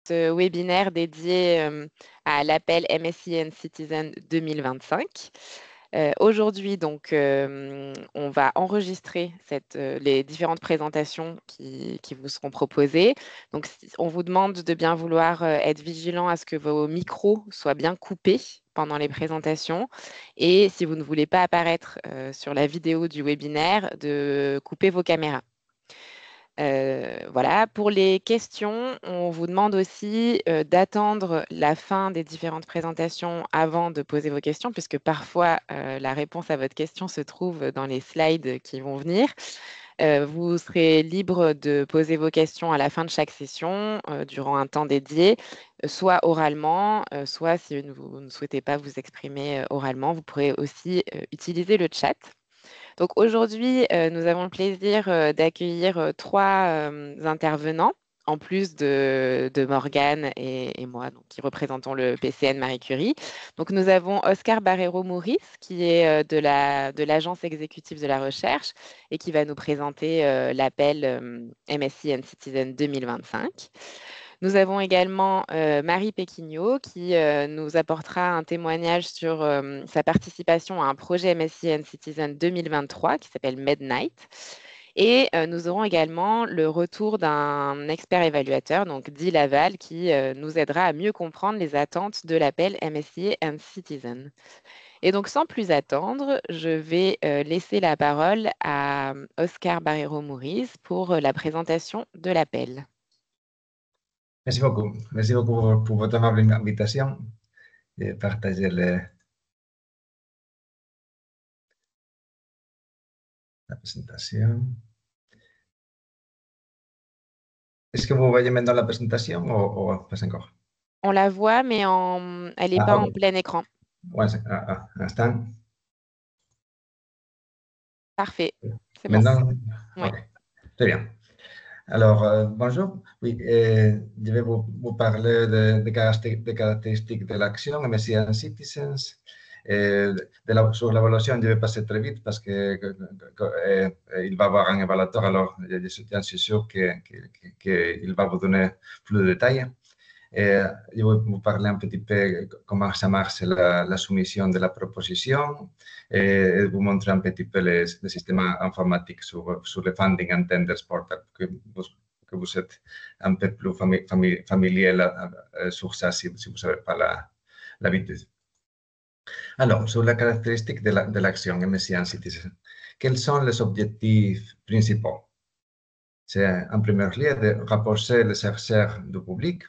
ce webinaire dédié à l'appel MSc and Citizen 2025. Aujourd'hui, donc, on va enregistrer les différentes présentations qui vous seront proposées. Donc, on vous demande de bien vouloir être vigilant à ce que vos micros soient bien coupés pendant les présentations. Et si vous ne voulez pas apparaître sur la vidéo du webinaire, de couper vos caméras. Voilà, pour les questions, on vous demande aussi d'attendre la fin des différentes présentations avant de poser vos questions, puisque parfois la réponse à votre question se trouve dans les slides qui vont venir. Vous serez libre de poser vos questions à la fin de chaque session, durant un temps dédié, soit oralement, soit si vous ne souhaitez pas vous exprimer oralement, vous pourrez aussi utiliser le chat. Donc aujourd'hui, nous avons le plaisir d'accueillir trois intervenants, en plus de Morgane et moi, donc, qui représentons le PCN Marie Curie. Donc nous avons Oscar Barrero-Maurice, qui est de l'Agence exécutive de la recherche et qui va nous présenter l'appel MSc and Citizen 2025. Nous avons également Marie Péquignot qui nous apportera un témoignage sur sa participation à un projet MSc and Citizen 2023 qui s'appelle Midnight. Et nous aurons également le retour d'un expert évaluateur, donc Guy Laval, qui nous aidera à mieux comprendre les attentes de l'appel MSc and Citizen. Et donc, sans plus attendre, je vais laisser la parole à Oscar Barrero-Maurice pour la présentation de l'appel. Merci beaucoup. Merci beaucoup pour votre amable invitation de partager la présentation. Est-ce que vous voyez maintenant la présentation ou pas encore? On la voit, mais elle n'est pas en plein écran. Un instant. Parfait. C'est bon. Maintenant? Oui. OK. Très bien. Alors, bonjour. Oui, je vais vous parler des caractéristiques de l'action MSc and Citizens. Sur l'évaluation, je vais passer très vite parce qu'il va y avoir un évaluateur, alors je suis sûr qu'il va vous donner plus de détails. Je vais vous parler un petit peu comment ça marche la soumission de la proposition et vous montrer un petit peu les systèmes informatiques sur le Funding and Tenders Portal, que vous êtes un peu plus familier sur ça si vous n'avez pas l'habitude. Alors, sur la caractéristique de l'action MSc and Citizen, quels sont les objectifs principaux? C'est en premier lieu de rapprocher les chercheurs du public,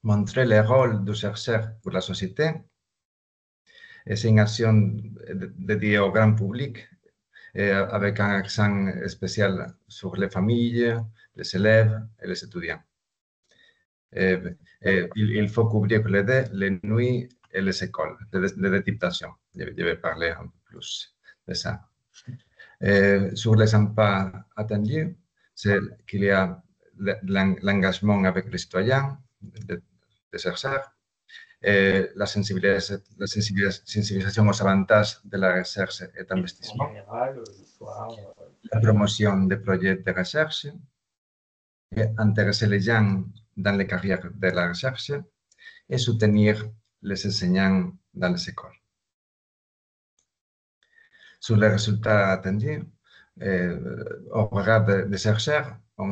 montrer le rôle du chercheur pour la société. C'est une action dédiée au grand public avec un accent spécial sur les familles, les élèves et les étudiants. Il faut couvrir les nuits et les écoles, les deux types d'actions. Je vais parler un peu plus de ça. Sur les impacts attendus, c'est qu'il y a l'engagement avec les citoyens, des chercheurs, la sensibilisation aux avantages de la recherche et d'investissement, la promotion des projets de recherche, et intéresser les gens dans les carrières de la recherche et soutenir les enseignants dans les écoles. Sur les résultats attendus, au regard des chercheurs, on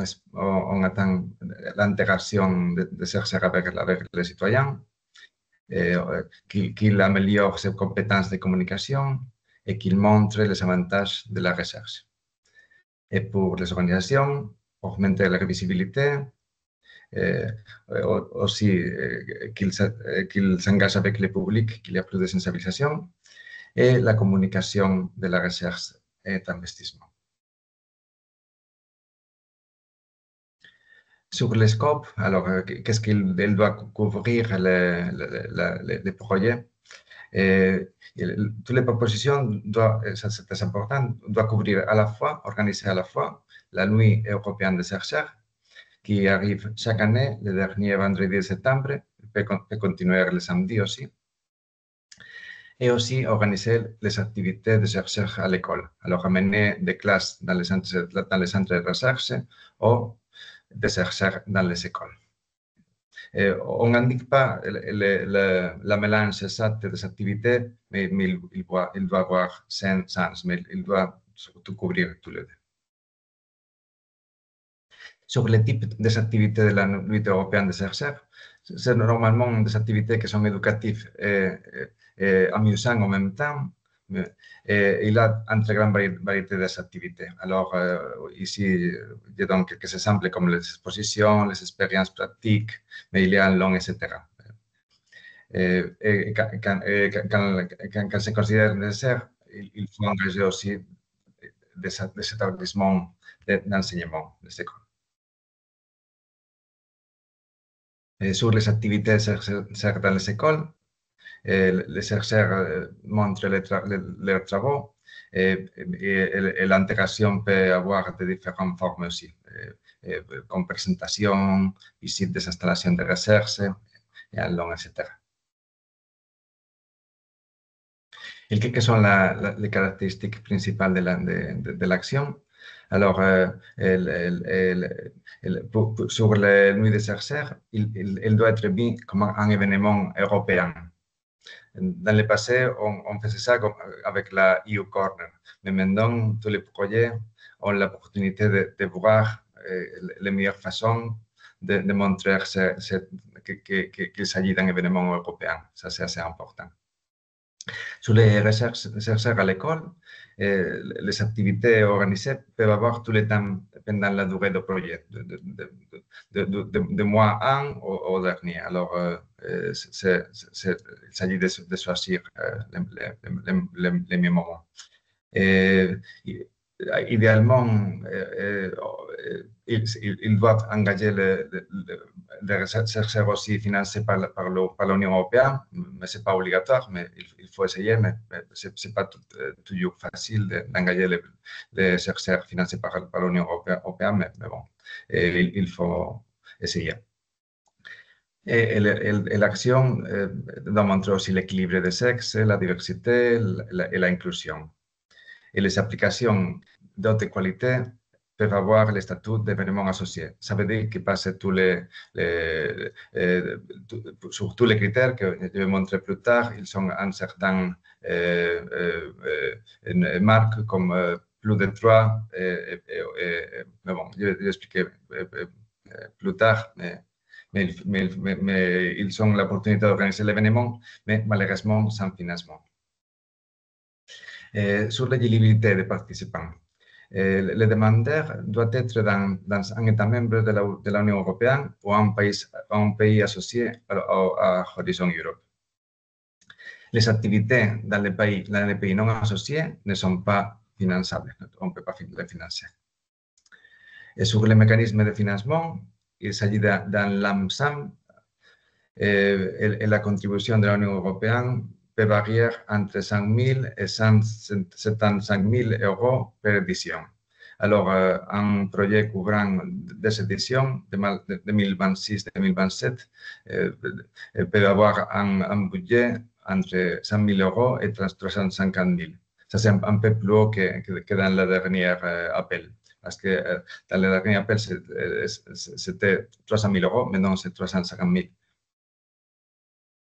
attend l'interaction des chercheurs avec les citoyens, qu'il améliore ses compétences de communication et qu'il montre les avantages de la recherche. Et pour les organisations, augmenter la visibilité, aussi qu'ils s'engagent avec le public, qu'il y a plus de sensibilisation, et la communication de la recherche et d'investissement. Sur le scope, alors, qu'est-ce qu'il doit couvrir les projets? Toutes les propositions, c'est très important, doivent couvrir à la fois, organiser à la fois la nuit européenne des chercheurs, qui arrive chaque année, le dernier vendredi de septembre, peut continuer le samedi aussi, et aussi organiser les activités de chercheurs à l'école. Alors, amener des classes dans les centres de recherche ou des chercheurs dans les écoles. On n'indique pas la mélange exact des activités, mais il doit avoir sens, mais il doit surtout couvrir tous les deux. Sur les types des activités de la Nuit européenne des chercheurs, c'est normalement des activités qui sont éducatives et amusantes en même temps. Et il a une très grande variété d'activités. Alors, ici, j'ai donc quelques exemples comme les expositions, les expériences pratiques, mais il y a un long, etc. Quand se considère nécessaire, il faut engager aussi des établissements d'enseignement, des écoles. Sur les activités dans les écoles, les chercheurs montrent leurs travaux et l'intégration peut avoir de différentes formes aussi, comme présentation, visite des installations de recherche, et un long, etc. Et quelles sont les caractéristiques principales de l'action? Alors, sur la nuit des chercheurs, il doit être mis comme un événement européen. Dans le passé, on faisait ça avec la EU Corner, mais maintenant, tous les projets ont l'opportunité de voir les meilleures façons de montrer qu'il s'agit d'un événement européen. Ça, c'est assez important. Sur les chercheurs à l'école, les activités organisées peuvent avoir tous les temps pendant la durée du projet, de mois 1 au dernier. Alors, il s'agit de choisir les meilleurs moments. Idéalement, ils doivent engager les chercheurs aussi financés par l'Union européenne, mais ce n'est pas obligatoire, mais il faut essayer, mais ce n'est pas toujours facile d'engager les chercheurs financés par l'Union européenne, mais bon, il faut essayer. Et l'action doit montrer aussi l'équilibre des sexes, la diversité et l'inclusion. Et les applications d'autres qualités peuvent avoir le statut d'événement associé. Ça veut dire qu'ils passent sur tous les critères que je vais montrer plus tard. Ils ont un certain marque comme plus de 3. Mais bon, je vais expliquer plus tard. Mais ils ont l'opportunité d'organiser l'événement, mais malheureusement sans financement. Sur l'éligibilité des participants. Le demandeur doit être dans un État membre de l'Union européenne ou un pays associé à Horizon Europe. Les activités dans les pays non associés ne sont pas finançables. On ne peut pas les financer. Et sur les mécanismes de financement, il s'agit d'un lump-sum et la contribution de l'Union européenne peut varier entre 5 000 et 175 000 euros par édition. Alors, un projet couvrant des éditions de 2026-2027 peut avoir un budget entre 100 000 euros et 350 000. Ça, c'est un peu plus haut que dans le dernier appel. Parce que dans le dernier appel, c'était 300 000 euros, maintenant c'est 350 000.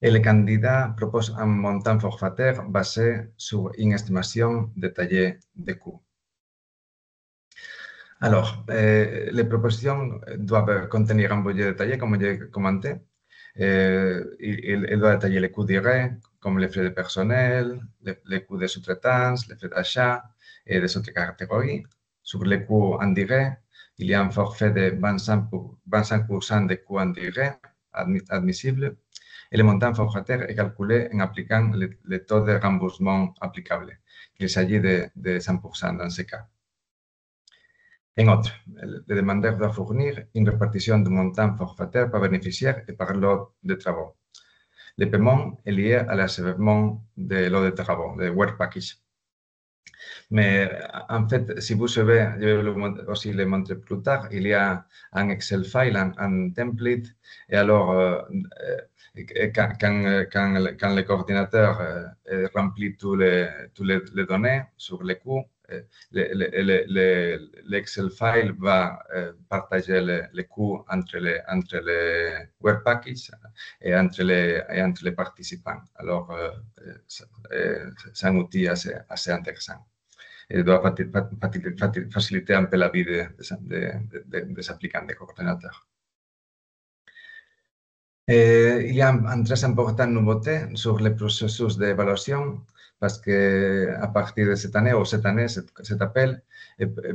Et le candidat propose un montant forfaitaire basé sur une estimation détaillée des coûts. Alors, les propositions doivent contenir un budget détaillé, comme j'ai commenté. Il doit détailler les coûts directs, comme les frais de personnel, les coûts de sous-traitance, les frais d'achat et des autres catégories. Sur les coûts indirects, il y a un forfait de 25% des coûts indirects admissibles. Et le montant forfaitaire est calculé en appliquant le taux de remboursement applicable. Il s'agit de 100% dans ce cas. En outre, le demandeur doit fournir une répartition du montant forfaitaire par bénéficiaire et par lot de travaux. Le paiement est lié à l'achèvement de lot de travaux, le work package. Mais en fait, si vous savez, je vais aussi le montrer plus tard, il y a un Excel file, un template, et alors quand le coordinateur remplit toutes les données sur les coûts, l'Excel file va partager les coûts entre les web packages et entre les participants. Alors, c'est un outil assez intéressant. Et doit faciliter un peu la vie des applicants de coordinateurs. Il y a une très importante nouveauté sur le processus d'évaluation parce qu'à partir de cette année, cet appel,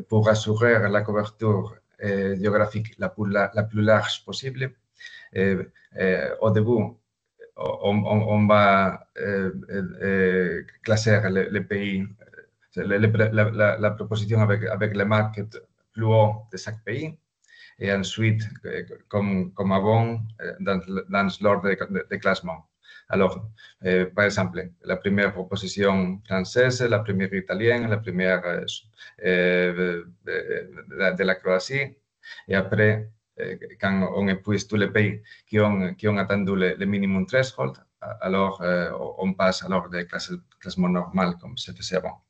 pour assurer la couverture géographique la plus large possible, au début, on va classer les pays, la proposition avec les marques plus haut de chaque pays. Et ensuite, comme avant, dans l'ordre de classement. Alors, par exemple, la première proposition française, la première italienne, la première de la Croatie. Et après, quand on épuise tous les pays qui ont atteint le minimum threshold, alors on passe à l'ordre de classement normal, comme se faisait avant.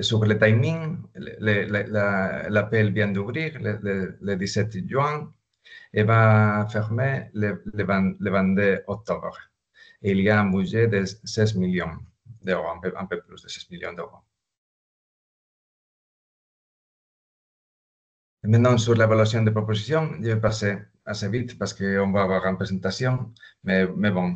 Sur le timing, l'appel vient d'ouvrir le 17 juin et va fermer le 22 octobre. Et il y a un budget de 16 millions d'euros, un peu plus de 16 millions d'euros. Maintenant, sur l'évaluation de propositions, je vais passer assez vite parce qu'on va avoir une présentation. Mais bon,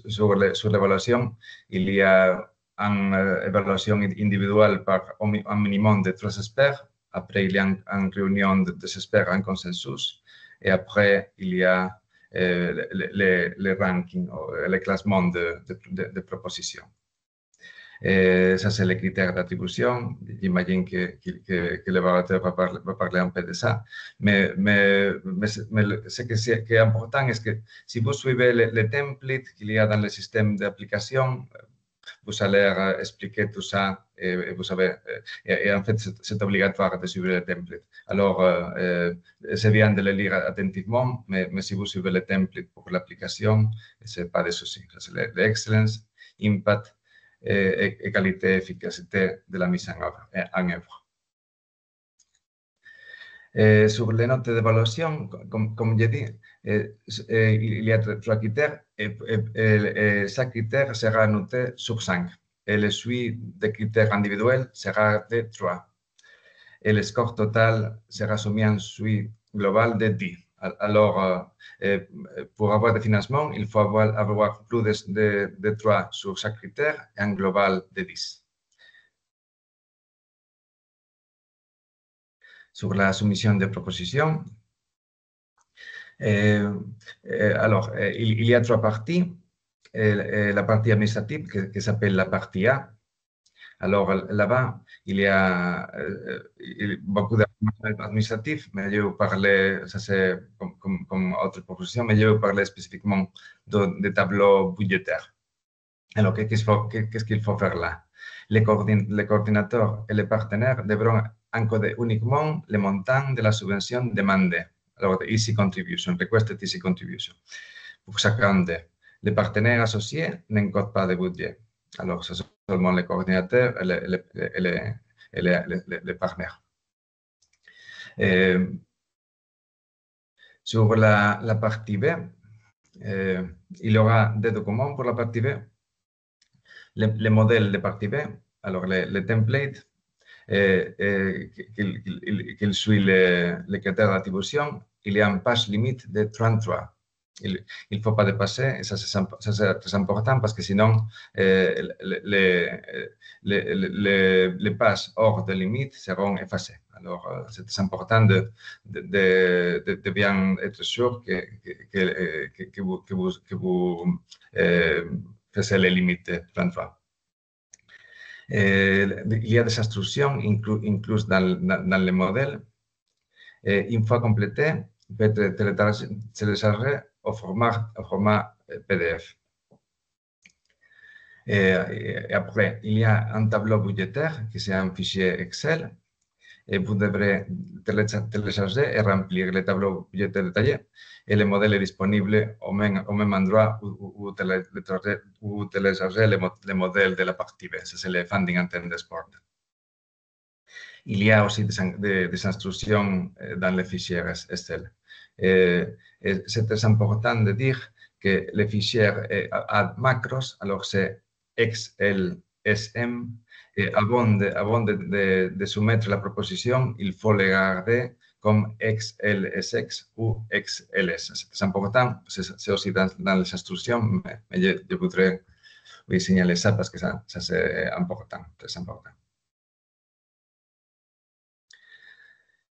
sur l'évaluation, il y a une évaluation individuelle par un minimum de 3 experts. Après, il y a une réunion des experts en consensus. Et après, il y a les rankings, le classement de propositions. Ça, c'est les critères d'attribution. J'imagine que l'évaluateur va parler un peu de ça. Mais ce qui est important est que si vous suivez les templates qu'il y a dans le système d'application, vous allez expliquer tout ça et vous savez, et en fait, c'est obligatoire de suivre les templates. Alors, c'est bien de les lire attentivement, mais si vous suivez les templates pour l'application, ce n'est pas de souci. C'est l'excellence, impact, et qualité et efficacité de la mise en œuvre. Sur les notes d'évaluation, comme j'ai dit, il y a 3 critères et chaque critère sera noté sur 5. Et le suivi des critères individuels sera de 3. Et le score total sera soumis à un suivi global de 10. Alors, pour avoir des financements, il faut avoir plus de 3 sur chaque critère et un global de 10. Sur la soumission de propositions, alors, il y a 3 parties. La partie administrative qui s'appelle la partie A. Alors là-bas, il y a beaucoup d'administratifs, mais je vais vous parler, ça c'est comme autre proposition, mais je vais vous parler spécifiquement des tableaux budgétaires. Alors, qu'est-ce qu'il faut faire là? Les coordinateurs et les partenaires devront encoder uniquement le montant de la subvention demandée. Alors, Easy Contribution, Requested Easy Contribution. Pour chacun d'eux. Les partenaires associés n'encodent pas de budget. Alors, c'est seulement les coordinateurs et les partenaires. Sur la partie B, il y aura des documents pour la partie B. Les modèles de partie B, alors les templates, qu'il suit les critères d'attribution, il y a une page limite de 33. Il ne faut pas dépasser, et ça c'est très important parce que sinon les pages hors de limite seront effacées. Alors c'est très important de bien être sûr que vous faisiez les limites de 33. Il y a des instructions incluses dans le modèle. Une fois complété, peut être téléchargé au format PDF. Et après, il y a un tableau budgétaire qui est un fichier Excel et vous devrez télécharger et remplir les tableaux budgétaires détaillés. Et le modèle est disponible au même endroit où télécharger le modèle de la partie B. C'est le Funding Attendance Portal. Il y a aussi des instructions dans le fichier Excel. C'est très important de dire que le fichier a macros, alors c'est XLSM. Et avant de soumettre la proposition, il faut le garder comme XLSX ou XLS. C'est important, c'est aussi dans les instructions, mais je voudrais signaler ça parce que ça c'est important, très important.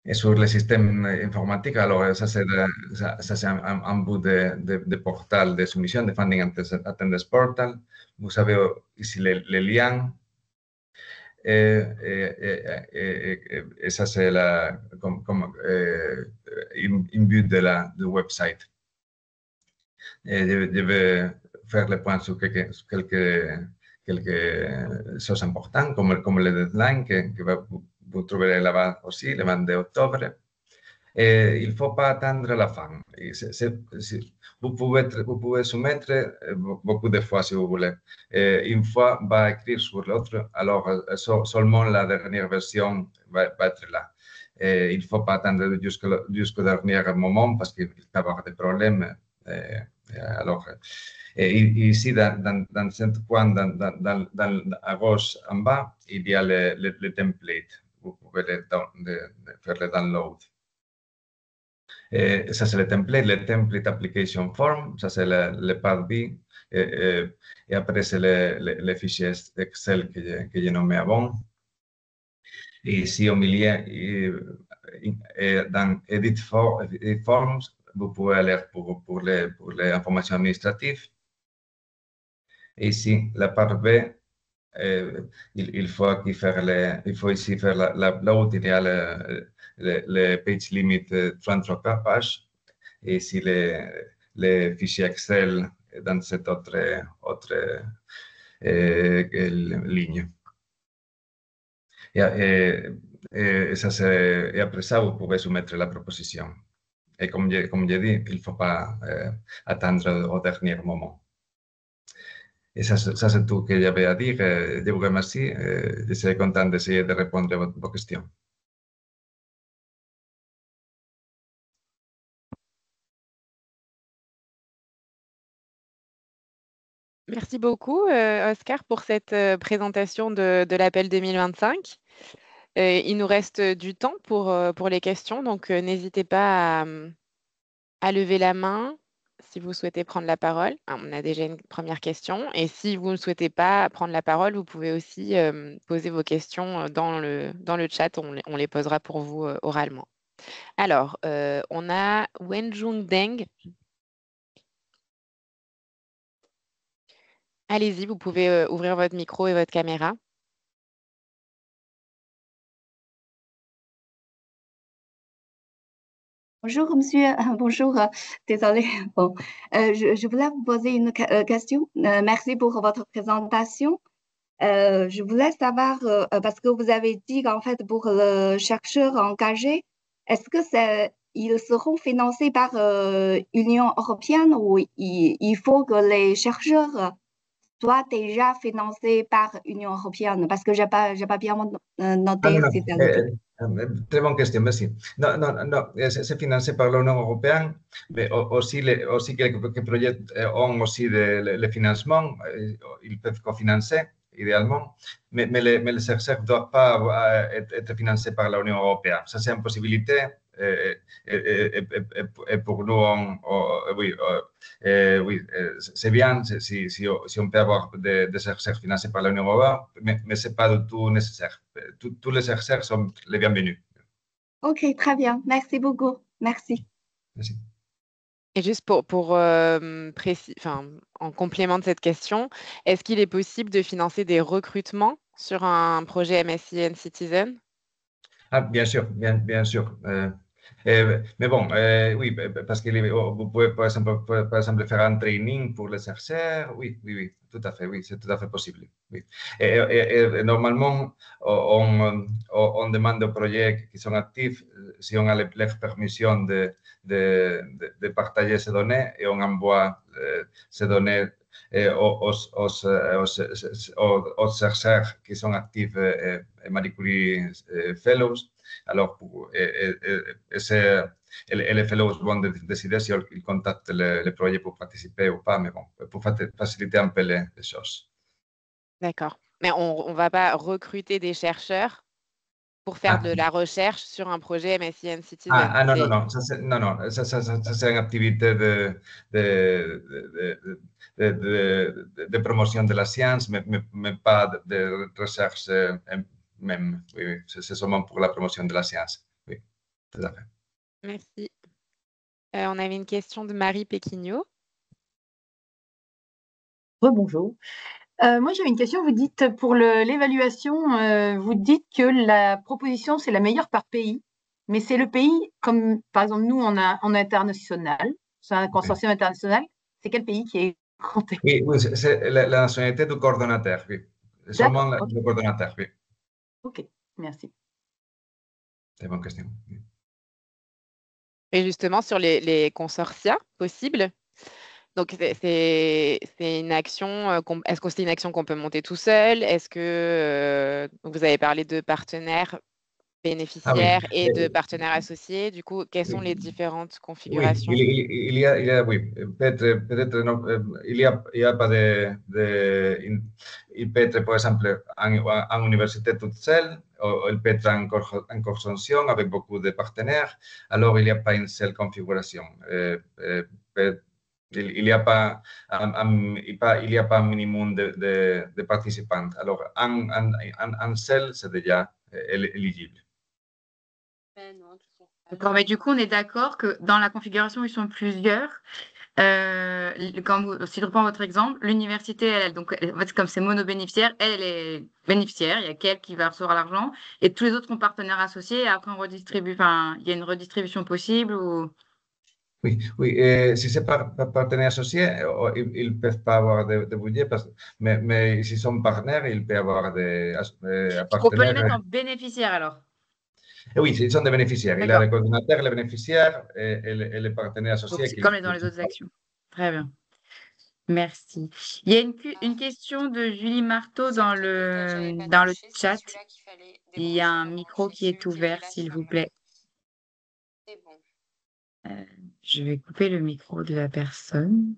Et sur le système informatique, alors ça c'est un bout de portal de soumission, de Funding Attendance Portal. Vous avez ici les liens. Et ça c'est comme une vue du website. Et je vais faire le point sur quelques choses importantes, comme le deadline que vous trouverez là-bas aussi, le 22 octobre. Et il ne faut pas attendre la fin. Vous pouvez soumettre beaucoup de fois si vous voulez. Une fois va écrire sur l'autre, alors seulement la dernière version va être là. Il ne faut pas attendre jusqu'au dernier moment parce qu'il peut y avoir des problèmes. Alors, ici, dans ce point, à gauche en bas, il y a le template. Vous pouvez faire le download. Ça, c'est le template application form, ça, c'est le part B. Et après, c'est le fichier Excel que j'ai nommé avant. Et ici, au milieu, dans Edit Forms, vous pouvez aller pour les informations administratives. Et ici, la part B, il faut ici faire l'upload, il y a le page limit 33 pages, et ici les fichiers Excel dans cette autre ligne. Et après ça, vous pouvez soumettre la proposition. Et comme j'ai dit, il ne faut pas attendre au dernier moment. Et ça c'est tout que j'avais à dire. Je vous remercie. Je serai content d'essayer de répondre à vos questions. Merci beaucoup, Oscar, pour cette présentation de l'appel 2025. Il nous reste du temps pour les questions, donc n'hésitez pas à lever la main si vous souhaitez prendre la parole. On a déjà une première question. Et si vous ne souhaitez pas prendre la parole, vous pouvez aussi poser vos questions dans le chat. On les posera pour vous oralement. Alors, on a Wenjung Deng. Allez-y, vous pouvez ouvrir votre micro et votre caméra. Bonjour, monsieur. Bonjour. Désolée. Bon, je voulais vous poser une question. Merci pour votre présentation. Je voulais savoir, parce que vous avez dit qu'en fait, pour le chercheur engagé, est-ce que ils seront financés par l'Union européenne ou il faut que les chercheurs soient déjà financés par l'Union européenne? Parce que j'ai pas bien noté. Très bonne question, merci. Non, c'est financé par l'Union européenne, mais aussi quelques projets ont aussi le financement. Ils peuvent cofinancer, idéalement, mais les chercheurs ne doivent pas être financés par l'Union européenne. Ça, c'est une possibilité. Et pour nous, oui, c'est bien si on peut avoir des chercheurs financés par l'Union européenne, mais ce n'est pas du tout nécessaire. Tous les chercheurs sont les bienvenus. OK, très bien. Merci beaucoup. Merci. Merci. Et juste en complément de cette question, est-ce qu'il est possible de financer des recrutements sur un projet MSc and Citizen? Bien sûr, bien sûr. Mais bon, oui, parce que vous pouvez par exemple faire un training pour les chercheurs. Oui, oui, oui, tout à fait, oui, c'est tout à fait possible. Oui. Et normalement, on demande aux projets qui sont actifs si on a la permission de partager ces données et on envoie ces données aux chercheurs qui sont actifs Marie Curie Fellows. Alors, les fellows vont décider si ils contactent le projet pour participer ou pas, mais bon, pour faciliter un peu les choses. D'accord. Mais on ne va pas recruter des chercheurs pour faire de la recherche sur un projet MSc and Citizen. Non, non, non, ça c'est une activité de promotion de la science, mais pas de recherche même. Oui, oui, c'est seulement pour la promotion de la science. Oui, tout à fait. Merci. On avait une question de Marie Péquignot. Bonjour. Moi, j'avais une question. Vous dites pour l'évaluation, vous dites que la proposition, c'est la meilleure par pays, mais c'est le pays, comme par exemple nous, on a en international, c'est un consortium international, c'est quel pays qui est compté? Oui, oui, c'est la nationalité du coordonnateur, oui. Seulement le coordonnateur, oui. Ok, merci. C'est une bonne question. Et justement, sur les consortia possibles, donc c'est une action, est-ce que c'est une action qu'on peut monter tout seul? Est-ce que vous avez parlé de partenaires bénéficiaires et de partenaires associés? Du coup, quelles sont les différentes configurations? Oui, oui, peut-être no, il y a pas il peut être, par exemple, en université toute seule, ou il peut être en consortium avec beaucoup de partenaires. Alors, il n'y a pas une seule configuration. Il n'y a pas un minimum de participants. Alors, un seul, c'est déjà éligible. D'accord, mais du coup, on est d'accord que dans la configuration, ils sont plusieurs. Si je reprends votre exemple, l'université, donc, en fait, comme c'est monobénéficiaire, elle est bénéficiaire, il y a qu'elle qui va recevoir l'argent, et tous les autres sont partenaires associés, et après on redistribue, enfin, il y a une redistribution possible ou... Oui, oui. Si c'est partenaire associé, ils ne peuvent pas avoir de budget, mais s'ils sont partenaires, ils peuvent avoir des On peut les partenaires. mettre en bénéficiaire alors. Oui, s'ils sont des bénéficiaires. Il y a les coordinateurs, les bénéficiaires et les partenaires Donc, associés. c'est comme dans les autres actions. Très bien. Merci. Il y a une question de Julie Marteau dans le chat. Il y a un micro qui est ouvert, s'il vous plaît. Je vais couper le micro de la personne.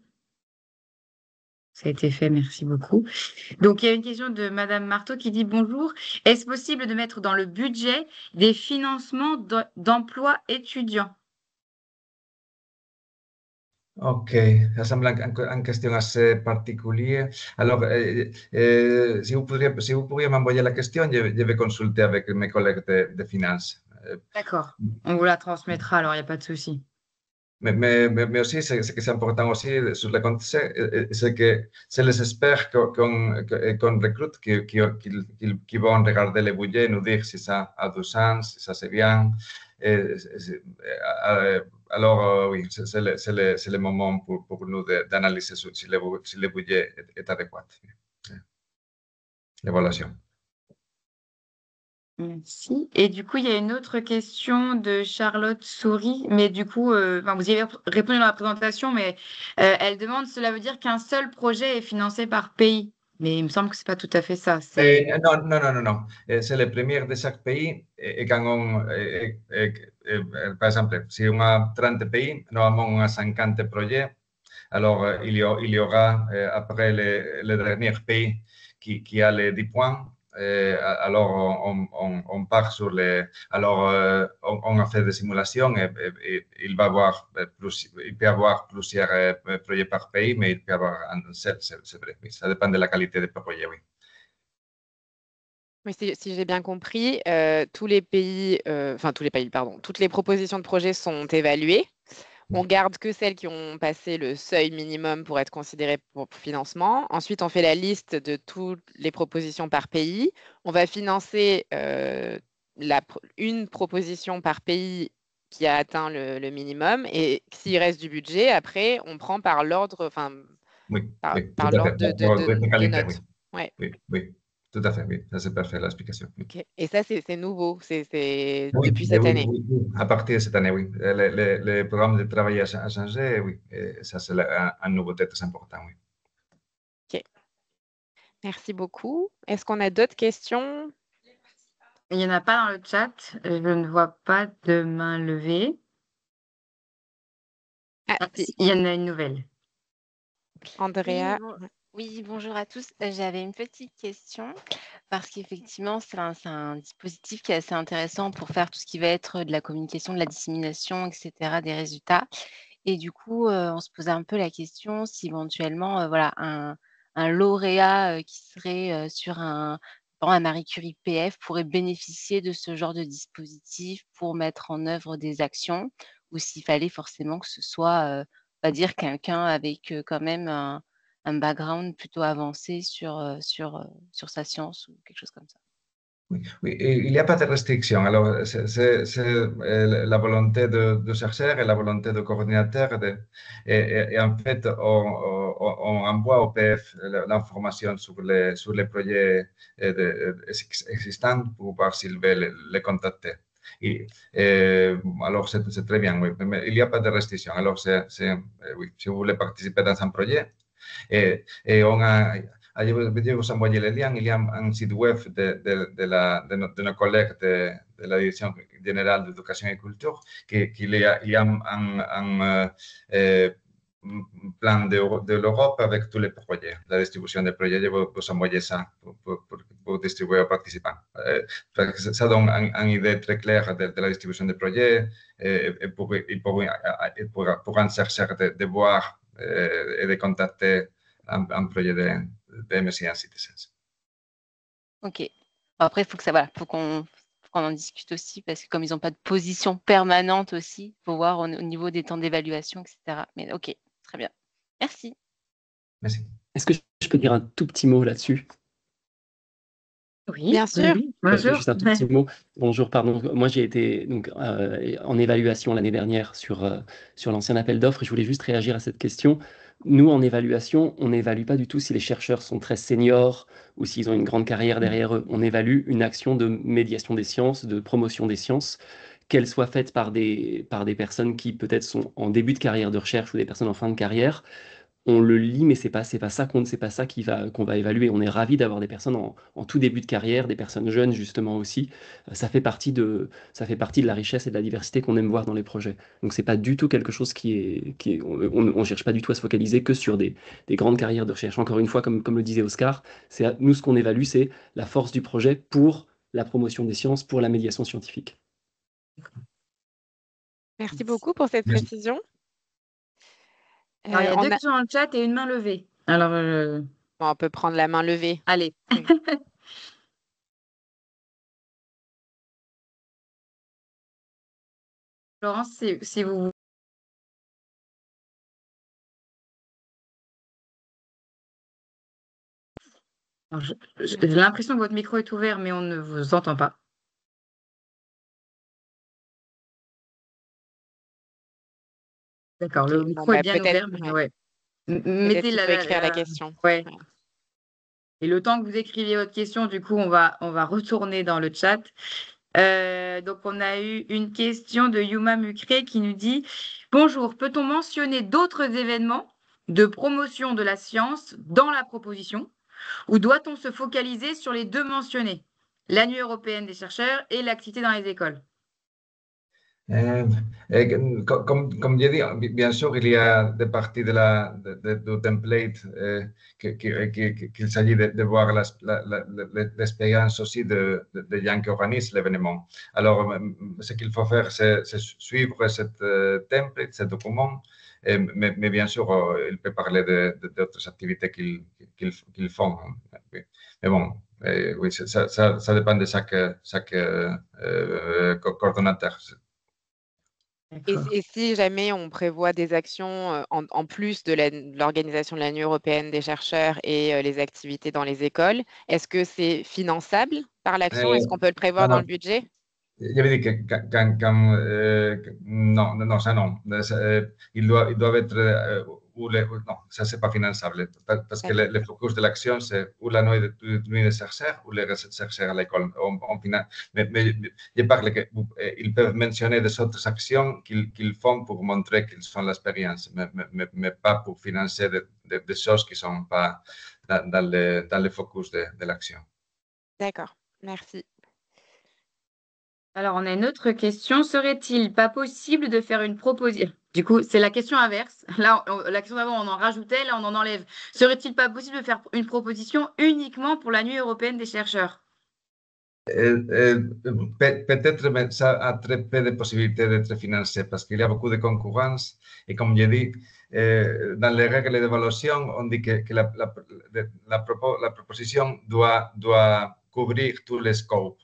Ça a été fait, merci beaucoup. Donc, il y a une question de Madame Marteau qui dit « Bonjour, est-ce possible de mettre dans le budget des financements d'emplois étudiants ?» Ok, ça semble une question assez particulière. Alors, si vous pourriez m'envoyer la question, je vais consulter avec mes collègues de finances. D'accord, on vous la transmettra, alors il n'y a pas de souci. Mais aussi, ce que c'est important aussi sur le compte, c'est que c'est les experts qu'on recrute qui vont regarder le budget et nous dire si ça a du sens, si ça c'est bien. Alors, oui, c'est le moment pour nous d'analyser si le budget est adéquat. L'évaluation. Merci. Et du coup, il y a une autre question de Charlotte Souris, mais du coup, vous y avez répondu dans la présentation, mais elle demande, cela veut dire qu'un seul projet est financé par pays. Mais il me semble que c'est pas tout à fait ça. Non. C'est le premier de chaque pays. Et quand par exemple, si on a 30 pays, normalement on a 50 projets. Alors, il y aura, après le dernier pays qui a les 10 points, alors on part sur les... Alors, on a fait des simulations et il peut y avoir plusieurs projets par pays, mais il peut y avoir un seul, c'est vrai. Oui, ça dépend de la qualité des projets, oui. Oui, si j'ai bien compris, tous les pays, pardon, toutes les propositions de projets sont évaluées. On garde que celles qui ont passé le seuil minimum pour être considérées pour financement. Ensuite, on fait la liste de toutes les propositions par pays. On va financer une proposition par pays qui a atteint le minimum. Et s'il reste du budget, après, on prend par l'ordre, enfin, Oui, par oui, tout à l'ordre fait. De de qualité, oui. notes. Ouais. Oui, oui, tout à fait, oui. Ça, c'est parfait, l'explication. Oui. Ok. Et ça, c'est nouveau, c'est Oui, depuis cette oui, année. oui, oui, à partir de cette année, oui. Le programme de travail a changé, oui. Et ça, c'est une nouveauté très importante, oui. Ok. Merci beaucoup. Est-ce qu'on a d'autres questions? Il n'y en a pas dans le chat. Je ne vois pas de main levée. Ah, Ah, si, il y en a une nouvelle. Andrea. Oui, bonjour à tous. J'avais une petite question parce qu'effectivement, c'est un dispositif qui est assez intéressant pour faire tout ce qui va être de la communication, de la dissémination, etc., des résultats. Et du coup, on se posait un peu la question si éventuellement, voilà, un lauréat qui serait sur un Marie Curie PF pourrait bénéficier de ce genre de dispositif pour mettre en œuvre des actions, ou s'il fallait forcément que ce soit, on va dire, quelqu'un avec quand même un background plutôt avancé sur sa science ou quelque chose comme ça. Oui, oui, il n'y a pas de restriction. Alors, c'est la volonté de chercheur et la volonté de coordinateur. Et en fait, on envoie au PF l'information sur les projets existants pour voir s'ils veulent les contacter. Alors, c'est très bien, oui, mais il n'y a pas de restriction. Alors, oui, si vous voulez participer dans un projet, et on a je vais vous envoyer le lien. Il y a un site web de nos collègues de la Direction générale d'éducation et culture il y a un plan de l'Europe avec tous les projets, la distribution des projets. Je vais vous envoyer ça pour distribuer aux participants. Ça donne une idée très claire de la distribution des projets et pour un chercheur de voir et de contacter un projet de MSc en Citizens. Ok. Après, il faut que faut qu'on en discute aussi parce que comme ils n'ont pas de position permanente aussi, il faut voir au niveau des temps d'évaluation, etc. Mais ok, très bien. Merci. Merci. Est-ce que je peux dire un tout petit mot là-dessus? Oui, Bien sûr. oui. Bonjour. Juste un tout petit mot. Bonjour, pardon. Moi, j'ai été donc, en évaluation l'année dernière sur l'ancien appel d'offres et je voulais juste réagir à cette question. Nous, en évaluation, on n'évalue pas du tout si les chercheurs sont très seniors ou s'ils ont une grande carrière derrière eux. On évalue une action de médiation des sciences, de promotion des sciences, qu'elle soit faite par des personnes qui peut-être sont en début de carrière de recherche ou des personnes en fin de carrière. On le lit, mais c'est pas ça c'est pas ça qu'on va évaluer. On est ravi d'avoir des personnes en tout début de carrière, des personnes jeunes justement aussi. Ça fait partie de la richesse et de la diversité qu'on aime voir dans les projets. Donc c'est pas du tout quelque chose on cherche pas du tout à se focaliser que sur des grandes carrières de recherche. Encore une fois, comme le disait Oscar, nous ce qu'on évalue, c'est la force du projet pour la promotion des sciences, pour la médiation scientifique. Merci beaucoup pour cette précision. Alors, il y a deux questions dans le chat et une main levée. Alors, Bon, on peut prendre la main levée. allez. Oui. Florence, si vous... J'ai l'impression que votre micro est ouvert, mais on ne vous entend pas. D'accord, le micro est bien ouvert, mais ouais. Mettez écrire la question. Ouais. Et le temps que vous écriviez votre question, du coup, on va retourner dans le chat. Donc, on a eu une question de Yuma Mukré qui nous dit « Bonjour, peut-on mentionner d'autres événements de promotion de la science dans la proposition ou doit-on se focaliser sur les deux mentionnés, la Nuit européenne des chercheurs et l'activité dans les écoles ?» Comme je dis, bien sûr, il y a des parties du template qu'il s'agit de voir l'expérience aussi de gens qui organisent l'événement. Alors, ce qu'il faut faire, c'est suivre cette template, ce document, mais bien sûr, il peut parler d'autres activités qu'ils font. Mais bon, oui, ça dépend de chaque coordonnateur. Et si jamais on prévoit des actions en plus de l'organisation de la Nuit européenne des chercheurs et les activités dans les écoles, est-ce que c'est finançable par l'action? Est-ce qu'on peut le prévoir dans le budget? J'avais dit que non, non, ça non. Ils doivent être non, ça c'est pas finançable parce que le focus de l'action c'est ou la nuit de chercheurs ou les chercheurs à l'école. Mais je parle qu'ils peuvent mentionner des autres actions qu'ils font pour montrer qu'ils sont l'expérience, mais pas pour financer des choses qui sont pas dans le focus de l'action. D'accord, merci. Alors, on a une autre question. Serait-il pas possible de faire une proposition? Du coup, c'est la question inverse. Là, la question d'avant, on en rajoutait, là, on en enlève. Serait-il pas possible de faire une proposition uniquement pour la Nuit européenne des chercheurs? Peut-être, mais ça a très peu de possibilités d'être financé parce qu'il y a beaucoup de concurrence. Et comme je dis, dans les règles d'évaluation, on dit que la proposition doit couvrir tous les scopes.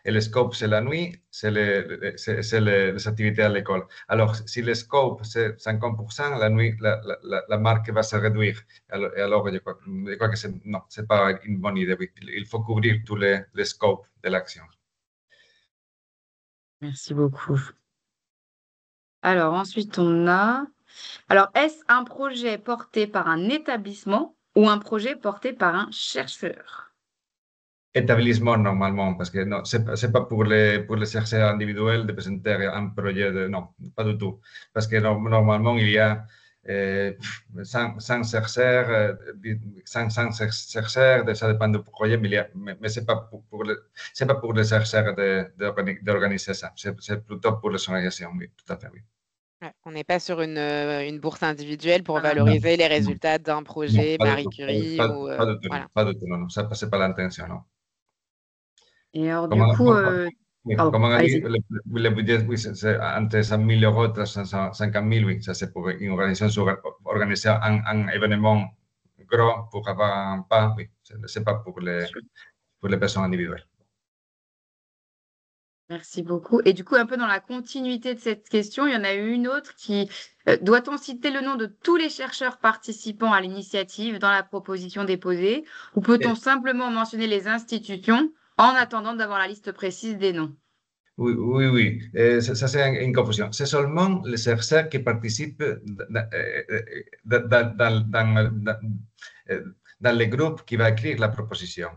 Et le scope, c'est la nuit, c'est les activités à l'école. Alors, si le scope, c'est 50%, la nuit, la marque va se réduire. Alors je crois que ce n'est pas une bonne idée. Il faut couvrir tous les scopes de l'action. Merci beaucoup. Alors, ensuite, on a... Alors, est-ce un projet porté par un établissement ou un projet porté par un chercheur? Établissement normalement, parce que non, c'est pas pour les chercheurs individuels de présenter un projet non, pas du tout. Parce que normalement, il y a 100 chercheurs, 100 chercheurs, ça dépend du projet, mais c'est pas c'est pas pour les chercheurs d'organiser ça. C'est plutôt pour les organisations, oui, tout à fait, oui. Ouais, on n'est pas sur une bourse individuelle pour Voilà. valoriser les résultats d'un projet pas Marie du tout, Curie ou pas du tout, voilà. pas du tout, non, ça c'est pas l'intention, non. Et alors, Comment, du coup, oui, pardon, comme on a dit, allez-y. le budget, oui, c'est entre 100 000 euros et 350 000, oui, ça c'est pour une organisation organiser un événement gros pour avoir un pas, oui, c'est pas pour les personnes individuelles. Merci beaucoup. Et du coup, un peu dans la continuité de cette question, il y en a eu une autre qui doit-on citer le nom de tous les chercheurs participants à l'initiative dans la proposition déposée ou peut-on simplement mentionner les institutions en attendant d'avoir la liste précise des noms? Oui, oui, oui. Ça c'est une confusion. C'est seulement les chercheurs qui participent dans le groupe qui va écrire la proposition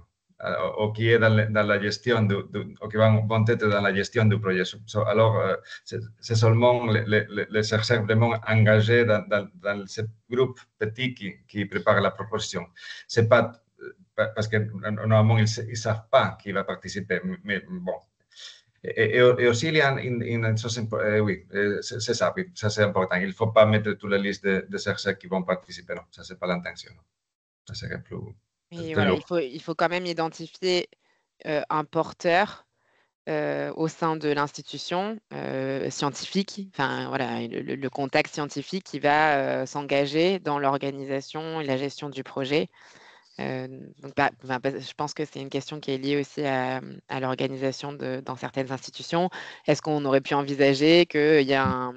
ou qui est dans la gestion ou qui vont être dans la gestion du projet. Alors, c'est seulement les chercheurs vraiment engagés dans ce groupe petit qui prépare la proposition. C'est pas parce que normalement ils ne savent pas qui va participer, mais bon. Et aussi, il y a une chose, oui, c'est ça, oui, ça c'est important. Il ne faut pas mettre toute la liste de chercheurs qui vont participer, non, ça c'est pas l'intention. Ça serait plus Voilà, lourd. il faut quand même identifier un porteur au sein de l'institution scientifique, enfin voilà, le contact scientifique qui va s'engager dans l'organisation et la gestion du projet. Donc, je pense que c'est une question qui est liée aussi à l'organisation dans certaines institutions. Est-ce qu'on aurait pu envisager qu'il y a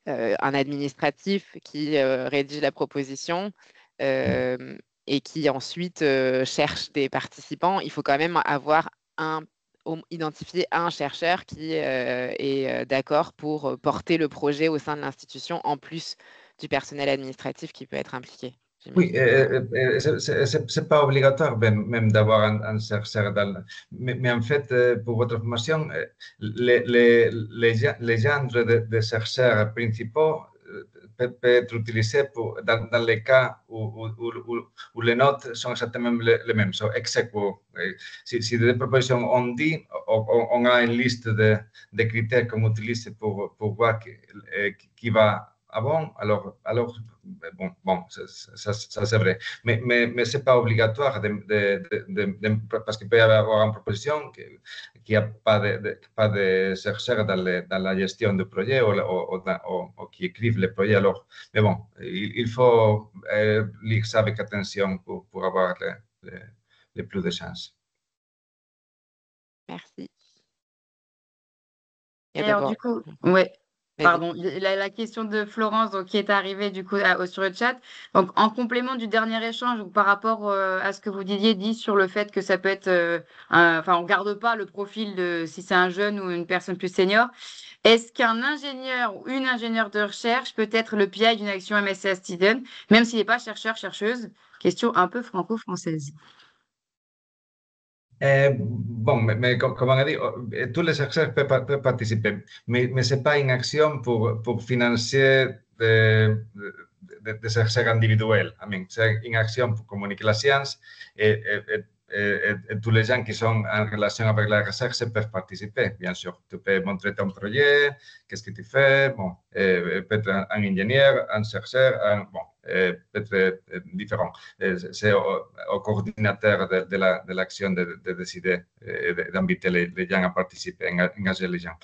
un administratif qui rédige la proposition et qui ensuite cherche des participants? Il faut quand même avoir identifier un chercheur qui est d'accord pour porter le projet au sein de l'institution, en plus du personnel administratif qui peut être impliqué. Oui, c'est pas obligatoire même d'avoir un chercheur mais en fait, pour votre information, les genres de chercheurs principaux peuvent être utilisés dans les cas où les notes sont exactement les mêmes. So, ex aequo. Si des propositions on dit, on a une liste de critères qu'on utilise pour voir qui va avant, alors bon, ça c'est vrai. Mais ce n'est pas obligatoire parce qu'il peut y avoir une proposition qui n'a pas de chercheurs dans la gestion du projet ou qui écrivent le projet. Alors, mais bon, il faut lire ça avec attention pour avoir le plus de chances. Merci. Et alors, du coup, ouais. Pardon, la question de Florence donc, qui est arrivée du coup sur le chat. Donc, en complément du dernier échange, ou par rapport à ce que vous dit sur le fait que ça peut être, enfin, on ne garde pas le profil de si c'est un jeune ou une personne plus senior. Est-ce qu'un ingénieur ou une ingénieure de recherche peut être le PI d'une action MSCA Student, même s'il n'est pas chercheur, chercheuse? Question un peu franco-française. Bon, comme on a dit, tous les chercheurs peuvent participer, mais ce n'est pas une action pour financer des chercheurs individuels. C'est une action pour communiquer la science et tous les gens qui sont en relation avec la recherche peuvent participer, bien sûr. Tu peux montrer ton projet, qu'est-ce que tu fais, bon, peut-être un ingénieur, un chercheur, bon, peut-être différent. C'est au coordinateur de l'action de décider et d'inviter les gens à participer, engager les gens.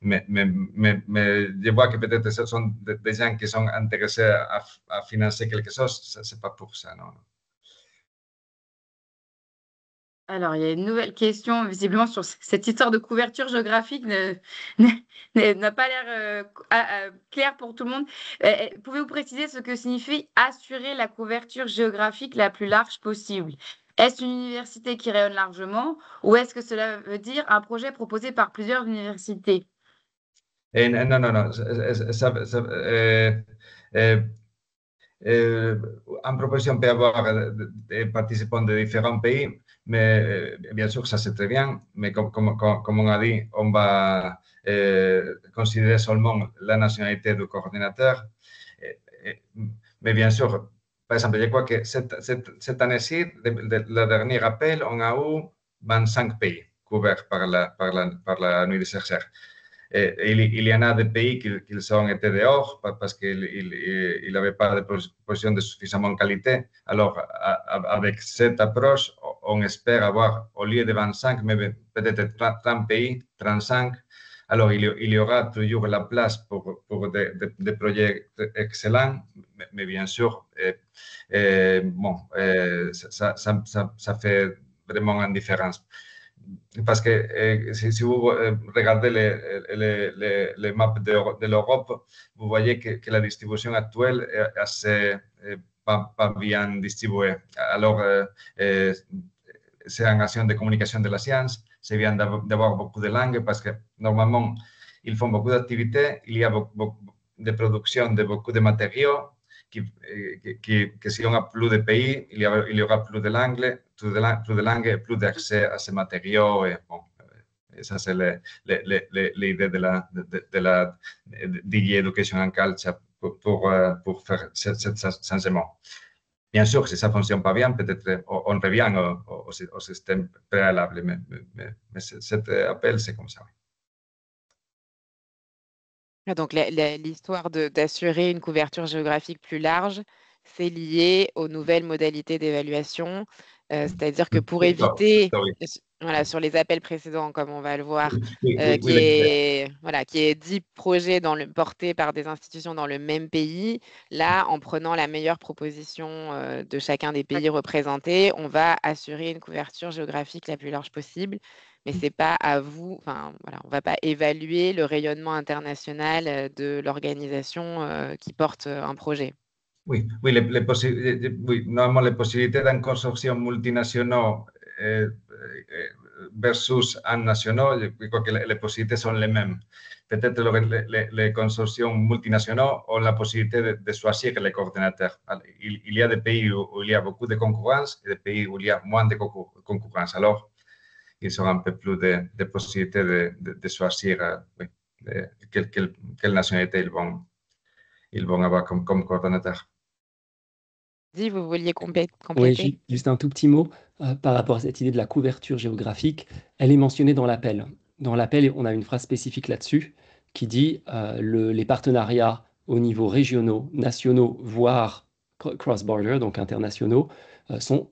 Mais je vois que peut-être ce sont des gens qui sont intéressés à financer quelque chose, ce n'est pas pour ça, non. Alors, il y a une nouvelle question, visiblement, sur cette histoire de couverture géographique n'a pas l'air claire pour tout le monde. Pouvez-vous préciser ce que signifie assurer la couverture géographique la plus large possible? Est-ce une université qui rayonne largement ou est-ce que cela veut dire un projet proposé par plusieurs universités? Non. En proportion peut avoir des participants de différents pays, mais bien sûr, ça c'est très bien, mais comme on a dit, on va considérer seulement la nationalité du coordinateur. Mais bien sûr, par exemple, je crois que cette année-ci, le dernier appel, on a eu 25 pays couverts par la nuit des chercheurs. Il y en a des pays qui ont été dehors parce qu'ils n'avaient pas de position de suffisamment qualité. Alors, avec cette approche, on espère avoir, au lieu de 25, mais peut-être 30 pays, 35. Alors, il y aura toujours la place pour des projets excellents, mais bien sûr, ça fait vraiment une différence. Parce que si vous regardez les maps de l'Europe, vous voyez que la distribution actuelle est assez pas bien distribuée. Alors, c'est une action de communication de la science, c'est bien d'avoir beaucoup de langues parce que normalement, ils font beaucoup d'activités, il y a beaucoup de production de beaucoup de matériaux, que si on a plus de pays, il y aura plus de langues, et plus d'accès à ces matériaux. Et bon, ça, c'est l'idée de la DG Education and Culture pour faire ce changement. Bien sûr, si ça ne fonctionne pas bien, peut-être on revient au système préalable, mais cet appel, c'est comme ça. Donc, l'histoire d'assurer une couverture géographique plus large, c'est lié aux nouvelles modalités d'évaluation. C'est-à-dire que pour éviter, voilà, sur les appels précédents, comme on va le voir, qui est 10 projets portés par des institutions dans le même pays, là, en prenant la meilleure proposition de chacun des pays représentés, on va assurer une couverture géographique la plus large possible. Mais ce n'est pas à vous, enfin, voilà, on ne va pas évaluer le rayonnement international de l'organisation qui porte un projet. Oui, normalement, les possibilités d'un consortium multinational versus un national, je crois que les possibilités sont les mêmes. Peut-être les consortiums multinationaux ont la possibilité de choisir les coordinateurs. Il y a des pays où il y a beaucoup de concurrence et des pays où il y a moins de concurrence. Alors, ils ont un peu plus de possibilités de choisir quelle nationalité ils vont avoir comme coordonnateur. Vous vouliez compléter? Oui, juste un tout petit mot par rapport à cette idée de la couverture géographique. Elle est mentionnée dans l'appel. Dans l'appel, on a une phrase spécifique là-dessus qui dit les partenariats au niveau régionaux, nationaux, voire cross-border, donc internationaux, sont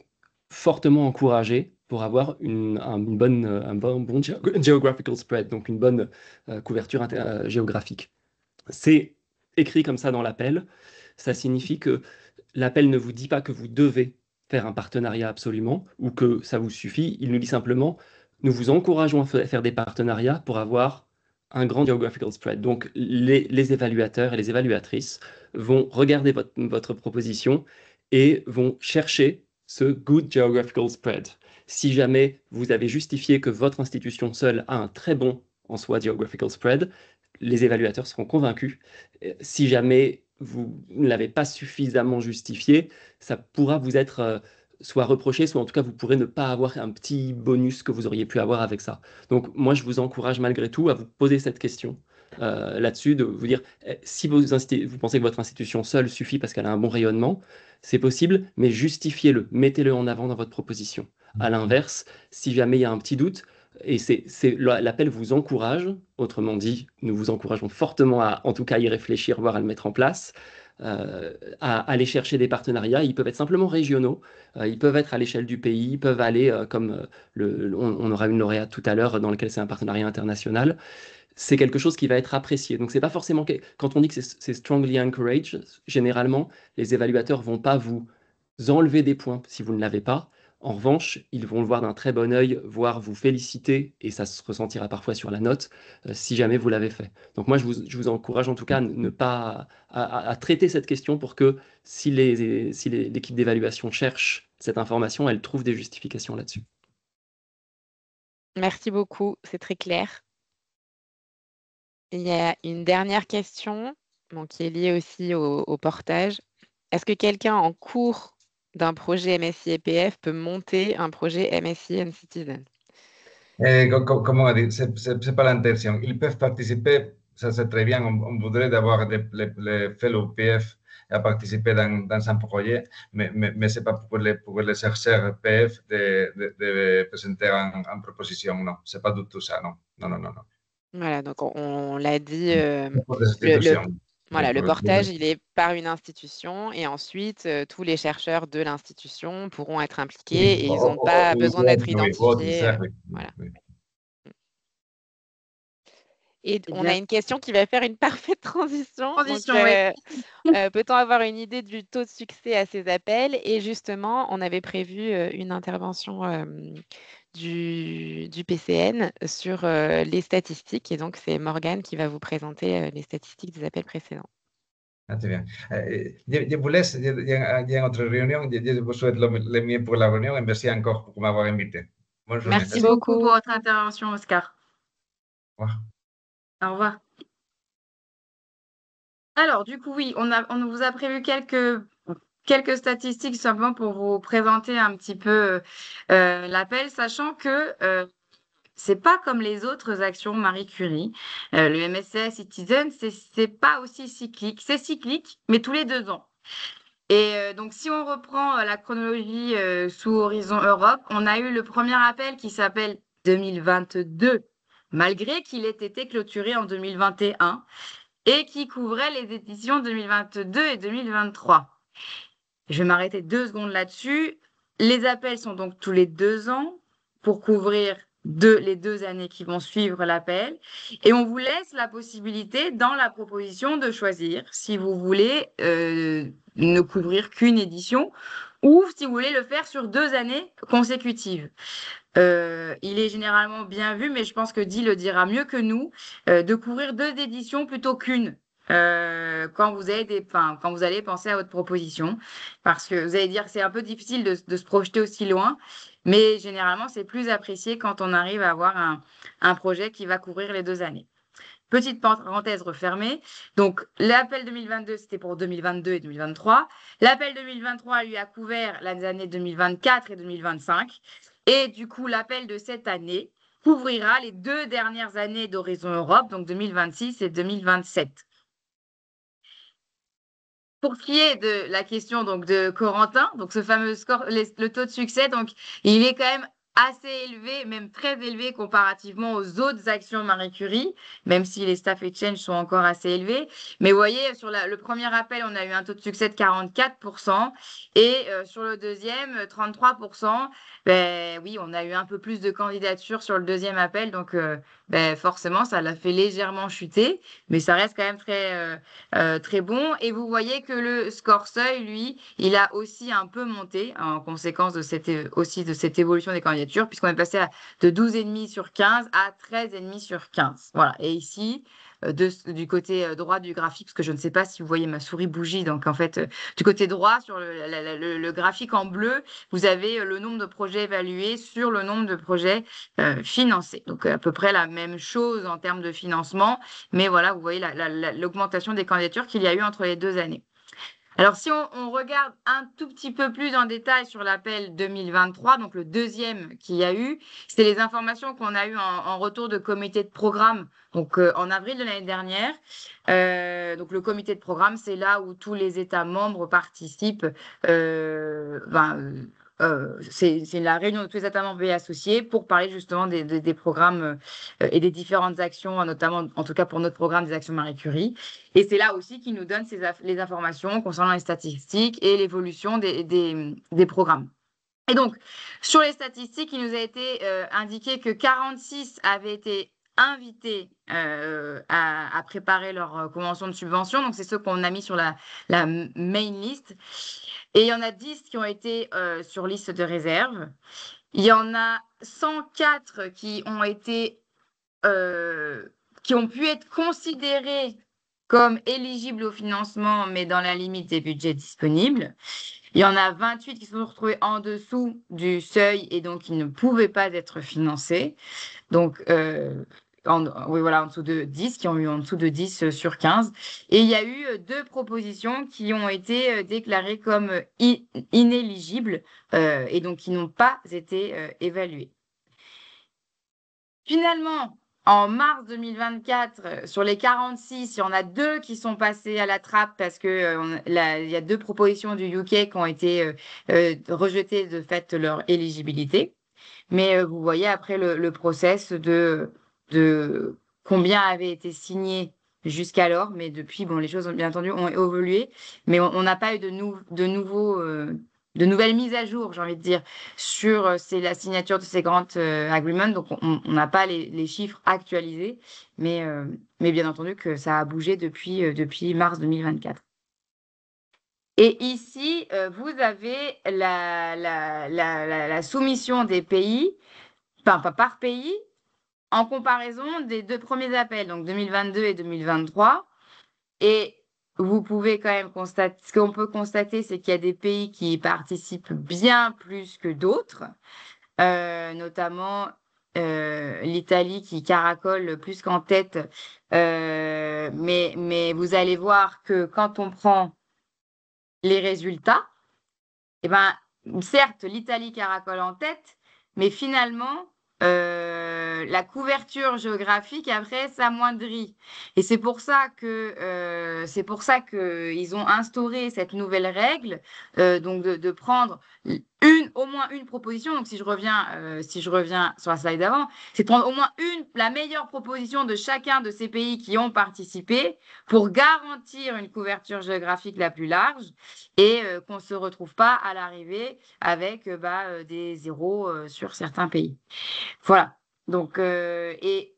fortement encouragés pour avoir un bon geographical spread, donc une bonne couverture géographique. C'est écrit comme ça dans l'appel. Ça signifie que l'appel ne vous dit pas que vous devez faire un partenariat absolument ou que ça vous suffit. Il nous dit simplement, nous vous encourageons à faire des partenariats pour avoir un grand geographical spread. Donc, les évaluateurs et les évaluatrices vont regarder votre proposition et vont chercher ce good geographical spread. Si jamais vous avez justifié que votre institution seule a un très bon en soi geographical spread, les évaluateurs seront convaincus. Si jamais vous ne l'avez pas suffisamment justifié, ça pourra vous être soit reproché, soit en tout cas vous pourrez ne pas avoir un petit bonus que vous auriez pu avoir avec ça. Donc moi je vous encourage malgré tout à vous poser cette question là-dessus, de vous dire si vous pensez que votre institution seule suffit parce qu'elle a un bon rayonnement, c'est possible, mais justifiez-le, mettez-le en avant dans votre proposition. À l'inverse, si jamais il y a un petit doute, et l'appel vous encourage, autrement dit, nous vous encourageons fortement à, en tout cas, y réfléchir, voire à le mettre en place, à aller chercher des partenariats. Ils peuvent être simplement régionaux, ils peuvent être à l'échelle du pays, ils peuvent aller comme on aura une lauréate tout à l'heure dans lequel c'est un partenariat international. C'est quelque chose qui va être apprécié. Donc, c'est pas forcément quand on dit que c'est strongly encouraged, généralement, les évaluateurs vont pas vous enlever des points si vous ne l'avez pas. En revanche, ils vont le voir d'un très bon œil, voire vous féliciter, et ça se ressentira parfois sur la note, si jamais vous l'avez fait. Donc moi, je vous encourage en tout cas à traiter cette question pour que si l'équipe d'évaluation cherche cette information, elle trouve des justifications là-dessus. Merci beaucoup, c'est très clair. Il y a une dernière question qui est liée aussi au portage. Est-ce que quelqu'un en cours d'un projet MSI EPF peut monter un projet MSI and Citizen? Comme on a dit, c'est pas l'intention. Ils peuvent participer, ça c'est très bien. On voudrait avoir les fellows PF à participer dans un projet, mais c'est pas pour les chercheurs PF de présenter en proposition, non. C'est pas du tout ça, non. Non. Voilà, donc on l'a dit, Pour les institutions. le portage, il est par une institution et ensuite, tous les chercheurs de l'institution pourront être impliqués et ils n'ont pas besoin d'être identifiés. Voilà. Et on a une question qui va faire une parfaite transition. Peut-on avoir une idée du taux de succès à ces appels? Et justement, on avait prévu une intervention du PCN sur les statistiques. Et donc, c'est Morgane qui va vous présenter les statistiques des appels précédents. Ah, très bien. Je vous laisse, il y a une autre réunion. Je vous souhaite le mieux pour la réunion et merci encore pour m'avoir invité. Bonne journée. Merci beaucoup pour votre intervention, Oscar. Au revoir. Au revoir. Alors, du coup, oui, on vous a prévu quelques statistiques simplement pour vous présenter un petit peu l'appel, sachant que c'est pas comme les autres actions Marie Curie. Le MSCI Citizen, c'est pas aussi cyclique. C'est cyclique, mais tous les 2 ans. Et donc, si on reprend la chronologie sous Horizon Europe, on a eu le premier appel qui s'appelle 2022, malgré qu'il ait été clôturé en 2021 et qui couvrait les éditions 2022 et 2023. Je vais m'arrêter 2 secondes là-dessus. Les appels sont donc tous les 2 ans pour couvrir les 2 années qui vont suivre l'appel. Et on vous laisse la possibilité dans la proposition de choisir si vous voulez ne couvrir qu'une édition ou si vous voulez le faire sur 2 années consécutives. Il est généralement bien vu, mais je pense que Di le dira mieux que nous, de couvrir 2 éditions plutôt qu'une. Quand vous allez penser à votre proposition, parce que vous allez dire que c'est un peu difficile de se projeter aussi loin, mais généralement c'est plus apprécié quand on arrive à avoir un projet qui va couvrir les 2 années. Petite parenthèse refermée. Donc, l'appel 2022, c'était pour 2022 et 2023. L'appel 2023, lui, a couvert les années 2024 et 2025. Et du coup, l'appel de cette année couvrira les 2 dernières années d'Horizon Europe, donc 2026 et 2027. Pour ce qui est de la question donc, de Corentin, donc ce fameux score, le taux de succès, donc, il est quand même assez élevé, même très élevé comparativement aux autres actions Marie Curie, même si les staff exchange sont encore assez élevés. Mais vous voyez, sur le premier appel, on a eu un taux de succès de 44% et sur le deuxième, 33%. Ben, oui, on a eu un peu plus de candidatures sur le deuxième appel, donc forcément, ça l'a fait légèrement chuter, mais ça reste quand même très bon. Et vous voyez que le score seuil, lui, il a aussi un peu monté en conséquence de cette évolution des candidatures, puisqu'on est passé de 12,5 sur 15 à 13,5 sur 15. Voilà. Et ici, du côté droit du graphique, parce que je ne sais pas si vous voyez ma souris bougie, donc en fait, du côté droit, sur le graphique en bleu, vous avez le nombre de projets évalués sur le nombre de projets financés. Donc à peu près la même chose en termes de financement, mais voilà, vous voyez l'augmentation des candidatures qu'il y a eu entre les 2 années. Alors, si on regarde un tout petit peu plus en détail sur l'appel 2023, donc le deuxième qu'il y a eu, c'est les informations qu'on a eues en retour de comité de programme, donc en avril de l'année dernière. Donc, le comité de programme, c'est là où tous les États membres participent. C'est la réunion de tous les États membres et associés pour parler justement des programmes et des différentes actions, notamment, en tout cas pour notre programme, des actions Marie Curie. Et c'est là aussi qu'ils nous donnent les informations concernant les statistiques et l'évolution des programmes. Et donc, sur les statistiques, il nous a été indiqué que 46 avaient été invités à préparer leur convention de subvention. Donc, c'est ceux qu'on a mis sur la main list. Et il y en a 10 qui ont été sur liste de réserve. Il y en a 104 qui ont pu être considérés comme éligibles au financement, mais dans la limite des budgets disponibles. Il y en a 28 qui se sont retrouvés en dessous du seuil et donc ils ne pouvaient pas être financés. Donc, en dessous de 10, qui ont eu en dessous de 10 sur 15. Et il y a eu 2 propositions qui ont été déclarées comme inéligibles et donc qui n'ont pas été évaluées. Finalement, en mars 2024, sur les 46, il y en a 2 qui sont passés à la trappe parce que il y a 2 propositions du UK qui ont été rejetées de fait leur éligibilité. Mais vous voyez après le process de combien avait été signé jusqu'alors. Mais depuis, bon, les choses, bien entendu, ont évolué. Mais on n'a pas eu de nouvelles mises à jour, j'ai envie de dire, sur la signature de ces grant agreements. Donc, on n'a pas les chiffres actualisés, mais bien entendu que ça a bougé depuis mars 2024. Et ici, vous avez la soumission des pays, enfin, pas par pays, en comparaison des 2 premiers appels, donc 2022 et 2023. Et vous pouvez quand même constater, ce qu'on peut constater, c'est qu'il y a des pays qui participent bien plus que d'autres, notamment l'Italie qui caracole plus qu'en tête. Mais vous allez voir que quand on prend les résultats, eh ben, certes, l'Italie caracole en tête, mais finalement, la couverture géographique après s'amoindrit. Et c'est pour ça que ils ont instauré cette nouvelle règle, donc de prendre au moins une proposition. Donc si je reviens sur la slide d'avant, c'est de prendre au moins la meilleure proposition de chacun de ces pays qui ont participé pour garantir une couverture géographique la plus large et qu'on ne se retrouve pas à l'arrivée avec des zéros sur certains pays. Voilà. Donc, et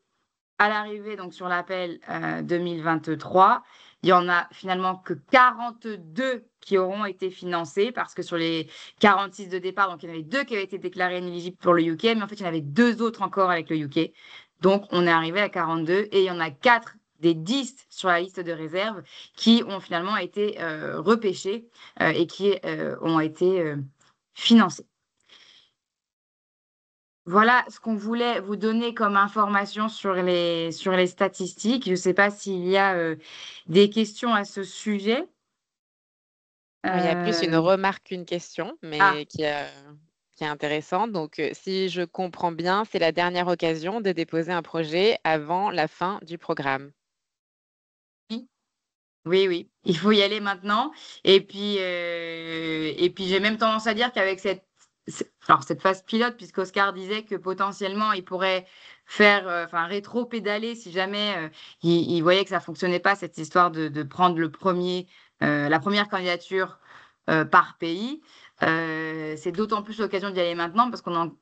à l'arrivée, donc sur l'appel 2023, il y en a finalement que 42 qui auront été financés parce que sur les 46 de départ, donc il y en avait 2 qui avaient été déclarés inéligibles pour le UK, mais en fait, il y en avait 2 autres encore avec le UK. Donc, on est arrivé à 42 et il y en a 4 des 10 sur la liste de réserve qui ont finalement été repêchés et qui ont été financés. Voilà ce qu'on voulait vous donner comme information sur les statistiques. Je ne sais pas s'il y a des questions à ce sujet. Il y a plus une remarque qu'une question, mais qui est intéressante. Donc, si je comprends bien, c'est la dernière occasion de déposer un projet avant la fin du programme. Oui, il faut y aller maintenant. Et puis j'ai même tendance à dire qu'avec cette phase pilote, puisqu'Oscar disait que potentiellement, il pourrait faire, rétro-pédaler si jamais il voyait que ça ne fonctionnait pas, cette histoire de prendre la première candidature par pays. C'est d'autant plus l'occasion d'y aller maintenant parce qu'on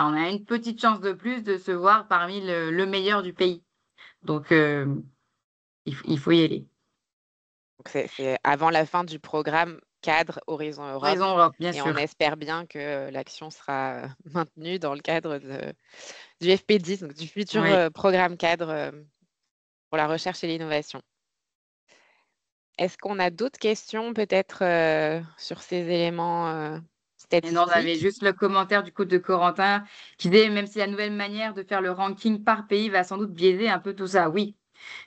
on a une petite chance de plus de se voir parmi le meilleur du pays. Donc, il faut y aller. Donc c'est avant la fin du programme cadre Horizon Europe. Horizon Europe, bien Et sûr. on espère bien que l'action sera maintenue dans le cadre du FP10, donc du futur programme cadre pour la recherche et l'innovation. Est-ce qu'on a d'autres questions peut-être sur ces éléments statistiques? Et non, on avait juste le commentaire du coup de Corentin qui disait même si la nouvelle manière de faire le ranking par pays va sans doute biaiser un peu tout ça. Oui,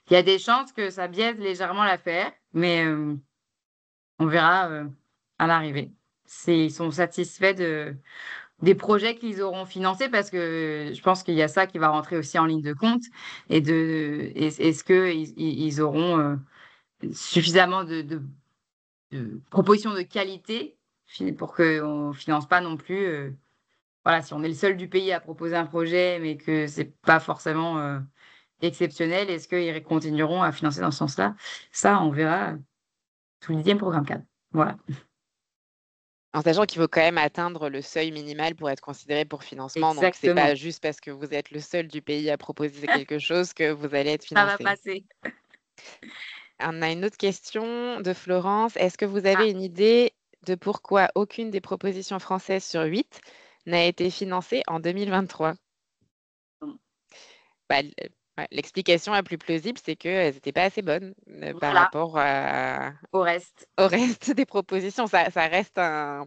il y a des chances que ça biaise légèrement l'affaire, mais on verra à l'arrivée. Ils sont satisfaits des projets qu'ils auront financés parce que je pense qu'il y a ça qui va rentrer aussi en ligne de compte et est-ce qu'ils auront suffisamment de propositions de qualité pour qu'on ne finance pas non plus. Voilà, si on est le seul du pays à proposer un projet, mais que ce n'est pas forcément exceptionnel, est-ce qu'ils continueront à financer dans ce sens-là? Ça, on verra tout le 10e programme cadre. Voilà. En sachant qu'il faut quand même atteindre le seuil minimal pour être considéré pour financement. Exactement. Donc, ce n'est pas juste parce que vous êtes le seul du pays à proposer quelque chose que vous allez être financé. Ça va passer. On a une autre question de Florence. Est-ce que vous avez une idée de pourquoi aucune des propositions françaises sur 8 n'a été financée en 2023? L'explication la plus plausible, c'est qu'elles n'étaient pas assez bonnes par rapport au reste des propositions. Ça reste un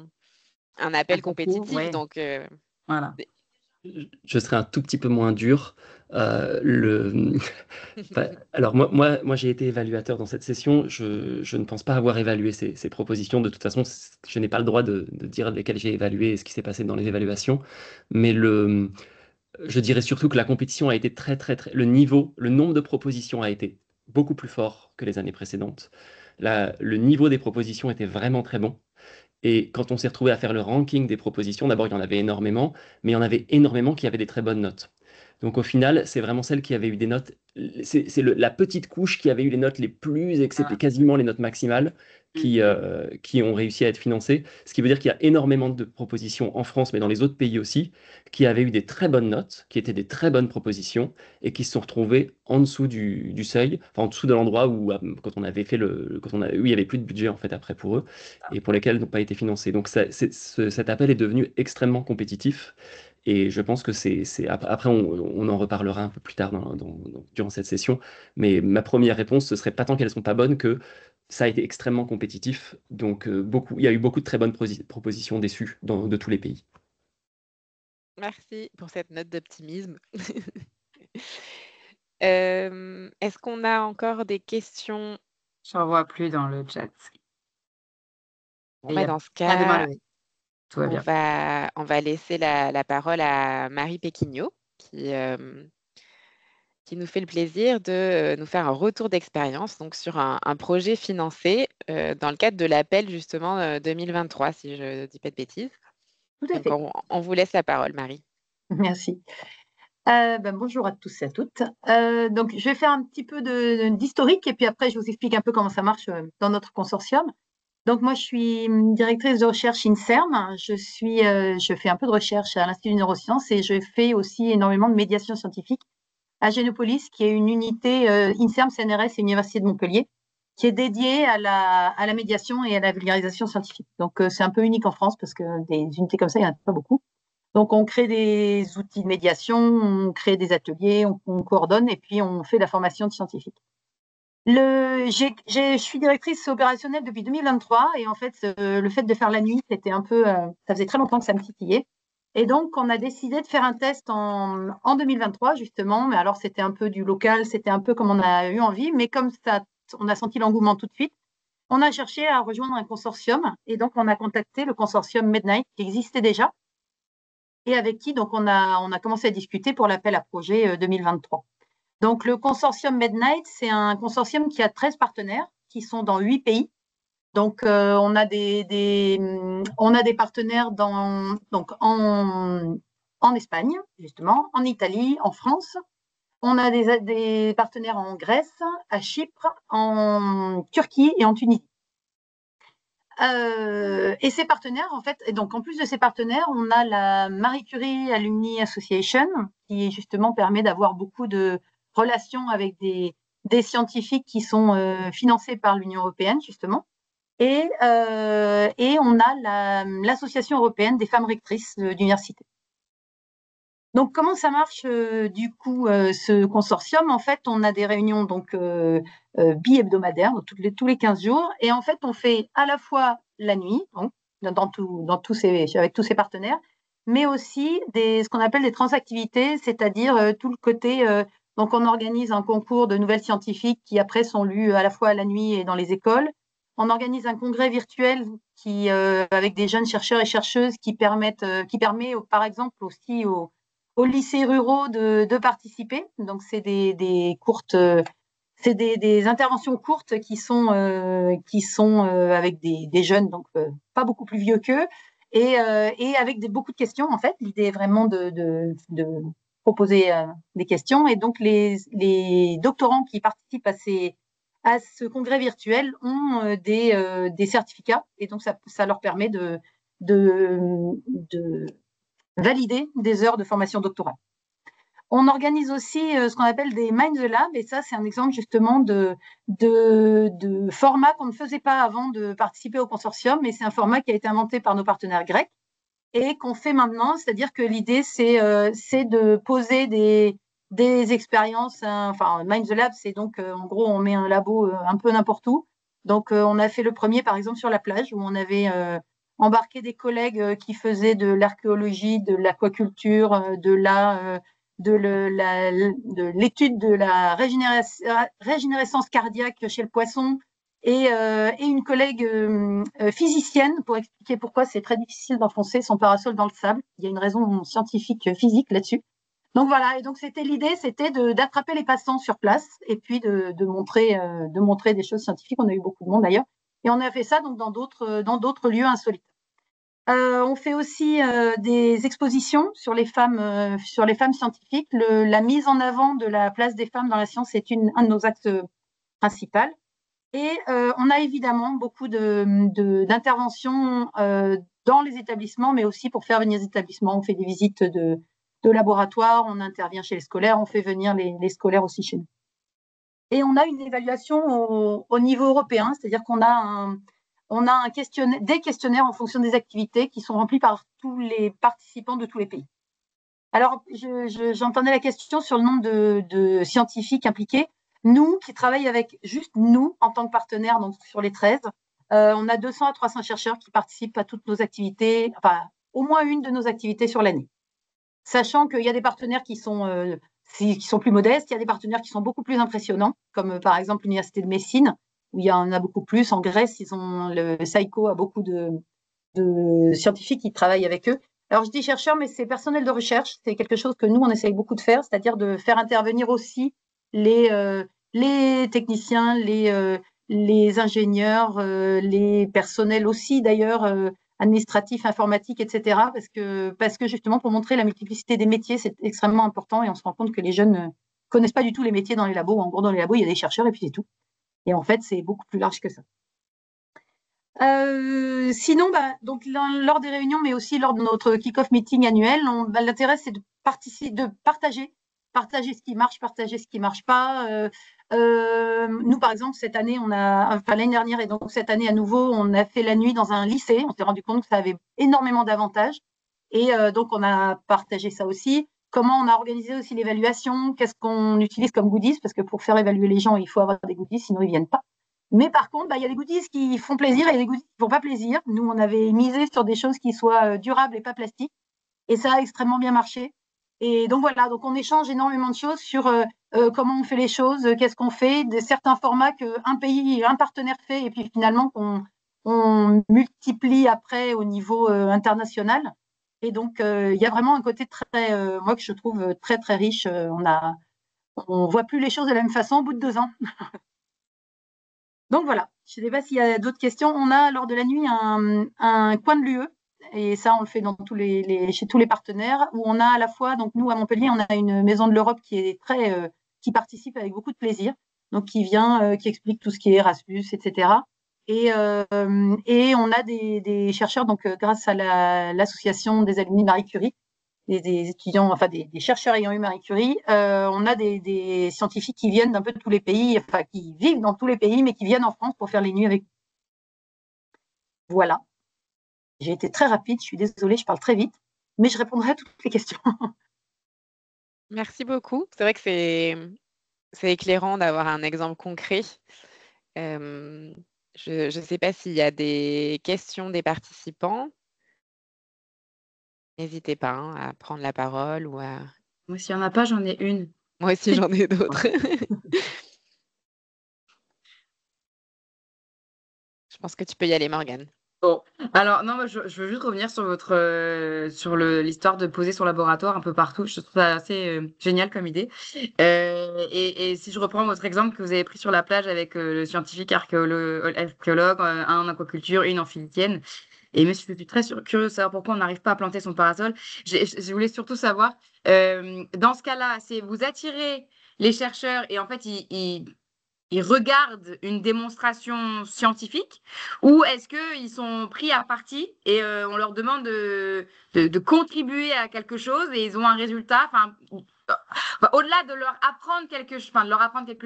appel compétitif. Ouais. Donc, voilà. Je serai un tout petit peu moins dur. Alors moi j'ai été évaluateur dans cette session. Je ne pense pas avoir évalué ces propositions. De toute façon, je n'ai pas le droit de dire lesquelles j'ai évalué et ce qui s'est passé dans les évaluations. Mais je dirais surtout que la compétition a été très. Le nombre de propositions a été beaucoup plus fort que les années précédentes. Le niveau des propositions était vraiment très bon. Et quand on s'est retrouvé à faire le ranking des propositions, d'abord il y en avait énormément, mais il y en avait énormément qui avaient des très bonnes notes. Donc au final, c'est vraiment celle qui avait eu des notes, c'est la petite couche qui avait eu les notes les plus, quasiment les notes maximales, qui ont réussi à être financées. Ce qui veut dire qu'il y a énormément de propositions en France, mais dans les autres pays aussi, qui avaient eu des très bonnes notes, qui étaient des très bonnes propositions, et qui se sont retrouvées en dessous du seuil, enfin en dessous de l'endroit où, quand on avait fait où il n'y avait plus de budget en fait après pour eux, et pour lesquels n'ont pas été financés. Donc cet appel est devenu extrêmement compétitif. Et je pense que après, on en reparlera un peu plus tard durant cette session. Mais ma première réponse, ce serait pas tant qu'elles sont pas bonnes que ça a été extrêmement compétitif. Donc, il y a eu beaucoup de très bonnes propositions déçues de tous les pays. Merci pour cette note d'optimisme. Est-ce qu'on a encore des questions? J'en vois plus dans le chat. Dans ce cas, on va laisser la parole à Marie Péquignot qui nous fait le plaisir de nous faire un retour d'expérience donc sur un projet financé dans le cadre de l'appel justement 2023, si je ne dis pas de bêtises. Tout à fait. On vous laisse la parole, Marie. Merci. Bonjour à tous et à toutes. Donc, je vais faire un petit peu d'historique et puis après, je vous explique un peu comment ça marche dans notre consortium. Donc, moi, je suis directrice de recherche INSERM. Je fais un peu de recherche à l'Institut de neurosciences et je fais aussi énormément de médiation scientifique à Génopolis, qui est une unité INSERM, CNRS et Université de Montpellier, qui est dédiée à la médiation et à la vulgarisation scientifique. Donc, c'est un peu unique en France parce que des unités comme ça, il n'y en a pas beaucoup. Donc, on crée des outils de médiation, on crée des ateliers, on coordonne et puis on fait de la formation de scientifiques. Je suis directrice opérationnelle depuis 2023 et en fait, le fait de faire la nuit, c'était un peu, ça faisait très longtemps que ça me titillait. Et donc, on a décidé de faire un test en 2023, justement. Mais alors, c'était un peu du local, c'était un peu comme on a eu envie. Mais comme ça, on a senti l'engouement tout de suite, on a cherché à rejoindre un consortium. Et donc, on a contacté le consortium Mednight qui existait déjà et avec qui donc on a commencé à discuter pour l'appel à projet 2023. Donc, le consortium Mednight, c'est un consortium qui a 13 partenaires qui sont dans 8 pays. Donc, on a des partenaires en Espagne, justement, en Italie, en France. On a des partenaires en Grèce, à Chypre, en Turquie et en Tunisie. Et ces partenaires, en fait, et donc en plus de ces partenaires, on a la Marie Curie Alumni Association, qui justement permet d'avoir beaucoup de relations avec des scientifiques qui sont financés par l'Union européenne, justement. Et on a l'Association européenne des femmes rectrices d'université. Donc, comment ça marche du coup ce consortium? En fait, on a des réunions donc bi-hebdomadaires, tous les 15 jours, et en fait, on fait à la fois la nuit, donc avec tous ces partenaires, mais aussi ce qu'on appelle des transactivités, c'est-à-dire tout le côté. Donc, on organise un concours de nouvelles scientifiques qui après sont lus à la fois à la nuit et dans les écoles. On organise un congrès virtuel avec des jeunes chercheurs et chercheuses qui permet, par exemple, aussi aux lycées ruraux de participer. Donc, c'est des courtes, c'est des interventions courtes qui sont avec des jeunes, donc pas beaucoup plus vieux qu'eux, et avec beaucoup de questions. En fait, l'idée est vraiment de proposer des questions. Et donc, les doctorants qui participent à ce congrès virtuel ont des certificats, et donc ça leur permet de valider des heures de formation doctorale. On organise aussi ce qu'on appelle des Mind the Lab, et ça, c'est un exemple justement de format qu'on ne faisait pas avant de participer au consortium, mais c'est un format qui a été inventé par nos partenaires grecs et qu'on fait maintenant, c'est-à-dire que l'idée, c'est de poser des expériences. Enfin, Mind the Lab, c'est donc, en gros, on met un labo un peu n'importe où. Donc, on a fait le premier, par exemple, sur la plage, où on avait embarqué des collègues qui faisaient de l'archéologie, de l'aquaculture, de l'étude de la régénérescence cardiaque chez le poisson, et une collègue physicienne pour expliquer pourquoi c'est très difficile d'enfoncer son parasol dans le sable. Il y a une raison scientifique physique là-dessus. Donc voilà, et donc l'idée, c'était d'attraper les passants sur place et puis de montrer des choses scientifiques. On a eu beaucoup de monde d'ailleurs, et on a fait ça donc dans d'autres lieux insolites. On fait aussi des expositions sur les femmes scientifiques. La mise en avant de la place des femmes dans la science est un de nos axes principaux. Et on a évidemment beaucoup d'interventions dans les établissements, mais aussi pour faire venir les établissements. On fait des visites de laboratoires, on intervient chez les scolaires, on fait venir les scolaires aussi chez nous. Et on a une évaluation au niveau européen, c'est-à-dire qu'on a des questionnaires en fonction des activités qui sont remplis par tous les participants de tous les pays. Alors, j'entendais la question sur le nombre de scientifiques impliqués. Nous, qui travaillons avec juste nous, en tant que partenaires, donc sur les 13, on a 200 à 300 chercheurs qui participent à toutes nos activités, enfin, au moins une de nos activités sur l'année. Sachant qu'il y a des partenaires qui sont plus modestes, il y a des partenaires qui sont beaucoup plus impressionnants, comme par exemple l'Université de Messine, où il y en a beaucoup plus. En Grèce, le SAICO a beaucoup de scientifiques qui travaillent avec eux. Alors, je dis chercheurs, mais c'est personnel de recherche. C'est quelque chose que nous, on essaye beaucoup de faire, c'est-à-dire de faire intervenir aussi les techniciens, les ingénieurs, les personnels aussi, d'ailleurs, administratifs, informatiques, etc. Parce que justement, pour montrer la multiplicité des métiers, c'est extrêmement important, et on se rend compte que les jeunes ne connaissent pas du tout les métiers dans les labos. En gros, dans les labos, il y a des chercheurs et puis c'est tout. Et en fait, c'est beaucoup plus large que ça. Sinon, donc, lors des réunions, mais aussi lors de notre kick-off meeting annuel, l'intérêt, c'est de partager ce qui marche, partager ce qui ne marche pas. Nous, par exemple, l'année dernière et donc cette année à nouveau, on a fait la nuit dans un lycée. On s'est rendu compte que ça avait énormément d'avantages. Et donc, on a partagé ça aussi. Comment on a organisé aussi l'évaluation, qu'est-ce qu'on utilise comme goodies, parce que pour faire évaluer les gens, il faut avoir des goodies, sinon ils ne viennent pas. Mais par contre, il y a des goodies qui font plaisir et des goodies qui ne font pas plaisir. Nous, on avait misé sur des choses qui soient durables et pas plastiques. Et ça a extrêmement bien marché. Et donc voilà, donc on échange énormément de choses sur comment on fait les choses, qu'est-ce qu'on fait, de certains formats qu'un partenaire fait et puis finalement qu'on multiplie après au niveau international. Et donc, il y a vraiment un côté moi que je trouve très, très riche. On ne voit plus les choses de la même façon au bout de 2 ans. Donc voilà, je ne sais pas s'il y a d'autres questions. On a lors de la nuit un coin de l'UE, et ça on le fait dans chez tous les partenaires, où on a à la fois, donc nous à Montpellier, on a une maison de l'Europe qui participe avec beaucoup de plaisir, donc qui vient, qui explique tout ce qui est Erasmus, etc. Et on a des chercheurs, donc grâce à l'association des alumni Marie Curie, des étudiants, enfin des chercheurs ayant eu Marie Curie, on a des scientifiques qui viennent d'un peu de tous les pays, enfin qui vivent dans tous les pays, mais qui viennent en France pour faire les nuits avec nous. Voilà. J'ai été très rapide, je suis désolée, je parle très vite, mais je répondrai à toutes les questions. Merci beaucoup. C'est vrai que c'est éclairant d'avoir un exemple concret. Je ne sais pas s'il y a des questions des participants. N'hésitez pas à prendre la parole ou à... Moi, s'il n'y en a pas, j'en ai une. Moi aussi, j'en ai d'autres. Je pense que tu peux y aller, Morgane. Bon, alors non, je veux juste revenir sur l'histoire de poser son laboratoire un peu partout. Je trouve ça assez génial comme idée. Et si je reprends votre exemple que vous avez pris sur la plage avec le scientifique archéologue, un en aquaculture, une en physicienne. Et mais je suis très curieuse de savoir pourquoi on n'arrive pas à planter son parasol. Je voulais surtout savoir, dans ce cas-là, c'est vous attirez les chercheurs et en fait, ils regardent une démonstration scientifique ou est-ce qu'ils sont pris à partie et on leur demande de contribuer à quelque chose et ils ont un résultat. Enfin, au-delà de leur apprendre quelque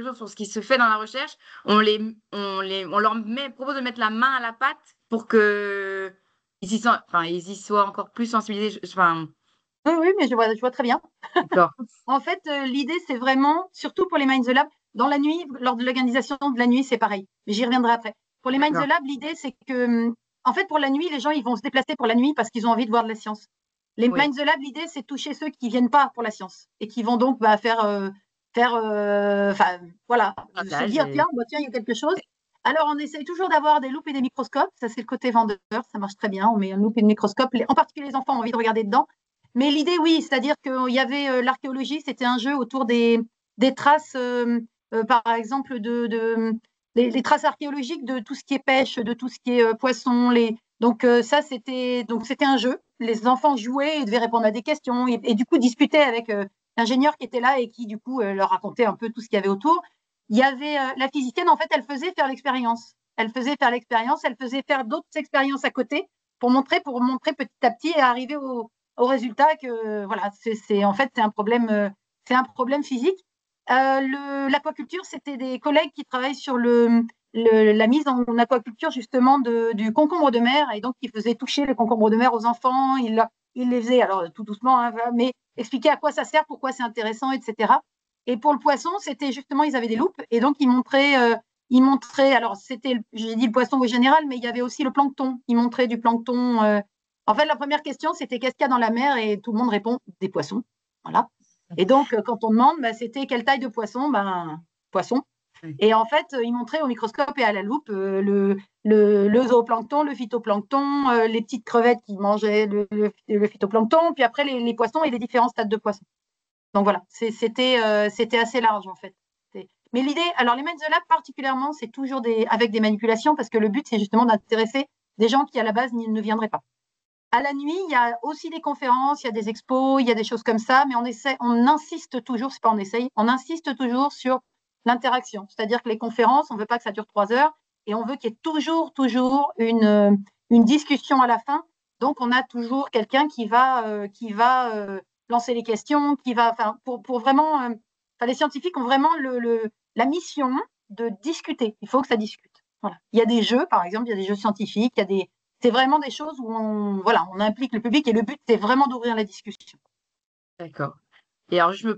chose sur ce qui se fait dans la recherche, on leur propose de mettre la main à la pâte pour que ils y soient encore plus sensibilisés. Oui, mais je vois très bien. D'accord. En fait, l'idée, c'est vraiment, surtout pour les Mind the Lab, dans la nuit, lors de l'organisation de la nuit, c'est pareil. Mais j'y reviendrai après. Pour les Mind the Lab, l'idée, c'est que, en fait, pour la nuit, les gens, ils vont se déplacer pour la nuit parce qu'ils ont envie de voir de la science. Les Mind the Lab, l'idée, c'est toucher ceux qui viennent pas pour la science et qui vont donc se dire, tiens, il y a quelque chose. Alors, on essaye toujours d'avoir des loupes et des microscopes. Ça, c'est le côté vendeur. Ça marche très bien. On met un loupe et un microscope. En particulier, les enfants ont envie de regarder dedans. Mais l'idée, oui, c'est-à-dire qu'il y avait l'archéologie, c'était un jeu autour des traces, par exemple, les traces archéologiques de tout ce qui est pêche, de tout ce qui est poisson. Donc, c'était un jeu. Les enfants jouaient et devaient répondre à des questions et du coup discutaient avec l'ingénieur qui était là et qui, du coup, leur racontait un peu tout ce qu'il y avait autour. Il y avait la physicienne, en fait, elle faisait faire l'expérience. Elle faisait faire d'autres expériences à côté pour montrer petit à petit et arriver au résultat que voilà, en fait c'est un problème physique. L'aquaculture, c'était des collègues qui travaillent sur la mise en aquaculture justement du concombre de mer et donc ils faisaient toucher le concombre de mer aux enfants, ils les faisaient alors tout doucement, hein, mais expliquer à quoi ça sert, pourquoi c'est intéressant, etc. Et pour le poisson, c'était justement, ils avaient des loupes et donc ils montraient, alors j'ai dit le poisson au général, mais il y avait aussi le plancton. Ils montraient du plancton. En fait, la première question, c'était qu'est-ce qu'il y a dans la mer et tout le monde répond des poissons. Voilà. Et donc, quand on demande, c'était quelle taille de poisson? Poisson. Et en fait, ils montraient au microscope et à la loupe le zooplancton, le phytoplancton, les petites crevettes qui mangeaient le phytoplancton, puis après les poissons et les différents stades de poissons. Donc voilà, c'était assez large en fait. Mais l'idée, alors les Mind the Lab particulièrement, c'est toujours avec des manipulations parce que le but, c'est justement d'intéresser des gens qui à la base ne viendraient pas. À la nuit, il y a aussi des conférences, il y a des expos, il y a des choses comme ça, mais on insiste toujours, c'est pas on essaye, on insiste toujours sur l'interaction. C'est-à-dire que les conférences, on ne veut pas que ça dure 3 heures et on veut qu'il y ait toujours une discussion à la fin. Donc, on a toujours quelqu'un qui va lancer les questions, pour vraiment, les scientifiques ont vraiment la mission de discuter. Il faut que ça discute. Voilà. Il y a des jeux, par exemple, il y a des jeux scientifiques, c'est vraiment des choses où on implique le public et le but, c'est vraiment d'ouvrir la discussion. D'accord. Et alors, je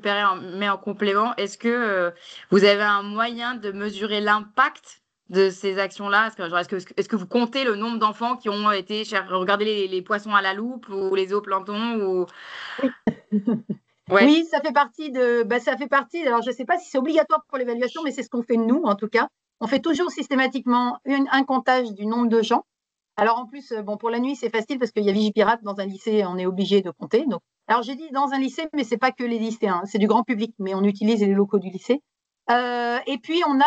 mets en complément, est-ce que vous avez un moyen de mesurer l'impact de ces actions-là? Est-ce que vous comptez le nombre d'enfants qui ont été regarder les poissons à la loupe ou les zooplanctons ou... Oui. Oui, ça fait partie alors je ne sais pas si c'est obligatoire pour l'évaluation, mais c'est ce qu'on fait nous, en tout cas. On fait toujours systématiquement un comptage du nombre de gens. Alors en plus, pour la nuit, c'est facile parce qu'il y a Vigipirate dans un lycée, on est obligé de compter. Donc, alors j'ai dit dans un lycée, mais c'est pas que les lycéens, c'est du grand public, mais on utilise les locaux du lycée. Et puis on a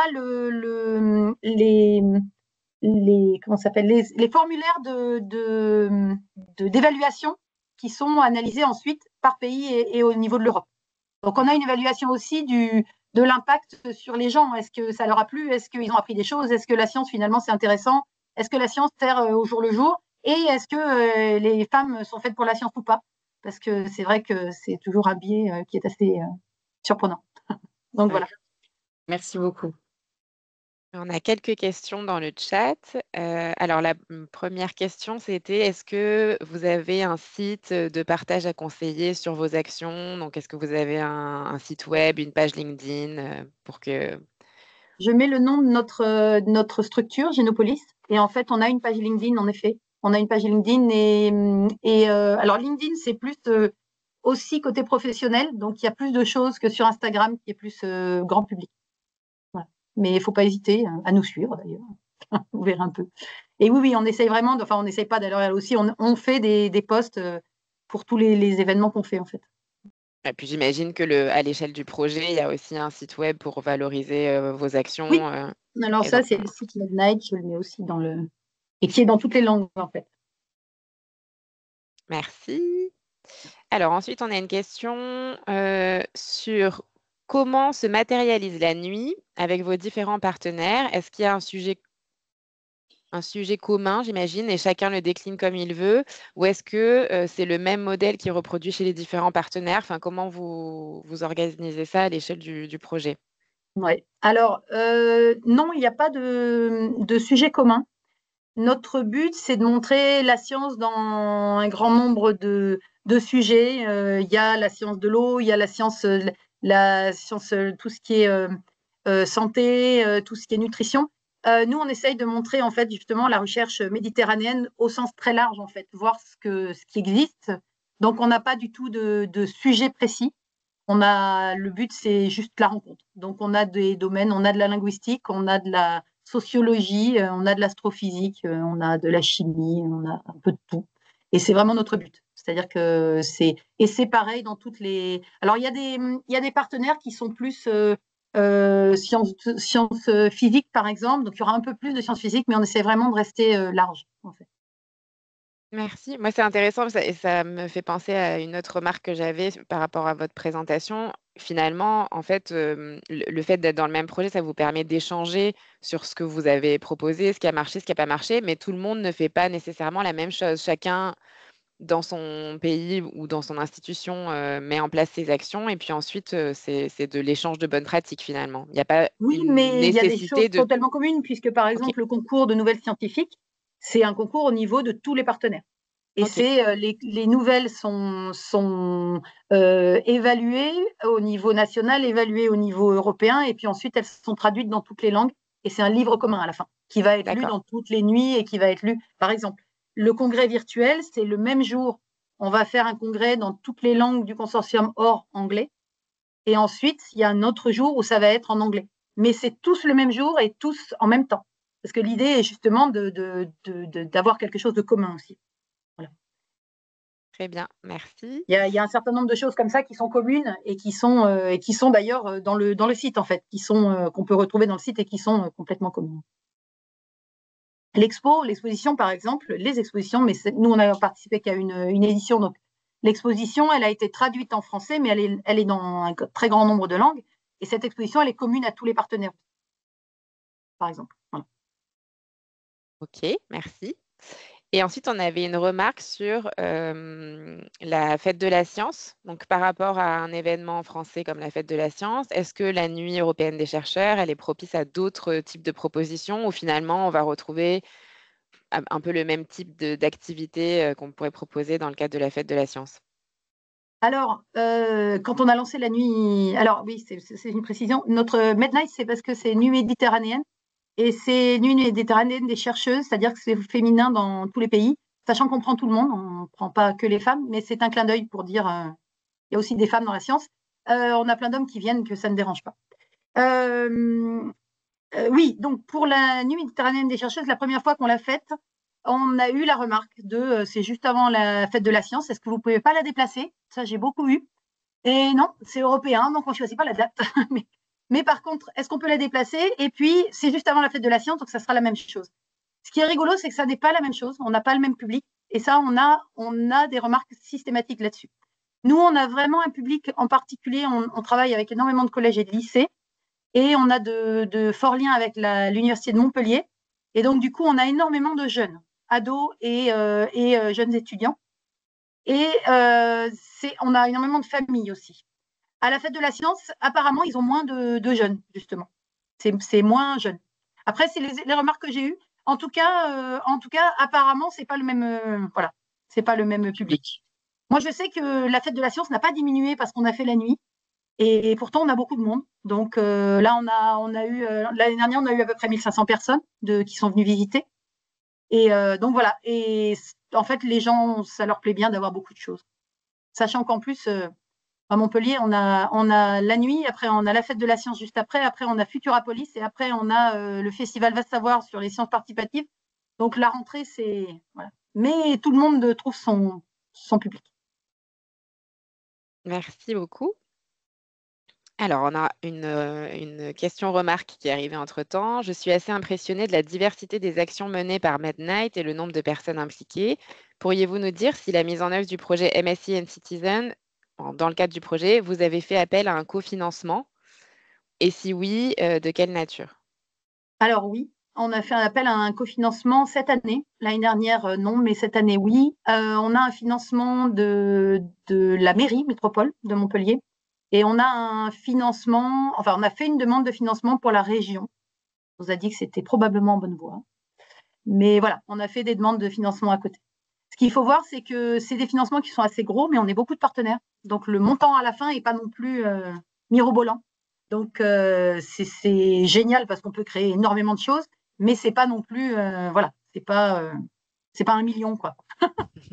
les formulaires d'évaluation qui sont analysés ensuite par pays et au niveau de l'Europe. Donc on a une évaluation aussi de l'impact sur les gens. Est-ce que ça leur a plu? Est-ce qu'ils ont appris des choses? Est-ce que la science, finalement, c'est intéressant? Est-ce que la science sert au jour le jour? Et est-ce que les femmes sont faites pour la science ou pas? Parce que c'est vrai que c'est toujours un biais qui est assez surprenant. Donc voilà. Merci beaucoup. On a quelques questions dans le chat. Alors, la première question, c'était est-ce que vous avez un site de partage à conseiller sur vos actions? Donc, est-ce que vous avez un site web, une page LinkedIn pour que... Je mets le nom de notre structure, Génopolis, et en fait, on a une page LinkedIn, en effet. On a une page LinkedIn alors LinkedIn, c'est plus aussi côté professionnel, donc il y a plus de choses que sur Instagram qui est plus grand public. Voilà. Mais il ne faut pas hésiter à nous suivre d'ailleurs. Vous verrez un peu. Et oui, on essaye vraiment, enfin on n'essaye pas d'ailleurs aussi, on fait des posts pour tous les événements qu'on fait en fait. Et puis j'imagine que à l'échelle du projet, il y a aussi un site web pour valoriser vos actions. Oui, alors ça c'est le site Midnight, je le mets aussi dans le... et qui est dans toutes les langues en fait. Merci. Alors ensuite, on a une question sur comment se matérialise la nuit avec vos différents partenaires. Est-ce qu'il y a un sujet commun, j'imagine, et chacun le décline comme il veut, ou est-ce que c'est le même modèle qui est reproduit chez les différents partenaires? Enfin, comment vous organisez ça à l'échelle du projet? Ouais. Alors, non, il n'y a pas de sujet commun. Notre but, c'est de montrer la science dans un grand nombre de sujets. Il y a la science de l'eau, il y a la science, tout ce qui est santé, tout ce qui est nutrition. Nous, on essaye de montrer en fait justement la recherche méditerranéenne au sens très large, en fait, voir ce qui existe. Donc, on n'a pas du tout de sujet précis. Le but, c'est juste la rencontre. Donc, on a des domaines, on a de la linguistique, on a de la sociologie, on a de l'astrophysique, on a de la chimie, on a un peu de tout. Et c'est vraiment notre but. C'est-à-dire que c'est pareil dans toutes les... Alors, il y a des partenaires qui sont plus sciences physiques, par exemple. Donc, il y aura un peu plus de sciences physiques, mais on essaie vraiment de rester large, en fait. Merci. Moi, c'est intéressant et ça me fait penser à une autre remarque que j'avais par rapport à votre présentation. Finalement, en fait, le fait d'être dans le même projet, ça vous permet d'échanger sur ce que vous avez proposé, ce qui a marché, ce qui n'a pas marché, mais tout le monde ne fait pas nécessairement la même chose. Chacun, dans son pays ou dans son institution, met en place ses actions et puis ensuite, c'est de l'échange de bonnes pratiques finalement. Il n'y a pas Oui, une mais il y a des nécessité choses totalement communes, puisque par exemple, le concours de nouvelles scientifiques, c'est un concours au niveau de tous les partenaires. Et c'est les nouvelles sont évaluées au niveau national, évaluées au niveau européen, et puis ensuite elles sont traduites dans toutes les langues. Et c'est un livre commun à la fin, qui va être lu dans toutes les nuits et qui va être lu. Par exemple, le congrès virtuel, c'est le même jour. On va faire un congrès dans toutes les langues du consortium hors anglais. Et ensuite, il y a un autre jour où ça va être en anglais. Mais c'est tous le même jour et tous en même temps. Parce que l'idée est justement d'avoir quelque chose de commun aussi. Voilà. Très bien, merci. Il y a un certain nombre de choses comme ça qui sont communes et qui sont d'ailleurs dans le site, en fait, qu'on peut retrouver dans le site et qui sont complètement communes. L'exposition, par exemple, les expositions, mais nous, on n'a participé qu'à une édition, donc l'exposition, elle a été traduite en français, mais elle est dans un très grand nombre de langues. Et cette exposition, elle est commune à tous les partenaires, par exemple. Voilà. Ok, merci. Et ensuite, on avait une remarque sur la fête de la science. Donc, par rapport à un événement français comme la fête de la science, est-ce que la nuit européenne des chercheurs, elle est propice à d'autres types de propositions ou finalement, on va retrouver un peu le même type d'activité qu'on pourrait proposer dans le cadre de la fête de la science? Alors, quand on a lancé la nuit, alors oui, c'est une précision. Notre Midnight, c'est parce que c'est nuit méditerranéenne et c'est nuit méditerranéenne des chercheuses, c'est-à-dire que c'est féminin dans tous les pays, sachant qu'on prend tout le monde, on ne prend pas que les femmes, mais c'est un clin d'œil pour dire il y a aussi des femmes dans la science. On a plein d'hommes qui viennent, que ça ne dérange pas. Oui, donc pour la nuit méditerranéenne des chercheuses, la première fois qu'on l'a faite, on a eu la remarque c'est juste avant la fête de la science, est-ce que vous ne pouvez pas la déplacer? Ça, j'ai beaucoup eu. Et non, c'est européen, donc on ne choisit pas la date. mais par contre, est-ce qu'on peut la déplacer? Et puis, c'est juste avant la fête de la science, donc ça sera la même chose. Ce qui est rigolo, c'est que ça n'est pas la même chose. On n'a pas le même public. Et ça, on a des remarques systématiques là-dessus. Nous, on a vraiment un public en particulier. On travaille avec énormément de collèges et de lycées. et on a de forts liens avec l'Université de Montpellier. Et donc, du coup, on a énormément de jeunes, ados et jeunes étudiants. Et on a énormément de familles aussi. À la fête de la science, apparemment, ils ont moins de jeunes, justement. C'est moins jeune. Après, c'est les remarques que j'ai eues. En tout cas, apparemment, c'est pas le même, voilà, c'est pas le même public. Moi, je sais que la fête de la science n'a pas diminué parce qu'on a fait la nuit. Et pourtant, on a beaucoup de monde. Donc là, on a eu l'année dernière, on a eu à peu près 1500 personnes qui sont venues visiter. Et donc voilà. Et en fait, les gens, ça leur plaît bien d'avoir beaucoup de choses. Sachant qu'en plus, à Montpellier, on a la nuit, après on a la fête de la science juste après on a Futurapolis et après on a le festival Va Savoir sur les sciences participatives. Donc la rentrée, c'est voilà. Mais tout le monde trouve son public. Merci beaucoup. Alors, on a une question-remarque qui est arrivée entre-temps. Je suis assez impressionnée de la diversité des actions menées par Midnight et le nombre de personnes impliquées. Pourriez-vous nous dire si la mise en œuvre du projet MSc and Citizen, dans le cadre du projet, vous avez fait appel à un cofinancement? Et si oui, de quelle nature? Alors oui, on a fait un appel à un cofinancement cette année. L'année dernière, non, mais cette année, oui. On a un financement de la mairie métropole de Montpellier. Et on a un financement, enfin, on a fait une demande de financement pour la région. On nous a dit que c'était probablement en bonne voie. Mais voilà, on a fait des demandes de financement à côté. Ce qu'il faut voir, c'est que c'est des financements qui sont assez gros, mais on est beaucoup de partenaires. Donc, le montant à la fin n'est pas non plus mirobolant. Donc, c'est génial parce qu'on peut créer énormément de choses, mais c'est pas non plus, voilà, c'est pas 1 million, quoi.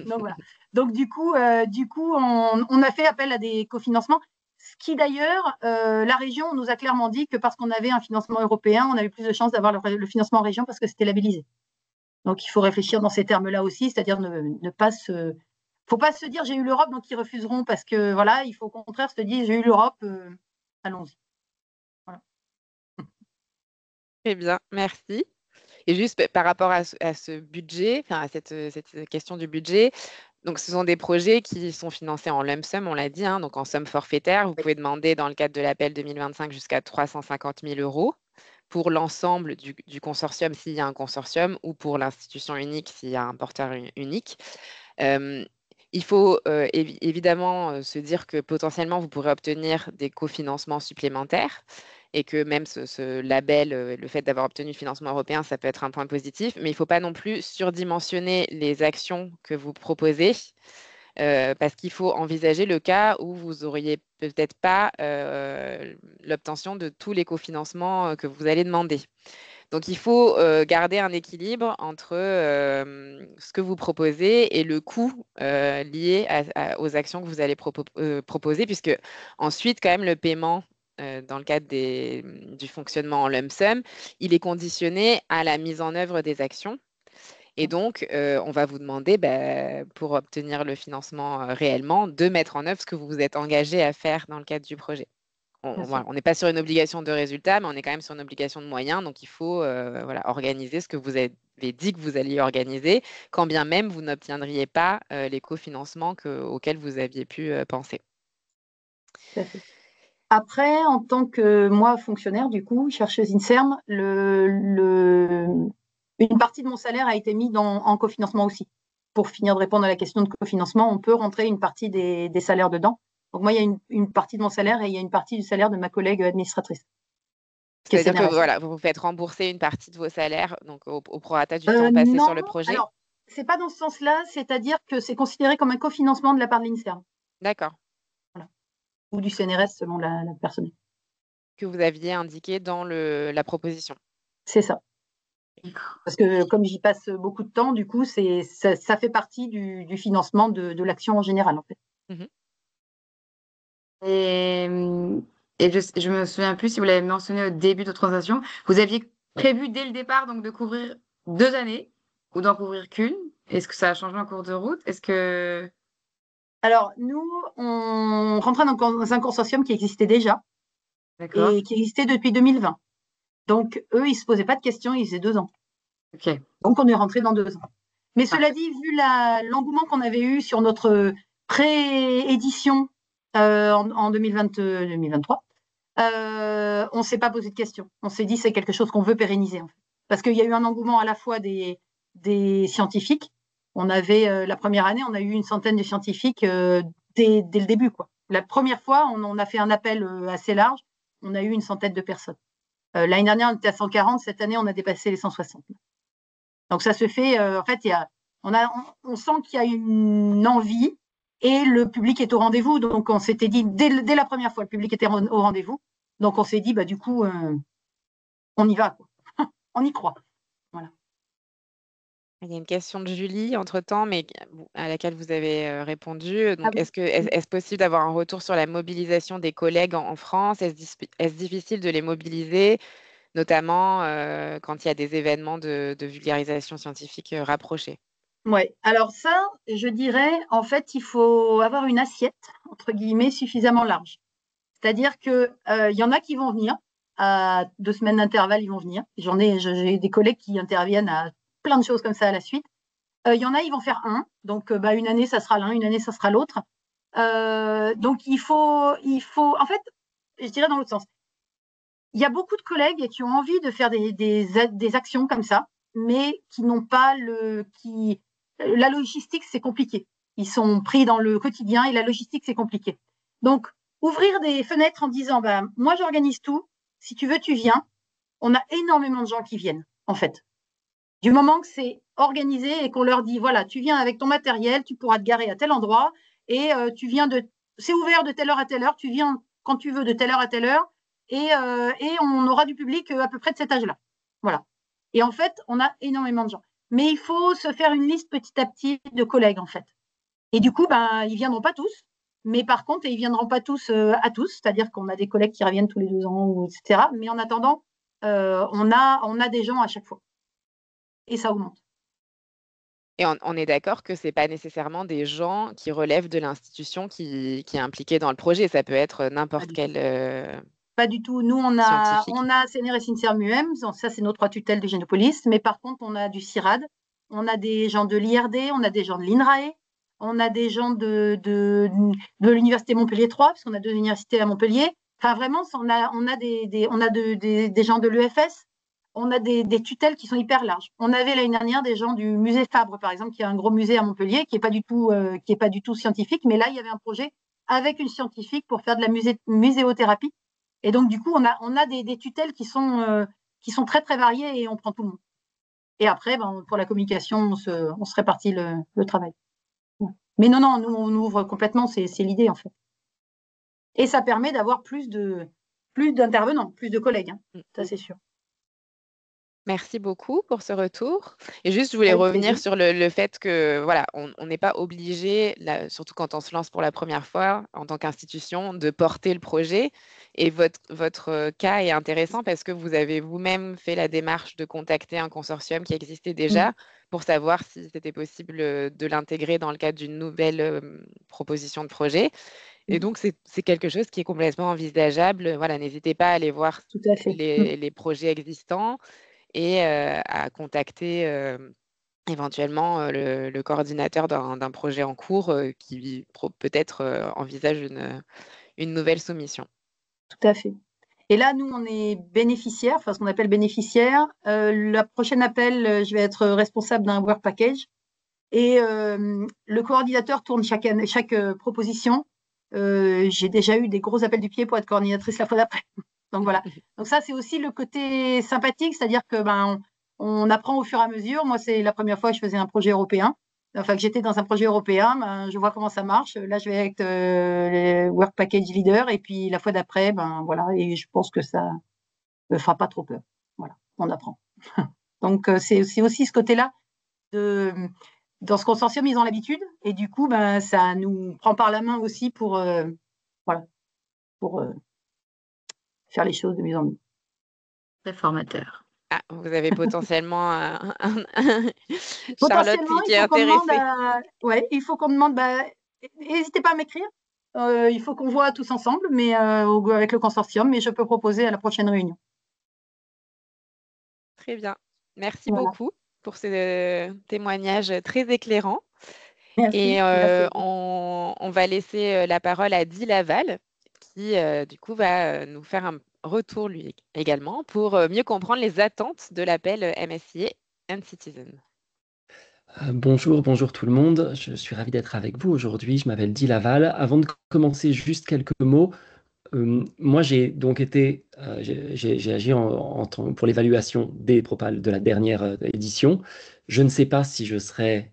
Donc, voilà. Donc, du coup, on a fait appel à des cofinancements. Ce qui d'ailleurs, la région nous a clairement dit que parce qu'on avait un financement européen, on avait plus de chances d'avoir le financement en région parce que c'était labellisé. Donc, il faut réfléchir dans ces termes-là aussi, c'est-à-dire ne pas faut pas se dire j'ai eu l'Europe, donc ils refuseront parce que voilà, il faut au contraire se dire j'ai eu l'Europe, allons-y. Voilà. Très bien, merci. Et juste par rapport à ce budget, enfin à cette question du budget, donc ce sont des projets qui sont financés en lump sum, on l'a dit, hein, donc en somme forfaitaire. Vous pouvez demander dans le cadre de l'appel 2025 jusqu'à 350 000 € pour l'ensemble du consortium s'il y a un consortium ou pour l'institution unique s'il y a un porteur unique. Il faut évidemment se dire que potentiellement, vous pourrez obtenir des cofinancements supplémentaires et que même ce label, le fait d'avoir obtenu le financement européen, ça peut être un point positif, mais il ne faut pas non plus surdimensionner les actions que vous proposez parce qu'il faut envisager le cas où vous n'auriez peut-être pas l'obtention de tous les cofinancements que vous allez demander. Donc, il faut garder un équilibre entre ce que vous proposez et le coût lié aux actions que vous allez proposer, puisque ensuite, quand même, le paiement dans le cadre du fonctionnement en lump sum, il est conditionné à la mise en œuvre des actions. Et donc, on va vous demander, pour obtenir le financement réellement, de mettre en œuvre ce que vous vous êtes engagé à faire dans le cadre du projet. On n'est pas sur une obligation de résultat, mais on est quand même sur une obligation de moyens. Donc, il faut organiser ce que vous avez dit que vous alliez organiser, quand bien même vous n'obtiendriez pas les cofinancements auxquels vous aviez pu penser. Tout à fait. Après, en tant que moi, fonctionnaire, du coup, chercheuse INSERM, une partie de mon salaire a été mise en cofinancement aussi. Pour finir de répondre à la question de cofinancement, on peut rentrer une partie des salaires dedans. Donc moi, il y a une partie de mon salaire et il y a une partie du salaire de ma collègue administratrice. C'est-à-dire que voilà, vous vous faites rembourser une partie de vos salaires donc au prorata du temps passé sur le projet? Alors, ce n'est pas dans ce sens-là, c'est-à-dire que c'est considéré comme un cofinancement de la part de l'INSERM. D'accord. Voilà. Ou du CNRS selon la personne. Que vous aviez indiqué dans la proposition. C'est ça. Parce que comme j'y passe beaucoup de temps, du coup, ça fait partie du financement de l'action en général, en fait. Mmh. Et je me souviens plus si vous l'avez mentionné au début de votre présentation, vous aviez prévu dès le départ donc de couvrir 2 années ou d'en couvrir qu'une. Est-ce que ça a changé en cours de route? Alors, nous, on rentrait dans un consortium qui existait déjà et qui existait depuis 2020. Donc, eux, ils ne se posaient pas de questions, ils faisaient 2 ans. Okay. Donc, on est rentré dans 2 ans. Mais cela dit, vu l'engouement qu'on avait eu sur notre pré-édition en 2023, on ne s'est pas posé de questions. On s'est dit c'est quelque chose qu'on veut pérenniser, en fait. Parce qu'il y a eu un engouement à la fois des scientifiques. On avait, la première année, on a eu une centaine de scientifiques dès le début, quoi. La première fois, on a fait un appel assez large. On a eu une centaine de personnes. L'année dernière, on était à 140. Cette année, on a dépassé les 160. Donc, ça se fait, en fait, on sent qu'il y a une envie et le public est au rendez-vous. Donc, on s'était dit, dès la première fois, le public était au rendez-vous. Donc, on s'est dit, du coup, on y va, quoi. On y croit. Voilà. Il y a une question de Julie, entre-temps, mais à laquelle vous avez répondu. Donc, est-ce possible d'avoir un retour sur la mobilisation des collègues en France? Est-ce difficile de les mobiliser, notamment quand il y a des événements de vulgarisation scientifique rapprochés? Oui, alors ça, je dirais, en fait, il faut avoir une assiette, entre guillemets, suffisamment large. C'est-à-dire qu'il y en a qui vont venir, à 2 semaines d'intervalle, ils vont venir. J'ai des collègues qui interviennent à plein de choses comme ça à la suite. Il y en a, ils vont faire un. Donc, une année, ça sera l'un, une année, ça sera l'autre. Donc, il faut, en fait, je dirais dans l'autre sens. Il y a beaucoup de collègues qui ont envie de faire des actions comme ça, mais qui n'ont pas la logistique, c'est compliqué. Ils sont pris dans le quotidien et la logistique, c'est compliqué. Donc, ouvrir des fenêtres en disant, moi, j'organise tout. Si tu veux, tu viens. On a énormément de gens qui viennent, en fait. Du moment que c'est organisé et qu'on leur dit, voilà, tu viens avec ton matériel, tu pourras te garer à tel endroit et c'est ouvert de telle heure à telle heure, tu viens quand tu veux de telle heure à telle heure et on aura du public à peu près de cet âge-là. Voilà. Et en fait, on a énormément de gens. Mais il faut se faire une liste petit à petit de collègues, en fait. Et du coup, ils ne viendront pas tous. Mais par contre, ils ne viendront pas tous à tous. C'est-à-dire qu'on a des collègues qui reviennent tous les 2 ans, etc. Mais en attendant, on a des gens à chaque fois. Et ça augmente. Et on est d'accord que ce n'est pas nécessairement des gens qui relèvent de l'institution qui est impliquée dans le projet. Ça peut être n'importe quel pas du tout. Nous, on a CNR et CINSERM-UM. Ça, c'est nos 3 tutelles de Génopolis. Mais par contre, on a du CIRAD. On a des gens de l'IRD. On a des gens de l'INRAE. On a des gens de l'Université Montpellier 3, parce qu'on a 2 universités à Montpellier. Enfin, vraiment, on a des gens de l'EFS. On a des tutelles qui sont hyper larges. On avait l'année dernière des gens du musée Fabre, par exemple, qui est un gros musée à Montpellier, qui n'est pas du tout scientifique. Mais là, il y avait un projet avec une scientifique pour faire de la muséothérapie. Et donc, du coup, on a des tutelles qui sont très, très variées et on prend tout le monde. Et après, pour la communication, on se répartit le travail. Mais non, nous, on ouvre complètement, c'est l'idée, en fait. Et ça permet d'avoir plus d'intervenants, plus de collègues, hein. Ça, c'est sûr. Merci beaucoup pour ce retour. Et juste, je voulais revenir sur le fait que, voilà, on n'est pas obligé, surtout quand on se lance pour la première fois en tant qu'institution, de porter le projet. Et votre cas est intéressant parce que vous avez vous-même fait la démarche de contacter un consortium qui existait déjà pour savoir si c'était possible de l'intégrer dans le cadre d'une nouvelle proposition de projet. Et donc, c'est quelque chose qui est complètement envisageable. Voilà, n'hésitez pas à aller voir les projets existants et à contacter éventuellement le coordinateur d'un projet en cours qui peut-être envisage une nouvelle soumission. Tout à fait. Et là, nous, on est bénéficiaires, enfin ce qu'on appelle bénéficiaires. Le prochain appel, je vais être responsable d'un work package. Et le coordinateur tourne chaque proposition. J'ai déjà eu des gros appels du pied pour être coordinatrice la fois d'après. Donc voilà. Donc ça, c'est aussi le côté sympathique, c'est-à-dire que on apprend au fur et à mesure. Moi, c'est la première fois que je faisais un projet européen. Enfin, que j'étais dans un projet européen, je vois comment ça marche. Là, je vais avec les Work Package Leader et puis la fois d'après, voilà. Et je pense que ça ne fera pas trop peur. Voilà, on apprend. Donc, c'est aussi ce côté-là dans ce consortium, ils ont l'habitude et du coup, ça nous prend par la main aussi pour faire les choses de mieux en mieux. Très formateur. Ah, vous avez potentiellement Charlotte qui est intéressée. Il faut qu'on demande, n'hésitez pas à m'écrire. Il faut qu'on voit tous ensemble, mais avec le consortium, mais je peux proposer à la prochaine réunion. Très bien. Merci beaucoup pour ce témoignage très éclairant. Merci. Et on va laisser la parole à Di Laval, qui, du coup, va nous faire un retour, lui également, pour mieux comprendre les attentes de l'appel MSCA and Citizen. Bonjour, bonjour tout le monde. Je suis ravi d'être avec vous aujourd'hui. Je m'appelle Di Laval. Avant de commencer, juste quelques mots. Moi, j'ai donc j'ai agi pour l'évaluation des propals de la dernière édition. Je ne sais pas si je serai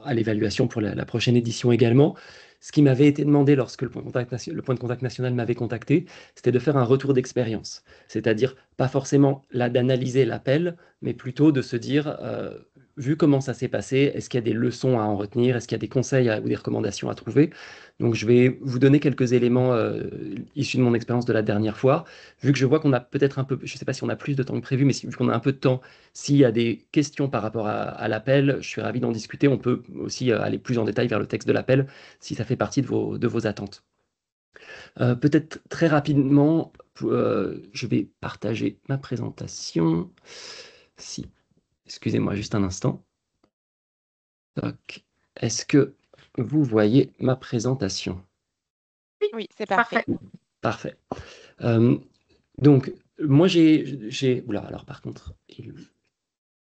à l'évaluation pour la prochaine édition également. Ce qui m'avait été demandé lorsque le point de contact national m'avait contacté, c'était de faire un retour d'expérience. C'est-à-dire, pas forcément là d'analyser l'appel, mais plutôt de se dire, vu comment ça s'est passé, est-ce qu'il y a des leçons à en retenir, est-ce qu'il y a des conseils ou des recommandations à trouver? Donc, je vais vous donner quelques éléments issus de mon expérience de la dernière fois. Vu que je vois qu'on a peut-être un peu, je ne sais pas si on a plus de temps que prévu, mais vu qu'on a un peu de temps, s'il y a des questions par rapport à l'appel, je suis ravi d'en discuter. On peut aussi aller plus en détail vers le texte de l'appel si ça fait partie de vos attentes. Peut-être très rapidement, je vais partager ma présentation. Si, excusez-moi juste un instant. Est-ce que vous voyez ma présentation? Oui, c'est parfait. Parfait. Donc, moi, Oula, alors par contre,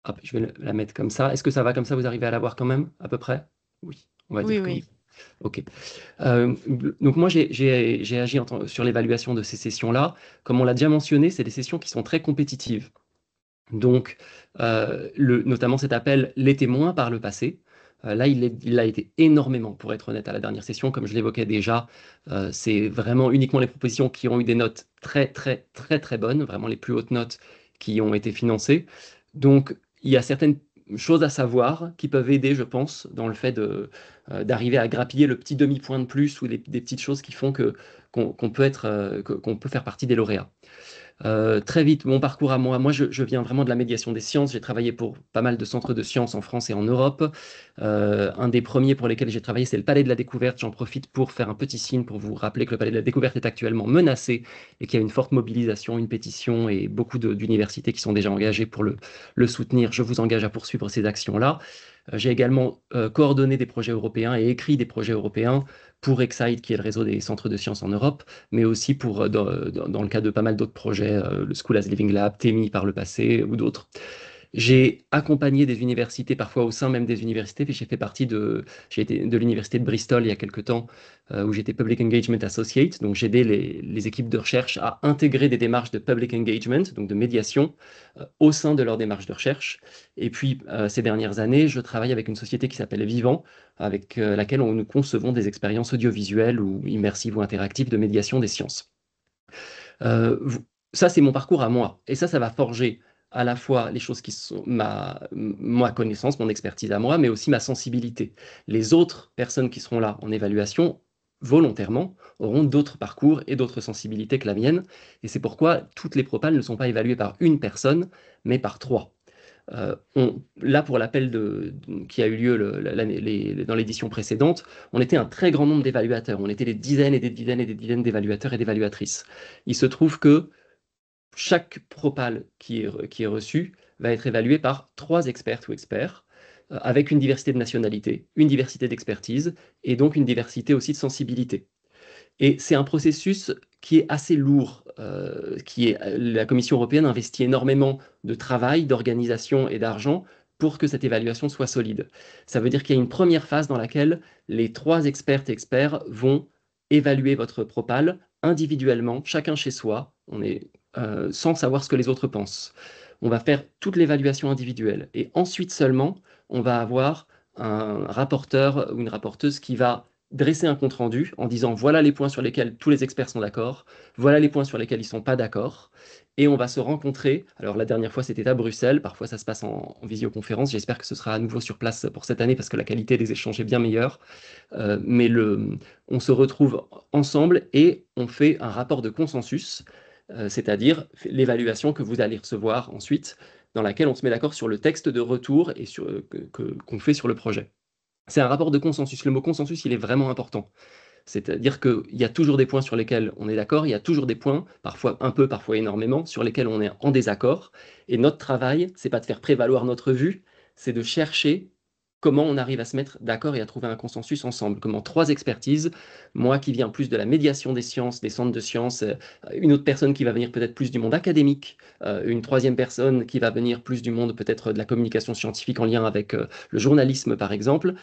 hop, je vais la mettre comme ça. Est-ce que ça va comme ça? Vous arrivez à la voir quand même, à peu près? Oui, on va dire que oui. OK. Donc, moi, j'ai agi sur l'évaluation de ces sessions-là. Comme on l'a déjà mentionné, c'est des sessions qui sont très compétitives. Donc, notamment cet appel l'était moins par le passé. Là, il l'a été énormément, pour être honnête, à la dernière session. Comme je l'évoquais déjà, c'est vraiment uniquement les propositions qui ont eu des notes très, très, très, très bonnes, vraiment les plus hautes notes qui ont été financées. Donc, il y a certaines choses à savoir qui peuvent aider, je pense, dans le fait d'arriver à grappiller le petit demi-point de plus ou des petites choses qui font qu'on peut faire partie des lauréats. Très vite, mon parcours à moi. Moi, je viens vraiment de la médiation des sciences. J'ai travaillé pour pas mal de centres de sciences en France et en Europe. Un des premiers pour lesquels j'ai travaillé, c'est le Palais de la Découverte. J'en profite pour faire un petit signe pour vous rappeler que le Palais de la Découverte est actuellement menacé et qu'il y a une forte mobilisation, une pétition et beaucoup d'universités qui sont déjà engagées pour le soutenir. Je vous engage à poursuivre ces actions-là. J'ai également coordonné des projets européens et écrit des projets européens pour Excite, qui est le réseau des centres de sciences en Europe, mais aussi dans le cas de pas mal d'autres projets, le School as Living Lab, TEMI par le passé ou d'autres. J'ai accompagné des universités, parfois au sein même des universités, puis j'ai été de l'université de Bristol il y a quelques temps, où j'étais Public Engagement Associate. Donc j'aidais les équipes de recherche à intégrer des démarches de Public Engagement, donc de médiation, au sein de leur démarche de recherche. Et puis ces dernières années, je travaille avec une société qui s'appelle Vivant, avec laquelle nous concevons des expériences audiovisuelles ou immersives ou interactives de médiation des sciences. Ça, c'est mon parcours à moi. Et ça va forger à la fois les choses qui sont ma connaissance, mon expertise à moi, mais aussi ma sensibilité. Les autres personnes qui seront là en évaluation, volontairement, auront d'autres parcours et d'autres sensibilités que la mienne. Et c'est pourquoi toutes les propales ne sont pas évaluées par une personne, mais par 3. Là, pour l'appel qui a eu lieu dans l'édition précédente, on était un très grand nombre d'évaluateurs. On était des dizaines et des dizaines et des dizaines d'évaluateurs et d'évaluatrices. Il se trouve que chaque propale qui est reçu va être évalué par 3 expertes ou experts, avec une diversité de nationalités, une diversité d'expertise et donc une diversité aussi de sensibilité. Et c'est un processus qui est assez lourd, la Commission européenne investit énormément de travail, d'organisation et d'argent pour que cette évaluation soit solide. Ça veut dire qu'il y a une première phase dans laquelle les 3 expertes et experts vont évaluer votre propale individuellement, chacun chez soi, sans savoir ce que les autres pensent. On va faire toute l'évaluation individuelle et ensuite seulement, on va avoir un rapporteur ou une rapporteuse qui va dresser un compte-rendu en disant voilà les points sur lesquels tous les experts sont d'accord, voilà les points sur lesquels ils ne sont pas d'accord, et on va se rencontrer. Alors la dernière fois c'était à Bruxelles, parfois ça se passe en visioconférence, j'espère que ce sera à nouveau sur place pour cette année parce que la qualité des échanges est bien meilleure, mais on se retrouve ensemble et on fait un rapport de consensus, c'est-à-dire l'évaluation que vous allez recevoir ensuite, dans laquelle on se met d'accord sur le texte de retour et qu'on fait sur le projet. C'est un rapport de consensus. Le mot consensus, il est vraiment important. C'est-à-dire qu'il y a toujours des points sur lesquels on est d'accord, il y a toujours des points, parfois un peu, parfois énormément, sur lesquels on est en désaccord. Et notre travail, c'est pas de faire prévaloir notre vue, c'est de chercher comment on arrive à se mettre d'accord et à trouver un consensus ensemble. Comment 3 expertises, moi qui viens plus de la médiation des sciences, des centres de sciences, une autre personne qui va venir peut-être plus du monde académique, une troisième personne qui va venir plus du monde peut-être de la communication scientifique en lien avec le journalisme par exemple,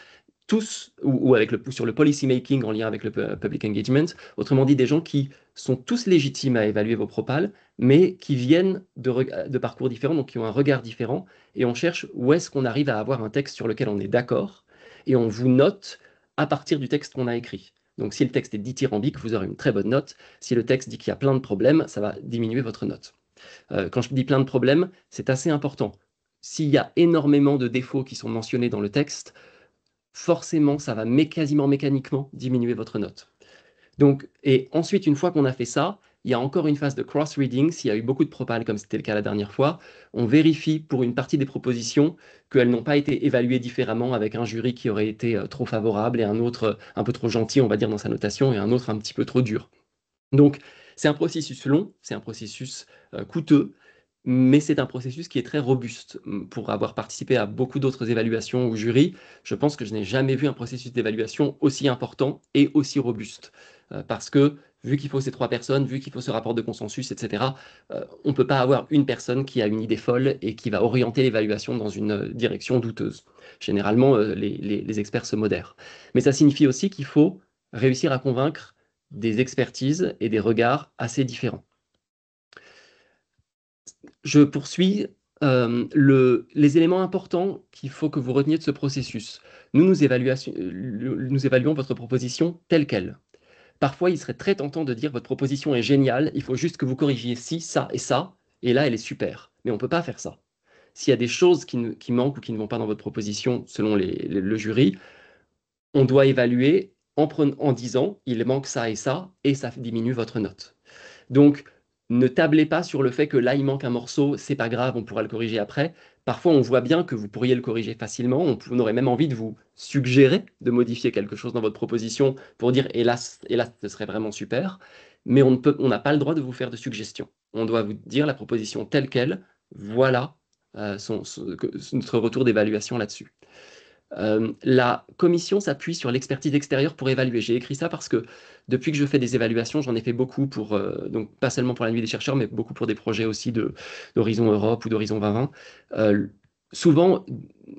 tous, ou avec sur le policy making en lien avec le public engagement, autrement dit des gens qui sont tous légitimes à évaluer vos propals, mais qui viennent de parcours différents, donc qui ont un regard différent, et on cherche où est-ce qu'on arrive à avoir un texte sur lequel on est d'accord, et on vous note à partir du texte qu'on a écrit. Donc si le texte est dithyrambique, vous aurez une très bonne note. Si le texte dit qu'il y a plein de problèmes, ça va diminuer votre note. Quand je dis plein de problèmes, c'est assez important. S'il y a énormément de défauts qui sont mentionnés dans le texte, forcément, ça va quasiment mécaniquement diminuer votre note. Donc, et ensuite, une fois qu'on a fait ça, il y a encore une phase de cross-reading. S'il y a eu beaucoup de propals, comme c'était le cas la dernière fois, on vérifie pour une partie des propositions qu'elles n'ont pas été évaluées différemment avec un jury qui aurait été trop favorable et un autre un peu trop gentil, on va dire, dans sa notation, et un autre un petit peu trop dur. Donc, c'est un processus long, c'est un processus coûteux, mais c'est un processus qui est très robuste. Pour avoir participé à beaucoup d'autres évaluations au jury, je pense que je n'ai jamais vu un processus d'évaluation aussi important et aussi robuste. Parce que, vu qu'il faut ces 3 personnes, vu qu'il faut ce rapport de consensus, etc., on ne peut pas avoir une personne qui a une idée folle et qui va orienter l'évaluation dans une direction douteuse. Généralement, les experts se modèrent. Mais ça signifie aussi qu'il faut réussir à convaincre des expertises et des regards assez différents. Je poursuis les éléments importants qu'il faut que vous reteniez de ce processus. Nous évaluons votre proposition telle qu'elle. Parfois, il serait très tentant de dire votre proposition est géniale, il faut juste que vous corrigiez ci, ça et ça, et là, elle est super. Mais on ne peut pas faire ça. S'il y a des choses qui manquent ou qui ne vont pas dans votre proposition, selon le jury, on doit évaluer en disant il manque ça, et ça diminue votre note. Donc, ne tablez pas sur le fait que là, il manque un morceau, c'est pas grave, on pourra le corriger après. Parfois, on voit bien que vous pourriez le corriger facilement. On aurait même envie de vous suggérer de modifier quelque chose dans votre proposition pour dire hélas, ce serait vraiment super. Mais on n'a pas le droit de vous faire de suggestions. On doit vous dire la proposition telle qu'elle. Voilà notre retour d'évaluation là-dessus. La commission s'appuie sur l'expertise extérieure pour évaluer. J'ai écrit ça parce que depuis que je fais des évaluations, j'en ai fait beaucoup donc pas seulement pour la Nuit des chercheurs, mais beaucoup pour des projets aussi d'Horizon Europe ou d'Horizon 2020. Souvent,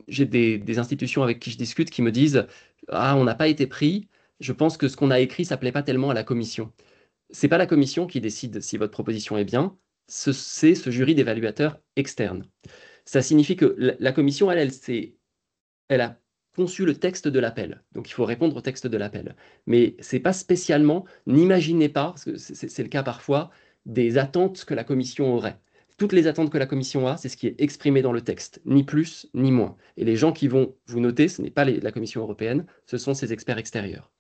j'ai des institutions avec qui je discute qui me disent « Ah, on n'a pas été pris, je pense que ce qu'on a écrit, ça ne plaît pas tellement à la commission. » Ce n'est pas la commission qui décide si votre proposition est bien, c'est ce jury d'évaluateurs externes. Ça signifie que la commission, elle a conçu le texte de l'appel. Donc, il faut répondre au texte de l'appel. Mais c'est pas spécialement, n'imaginez pas, parce que c'est le cas parfois, des attentes que la commission aurait. Toutes les attentes que la commission a, c'est ce qui est exprimé dans le texte, ni plus ni moins. Et les gens qui vont vous noter, ce n'est pas la Commission européenne, ce sont ces experts extérieurs.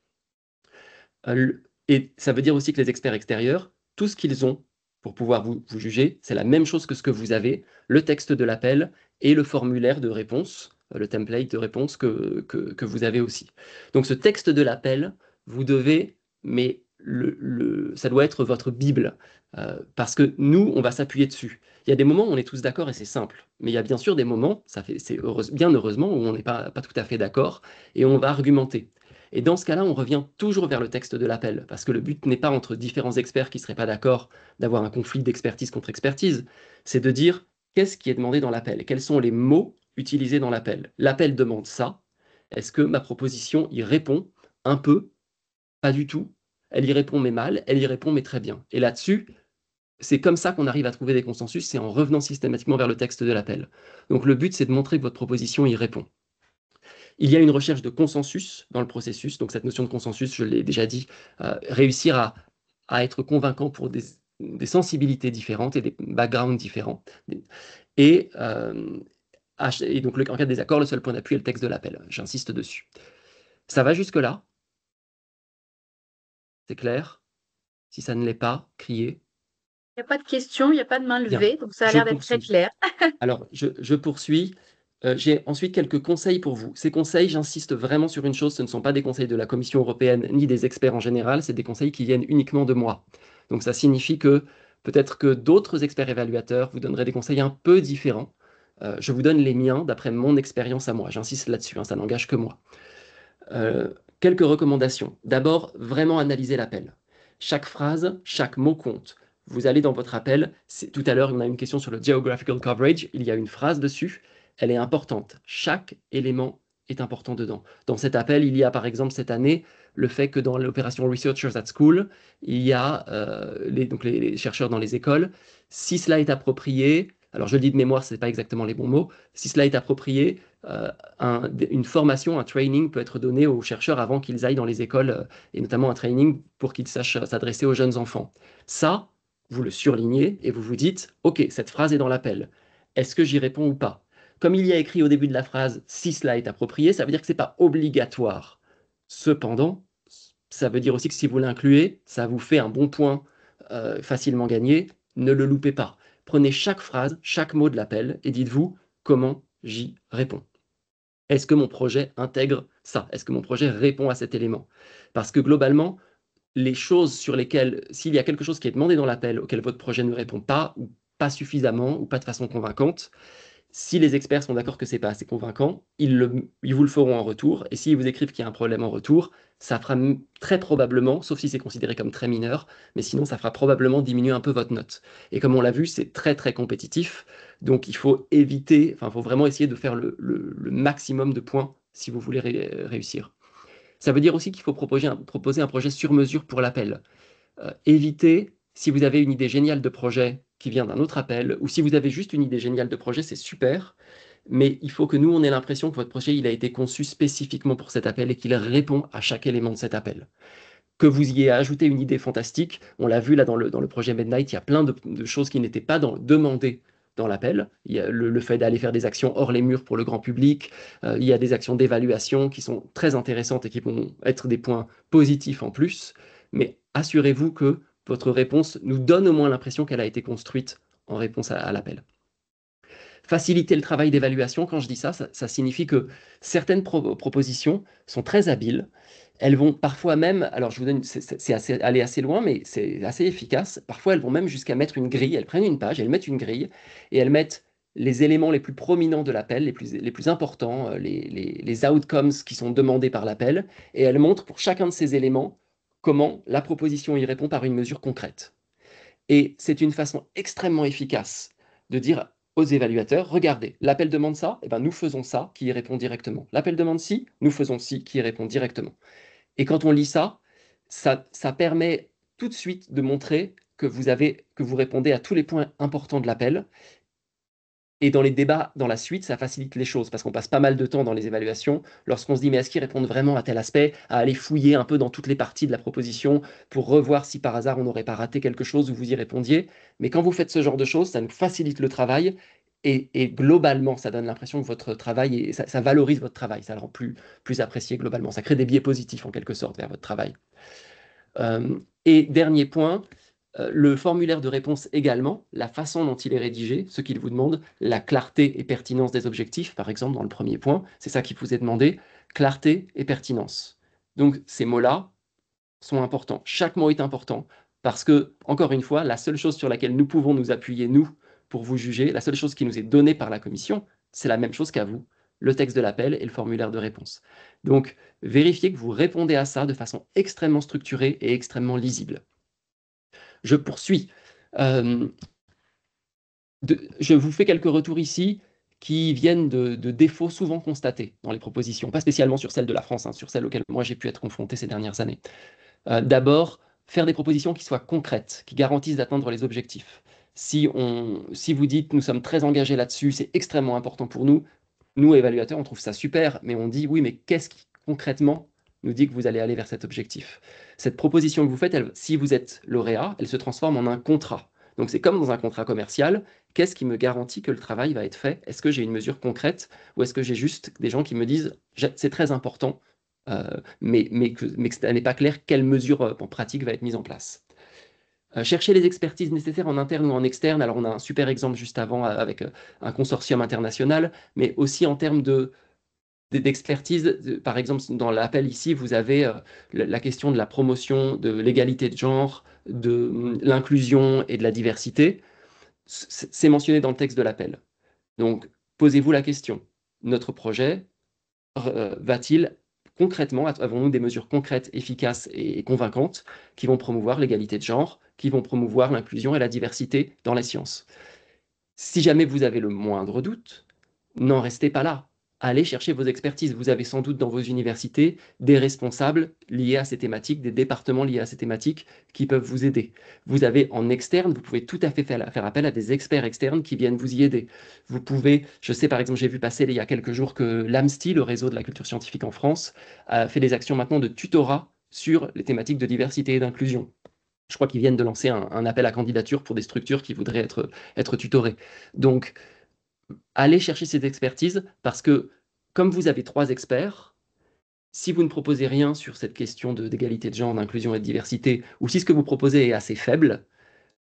Et ça veut dire aussi que les experts extérieurs, tout ce qu'ils ont pour pouvoir vous juger, c'est la même chose que ce que vous avez, le texte de l'appel et le formulaire de réponse, le template de réponse que vous avez aussi. Donc ce texte de l'appel, vous devez, mais ça doit être votre Bible, parce que nous, on va s'appuyer dessus. Il y a des moments où on est tous d'accord et c'est simple, mais il y a bien sûr des moments, bien heureusement, où on n'est pas tout à fait d'accord, et on va argumenter. Et dans ce cas-là, on revient toujours vers le texte de l'appel, parce que le but n'est pas entre différents experts qui ne seraient pas d'accord d'avoir un conflit d'expertise contre expertise, c'est de dire qu'est-ce qui est demandé dans l'appel, quels sont les mots utilisés dans l'appel. L'appel demande ça, est-ce que ma proposition y répond un peu? Pas du tout. Elle y répond mais mal, elle y répond mais très bien. Et là-dessus, c'est comme ça qu'on arrive à trouver des consensus, c'est en revenant systématiquement vers le texte de l'appel. Donc le but, c'est de montrer que votre proposition y répond. Il y a une recherche de consensus dans le processus. Donc cette notion de consensus, je l'ai déjà dit, réussir à être convaincant pour des sensibilités différentes et des backgrounds différents. Et donc, en cas de désaccord, le seul point d'appui est le texte de l'appel. J'insiste dessus. Ça va jusque-là? C'est clair? Si ça ne l'est pas, criez. Il n'y a pas de questions, il n'y a pas de main levée, donc ça a l'air d'être très clair. Alors, je poursuis. J'ai ensuite quelques conseils pour vous. Ces conseils, j'insiste vraiment sur une chose, ce ne sont pas des conseils de la Commission européenne ni des experts en général, c'est des conseils qui viennent uniquement de moi. Donc ça signifie que peut-être que d'autres experts évaluateurs vous donneraient des conseils un peu différents. Je vous donne les miens d'après mon expérience à moi. J'insiste là-dessus, hein, ça n'engage que moi. Quelques recommandations. D'abord, vraiment analyser l'appel. Chaque phrase, chaque mot compte. Vous allez dans votre appel. Tout à l'heure, on a une question sur le geographical coverage. Il y a une phrase dessus. Elle est importante. Chaque élément est important dedans. Dans cet appel, il y a par exemple cette année le fait que dans l'opération Researchers at School, il y a les chercheurs dans les écoles. Si cela est approprié, alors je le dis de mémoire, ce n'est pas exactement les bons mots, si cela est approprié, une formation, un training peut être donné aux chercheurs avant qu'ils aillent dans les écoles, et notamment un training pour qu'ils sachent s'adresser aux jeunes enfants. Ça, vous le surlignez et vous vous dites, OK, cette phrase est dans l'appel. Est-ce que j'y réponds ou pas? Comme il y a écrit au début de la phrase, si cela est approprié, ça veut dire que ce n'est pas obligatoire. Cependant, ça veut dire aussi que si vous l'incluez, ça vous fait un bon point facilement gagné. Ne le loupez pas. Prenez chaque phrase, chaque mot de l'appel et dites-vous comment j'y réponds. Est-ce que mon projet intègre ça? Est-ce que mon projet répond à cet élément? Parce que globalement, les choses sur lesquelles, s'il y a quelque chose qui est demandé dans l'appel auquel votre projet ne répond pas, ou pas suffisamment, ou pas de façon convaincante, si les experts sont d'accord que ce n'est pas assez convaincant, ils vous le feront en retour. Et s'ils vous écrivent qu'il y a un problème en retour, ça fera très probablement, sauf si c'est considéré comme très mineur, mais sinon ça fera probablement diminuer un peu votre note. Et comme on l'a vu, c'est très très compétitif. Donc il faut éviter, enfin il faut vraiment essayer de faire le maximum de points si vous voulez réussir. Ça veut dire aussi qu'il faut proposer un projet sur mesure pour l'appel. Évitez, si vous avez une idée géniale de projet qui vient d'un autre appel, ou si vous avez juste une idée géniale de projet, c'est super, mais il faut que nous, on ait l'impression que votre projet, il a été conçu spécifiquement pour cet appel et qu'il répond à chaque élément de cet appel. Que vous y ayez ajouté une idée fantastique, on l'a vu là dans le projet Midnight, il y a plein de choses qui n'étaient pas demandées dans l'appel. Il y a le fait d'aller faire des actions hors les murs pour le grand public, il y a des actions d'évaluation qui sont très intéressantes et qui vont être des points positifs en plus, mais assurez-vous que votre réponse nous donne au moins l'impression qu'elle a été construite en réponse à l'appel. Faciliter le travail d'évaluation, quand je dis ça, ça signifie que certaines propositions sont très habiles. Elles vont parfois même, alors je vous donne, aller assez loin, mais c'est assez efficace. Parfois, elles vont même jusqu'à mettre une grille. Elles prennent une page, elles mettent une grille et elles mettent les éléments les plus prominents de l'appel, les plus importants, les outcomes qui sont demandés par l'appel, et elles montrent pour chacun de ces éléments comment la proposition y répond par une mesure concrète. Et c'est une façon extrêmement efficace de dire aux évaluateurs, regardez, l'appel demande ça, et ben nous faisons ça qui y répond directement. L'appel demande ci, nous faisons ci qui y répond directement. Et quand on lit ça, ça permet tout de suite de montrer que vous répondez à tous les points importants de l'appel. Et dans les débats, dans la suite, ça facilite les choses parce qu'on passe pas mal de temps dans les évaluations. Lorsqu'on se dit, mais est-ce qu'ils répondent vraiment à tel aspect, à aller fouiller un peu dans toutes les parties de la proposition pour revoir si par hasard on n'aurait pas raté quelque chose où vous y répondiez. Mais quand vous faites ce genre de choses, ça nous facilite le travail et globalement, ça donne l'impression que votre travail, et ça valorise votre travail, ça le rend plus apprécié globalement. Ça crée des biais positifs en quelque sorte vers votre travail. Et dernier point, le formulaire de réponse également, la façon dont il est rédigé, ce qu'il vous demande, la clarté et pertinence des objectifs, par exemple dans le premier point, c'est ça qui vous est demandé, clarté et pertinence. Donc ces mots-là sont importants. Chaque mot est important parce que, encore une fois, la seule chose sur laquelle nous pouvons nous appuyer, nous, pour vous juger, la seule chose qui nous est donnée par la commission, c'est la même chose qu'à vous, le texte de l'appel et le formulaire de réponse. Donc, vérifiez que vous répondez à ça de façon extrêmement structurée et extrêmement lisible. Je poursuis. Je vous fais quelques retours ici qui viennent de défauts souvent constatés dans les propositions, pas spécialement sur celles de la France, hein, sur celles auxquelles moi j'ai pu être confronté ces dernières années. D'abord, faire des propositions qui soient concrètes, qui garantissent d'atteindre les objectifs. Si vous dites « nous sommes très engagés là-dessus, c'est extrêmement important pour nous », nous, évaluateurs, on trouve ça super, mais on dit « oui, mais qu'est-ce qui concrètement nous dit que vous allez aller vers cet objectif ?» Cette proposition que vous faites, si vous êtes lauréat, elle se transforme en un contrat. Donc c'est comme dans un contrat commercial, qu'est-ce qui me garantit que le travail va être fait? Est-ce que j'ai une mesure concrète ou est-ce que j'ai juste des gens qui me disent « c'est très important », mais que ça n'est pas clair quelle mesure en pratique va être mise en place. Chercher les expertises nécessaires en interne ou en externe. Alors on a un super exemple juste avant avec un consortium international, mais aussi en termes d'expertise. Par exemple, dans l'appel ici, vous avez la question de la promotion de l'égalité de genre, de l'inclusion et de la diversité. C'est mentionné dans le texte de l'appel. Donc, posez-vous la question, notre projet va-t-il concrètement, avons-nous des mesures concrètes, efficaces et convaincantes qui vont promouvoir l'égalité de genre, qui vont promouvoir l'inclusion et la diversité dans les sciences? Si jamais vous avez le moindre doute, n'en restez pas là. Allez chercher vos expertises. Vous avez sans doute dans vos universités des responsables liés à ces thématiques, des départements liés à ces thématiques qui peuvent vous aider. Vous avez en externe, vous pouvez tout à fait faire appel à des experts externes qui viennent vous y aider. Vous pouvez, je sais par exemple, j'ai vu passer il y a quelques jours que l'AMSTI, le réseau de la culture scientifique en France, a fait des actions maintenant de tutorat sur les thématiques de diversité et d'inclusion. Je crois qu'ils viennent de lancer un appel à candidature pour des structures qui voudraient être tutorées. Donc, allez chercher cette expertise parce que, comme vous avez 3 experts, si vous ne proposez rien sur cette question d'égalité de genre, d'inclusion et de diversité, ou si ce que vous proposez est assez faible,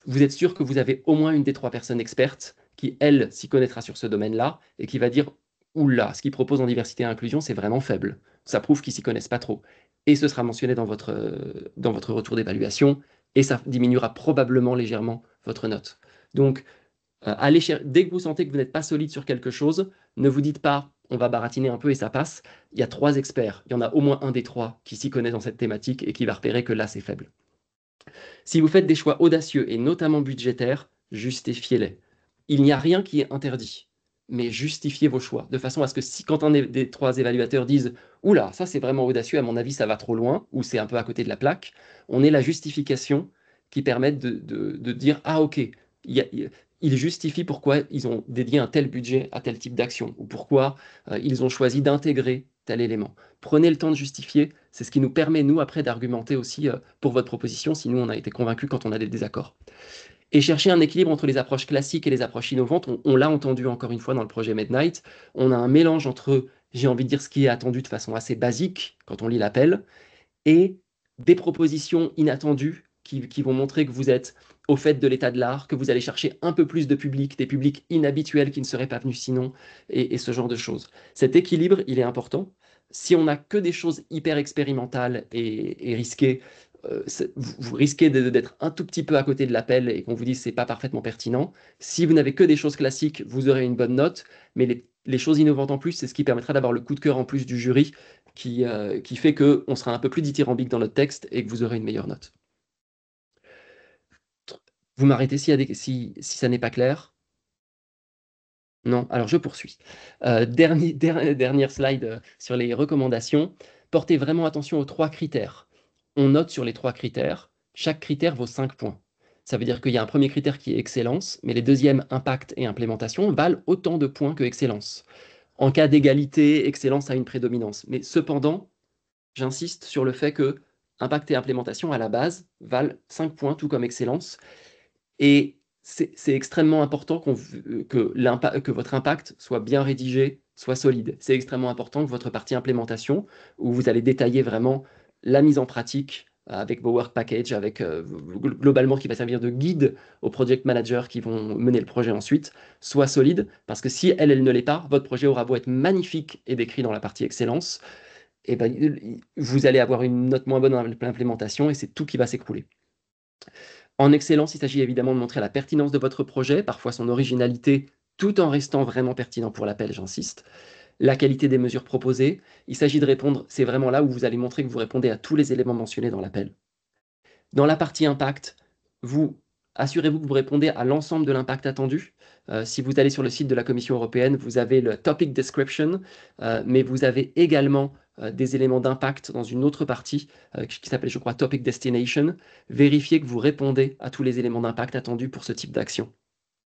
vous êtes sûr que vous avez au moins une des 3 personnes expertes qui, elle, s'y connaîtra sur ce domaine-là et qui va dire « Oula, ce qu'ils proposent en diversité et inclusion, c'est vraiment faible. Ça prouve qu'ils s'y connaissent pas trop. » Et ce sera mentionné dans votre retour d'évaluation et ça diminuera probablement légèrement votre note. Donc, dès que vous sentez que vous n'êtes pas solide sur quelque chose, ne vous dites pas « on va baratiner un peu et ça passe ». Il y a 3 experts. Il y en a au moins un des 3 qui s'y connaît dans cette thématique et qui va repérer que là, c'est faible. Si vous faites des choix audacieux et notamment budgétaires, justifiez-les. Il n'y a rien qui est interdit, mais justifiez vos choix, de façon à ce que si quand un des 3 évaluateurs disent « Oula, ça c'est vraiment audacieux, à mon avis ça va trop loin » ou « c'est un peu à côté de la plaque », on ait la justification qui permette de dire « Ah ok, ils justifient pourquoi ils ont dédié un tel budget à tel type d'action, ou pourquoi ils ont choisi d'intégrer tel élément ». Prenez le temps de justifier, c'est ce qui nous permet, nous, après, d'argumenter aussi pour votre proposition, si nous, on a été convaincus quand on a des désaccords. Et chercher un équilibre entre les approches classiques et les approches innovantes, on l'a entendu encore une fois dans le projet Midnight, on a un mélange entre, j'ai envie de dire, ce qui est attendu de façon assez basique, quand on lit l'appel, et des propositions inattendues qui vont montrer que vous êtes au fait de l'état de l'art, que vous allez chercher un peu plus de public, des publics inhabituels qui ne seraient pas venus sinon, et ce genre de choses. Cet équilibre, il est important. Si on n'a que des choses hyper expérimentales et risquées, vous risquez d'être un tout petit peu à côté de l'appel et qu'on vous dise c'est pas parfaitement pertinent. Si vous n'avez que des choses classiques, vous aurez une bonne note, mais les choses innovantes en plus, c'est ce qui permettra d'avoir le coup de cœur en plus du jury qui fait qu'on sera un peu plus dithyrambique dans notre texte et que vous aurez une meilleure note. Vous m'arrêtez si ça n'est pas clair? Non? Alors je poursuis. Dernière slide sur les recommandations. Portez vraiment attention aux 3 critères. On note sur les 3 critères. Chaque critère vaut 5 points. Ça veut dire qu'il y a un premier critère qui est excellence, mais les deuxièmes, impact et implémentation, valent autant de points que excellence. En cas d'égalité, excellence a une prédominance. Mais cependant, j'insiste sur le fait que impact et implémentation, à la base, valent 5 points, tout comme excellence. Et c'est extrêmement important que votre impact soit bien rédigé, soit solide. C'est extrêmement important que votre partie implémentation, où vous allez détailler vraiment la mise en pratique avec vos work packages, avec globalement qui va servir de guide aux project managers qui vont mener le projet ensuite, soit solide, parce que si elle ne l'est pas, votre projet aura beau être magnifique et décrit dans la partie excellence, et ben, vous allez avoir une note moins bonne dans l'implémentation et c'est tout qui va s'écrouler. En excellence, il s'agit évidemment de montrer la pertinence de votre projet, parfois son originalité, tout en restant vraiment pertinent pour l'appel, j'insiste. La qualité des mesures proposées, il s'agit de répondre, c'est vraiment là où vous allez montrer que vous répondez à tous les éléments mentionnés dans l'appel. Dans la partie impact, assurez-vous que vous répondez à l'ensemble de l'impact attendu. Si vous allez sur le site de la Commission européenne, vous avez le topic description, mais vous avez également des éléments d'impact dans une autre partie qui s'appelle, je crois, topic destination. Vérifiez que vous répondez à tous les éléments d'impact attendus pour ce type d'action.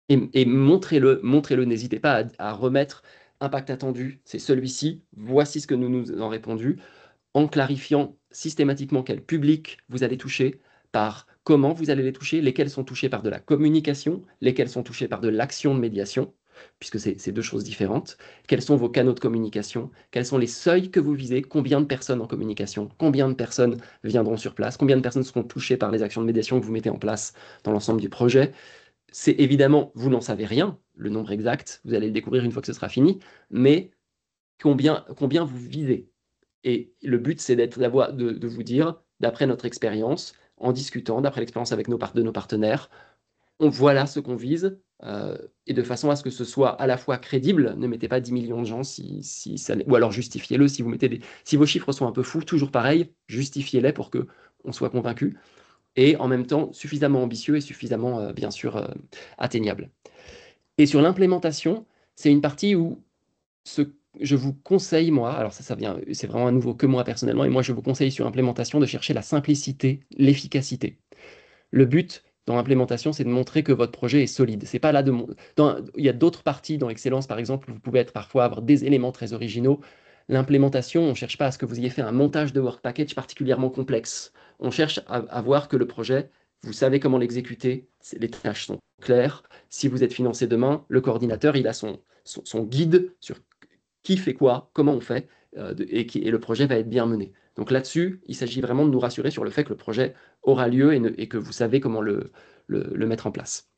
Et montrez-le, n'hésitez pas à remettre impact attendu, c'est celui-ci, voici ce que nous avons répondu, en clarifiant systématiquement quel public vous allez toucher, par comment vous allez les toucher, lesquels sont touchés par de la communication, lesquels sont touchés par de l'action de médiation, puisque c'est 2 choses différentes. Quels sont vos canaux de communication? Quels sont les seuils que vous visez? Combien de personnes en communication? Combien de personnes viendront sur place? Combien de personnes seront touchées par les actions de médiation que vous mettez en place dans l'ensemble du projet? C'est évidemment, vous n'en savez rien, le nombre exact, vous allez le découvrir une fois que ce sera fini, mais combien vous visez? Et le but, c'est de vous dire, d'après notre expérience, en discutant, d'après l'expérience avec de nos partenaires, voilà ce qu'on vise, et de façon à ce que ce soit à la fois crédible. Ne mettez pas 10 millions de gens ou alors justifiez-le si vos chiffres sont un peu fous, toujours pareil, justifiez-les pour qu'on soit convaincu, et en même temps suffisamment ambitieux et suffisamment, bien sûr, atteignable. Et sur l'implémentation, c'est une partie où je vous conseille, moi, alors c'est vraiment un nouveau que moi personnellement, et moi je vous conseille sur l'implémentation de chercher la simplicité, l'efficacité. Le but dans l'implémentation, c'est de montrer que votre projet est solide. C'est pas là il y a d'autres parties dans Excellence, par exemple, où vous pouvez parfois avoir des éléments très originaux. L'implémentation, on ne cherche pas à ce que vous ayez fait un montage de work package particulièrement complexe. On cherche à voir que le projet, vous savez comment l'exécuter, les tâches sont claires. Si vous êtes financé demain, le coordinateur, il a son guide sur qui fait quoi, comment on fait, et le projet va être bien mené. Donc là-dessus, il s'agit vraiment de nous rassurer sur le fait que le projet aura lieu et que vous savez comment le mettre en place.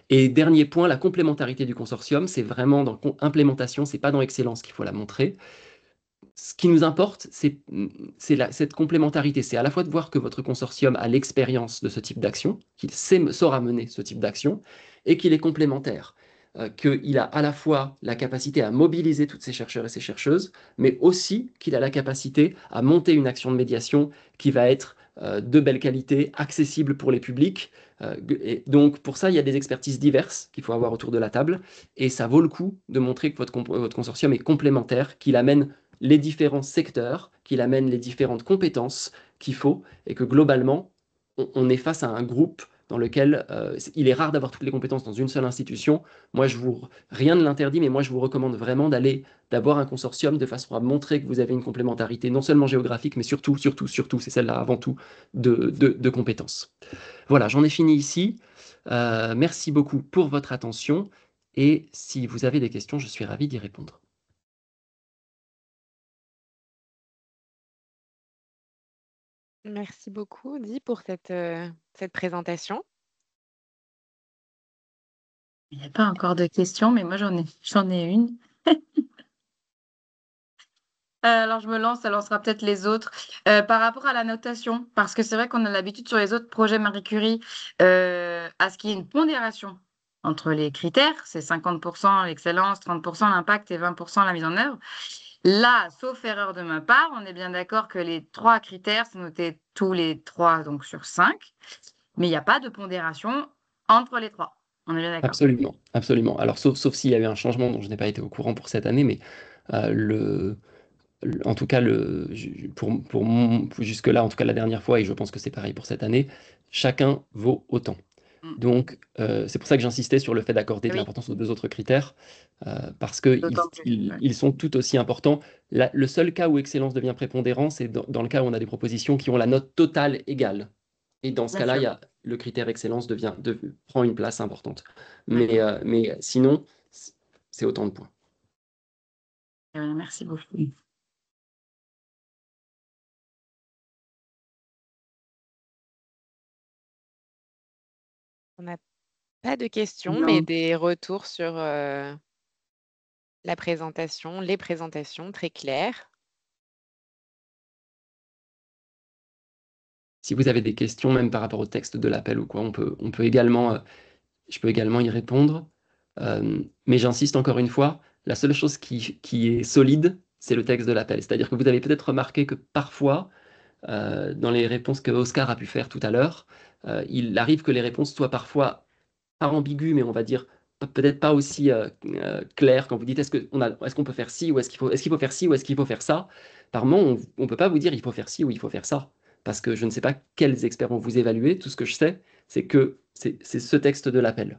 Et dernier point, la complémentarité du consortium, c'est vraiment dans l'implémentation, c'est pas dans Excellence qu'il faut la montrer. Ce qui nous importe, c'est cette complémentarité. C'est à la fois de voir que votre consortium a l'expérience de ce type d'action, qu'il saura mener ce type d'action, et qu'il est complémentaire. Qu'il a à la fois la capacité à mobiliser tous ces chercheurs et ces chercheuses, mais aussi qu'il a la capacité à monter une action de médiation qui va être de belle qualité, accessible pour les publics. Et donc pour ça, il y a des expertises diverses qu'il faut avoir autour de la table, et ça vaut le coup de montrer que votre consortium est complémentaire, qu'il amène les différents secteurs, qu'il amène les différentes compétences qu'il faut, et que globalement, on est face à un groupe dans lequel il est rare d'avoir toutes les compétences dans une seule institution. Rien ne l'interdit, mais moi je vous recommande vraiment d'avoir un consortium de façon à montrer que vous avez une complémentarité non seulement géographique, mais surtout, c'est celle-là avant tout, de compétences. Voilà, j'en ai fini ici. Merci beaucoup pour votre attention, et si vous avez des questions, je suis ravi d'y répondre. Merci beaucoup, Di, pour cette présentation. Il n'y a pas encore de questions, mais moi, j'en ai une. Alors, je me lance, ça lancera peut-être les autres. Par rapport à la notation, parce que c'est vrai qu'on a l'habitude sur les autres projets Marie Curie à ce qu'il y ait une pondération entre les critères, c'est 50% l'excellence, 30% l'impact et 20% la mise en œuvre. Là, sauf erreur de ma part, on est bien d'accord que les 3 critères, c'est noté tous les 3 donc sur 5, mais il n'y a pas de pondération entre les 3. On est bien d'accord. Absolument, absolument. Alors, sauf s'il y a eu un changement dont je n'ai pas été au courant pour cette année, mais en tout cas, jusque-là, en tout cas la dernière fois, et je pense que c'est pareil pour cette année, chacun vaut autant. Donc, c'est pour ça que j'insistais sur le fait d'accorder de l'importance aux 2 autres critères, parce qu'ils sont tout aussi importants. Le seul cas où excellence devient prépondérant, c'est dans le cas où on a des propositions qui ont la note totale égale. Et dans ce cas-là, le critère excellence prend une place importante. Mais sinon, c'est autant de points. Merci beaucoup. On n'a pas de questions, mais des retours sur la présentation, les présentations très claires. Si vous avez des questions, même par rapport au texte de l'appel ou quoi, je peux également y répondre. Mais j'insiste encore une fois, la seule chose qui est solide, c'est le texte de l'appel. C'est-à-dire que vous avez peut-être remarqué que parfois, dans les réponses que Oscar a pu faire tout à l'heure, il arrive que les réponses soient parfois pas ambiguës, mais on va dire peut-être pas aussi claires. Quand vous dites est-ce qu'on peut faire ci, ou est-ce qu'il faut faire ci, ou est-ce qu'il faut faire ça, par moment, on ne peut pas vous dire il faut faire ci ou il faut faire ça. Parce que je ne sais pas quels experts vont vous évaluer. Tout ce que je sais, c'est que c'est ce texte de l'appel.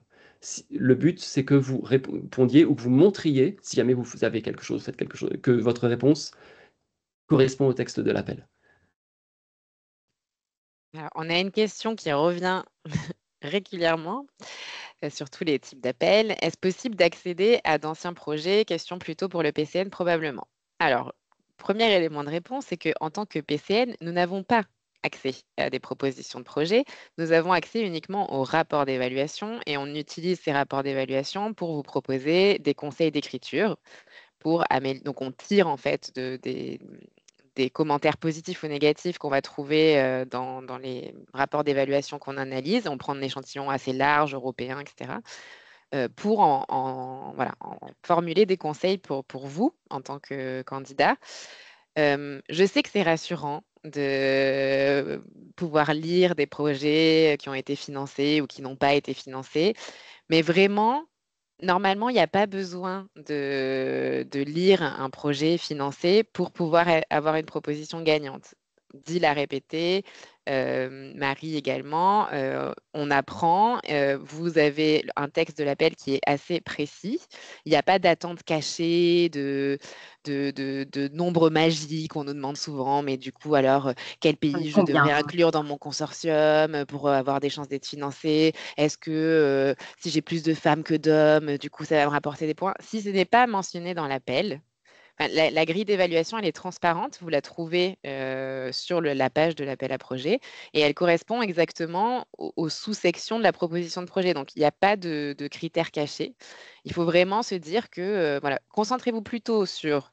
Le but, c'est que vous répondiez ou que vous montriez, si jamais vous avez faites quelque chose, que votre réponse correspond au texte de l'appel. Alors, on a une question qui revient régulièrement sur tous les types d'appels. Est-ce possible d'accéder à d'anciens projets? Question plutôt pour le PCN, probablement. Alors, premier élément de réponse, c'est qu'en tant que PCN, nous n'avons pas accès à des propositions de projets. Nous avons accès uniquement aux rapports d'évaluation et on utilise ces rapports d'évaluation pour vous proposer des conseils d'écriture. Donc, on tire en fait des commentaires positifs ou négatifs qu'on va trouver dans les rapports d'évaluation qu'on analyse. On prend un échantillon assez large, européen, etc. pour voilà, en formuler des conseils pour vous en tant que candidat. Je sais que c'est rassurant de pouvoir lire des projets qui ont été financés ou qui n'ont pas été financés, mais vraiment, normalement, il n'y a pas besoin de lire un projet financé pour pouvoir avoir une proposition gagnante. Dit l'a répété, Marie également, on apprend, vous avez un texte de l'appel qui est assez précis. Il n'y a pas d'attente cachée, de nombres magiques, on nous demande souvent, mais du coup, alors, quel pays je devrais inclure dans mon consortium pour avoir des chances d'être financé? Est-ce que si j'ai plus de femmes que d'hommes, du coup, ça va me rapporter des points? Si ce n'est pas mentionné dans l'appel, la grille d'évaluation, elle est transparente. Vous la trouvez sur la page de l'appel à projet et elle correspond exactement aux sous-sections de la proposition de projet. Donc, il n'y a pas de critères cachés. Il faut vraiment se dire que, voilà, concentrez-vous plutôt sur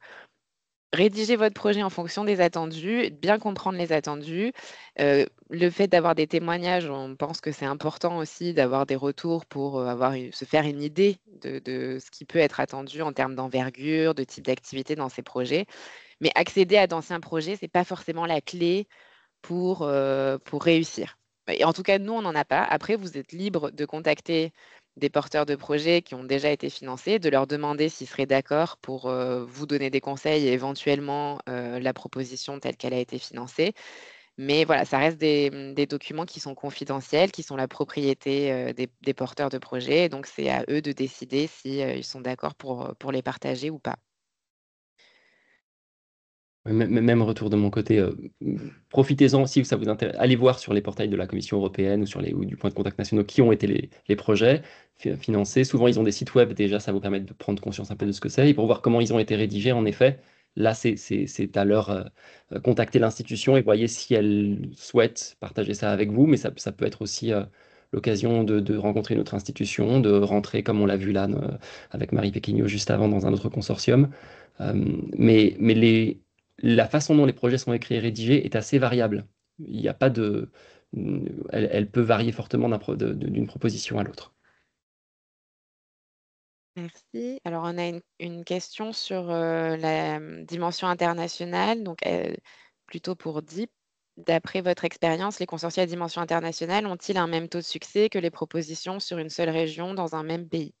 rédiger votre projet en fonction des attendus, bien comprendre les attendus. Le fait d'avoir des témoignages, on pense que c'est important aussi d'avoir des retours pour se faire une idée de ce qui peut être attendu en termes d'envergure, de type d'activité dans ces projets. Mais accéder à d'anciens projets, ce n'est pas forcément la clé pour réussir. Et en tout cas, nous, on n'en a pas. Après, vous êtes libre de contacter des porteurs de projets qui ont déjà été financés, de leur demander s'ils seraient d'accord pour vous donner des conseils et éventuellement la proposition telle qu'elle a été financée. Mais voilà, ça reste des documents qui sont confidentiels, qui sont la propriété des porteurs de projets. Donc, c'est à eux de décider si ils sont d'accord pour les partager ou pas. Même retour de mon côté, profitez-en si ça vous intéresse. Allez voir sur les portails de la Commission européenne ou du point de contact nationaux qui ont été les projets financés. Souvent, ils ont des sites web déjà, ça vous permet de prendre conscience un peu de ce que c'est. Et pour voir comment ils ont été rédigés, en effet, là, c'est à leur contacter l'institution et voyez si elle souhaite partager ça avec vous. Mais ça peut être aussi l'occasion de rencontrer notre institution, de rentrer, comme on l'a vu là avec Marie Péquignot juste avant, dans un autre consortium. Mais la façon dont les projets sont écrits et rédigés est assez variable. Il n'y a pas elle peut varier fortement d'une proposition à l'autre. Merci. Alors, on a une question sur la dimension internationale. Donc, plutôt pour Deep, d'après votre expérience, les consortia à dimension internationale ont-ils un même taux de succès que les propositions sur une seule région dans un même pays?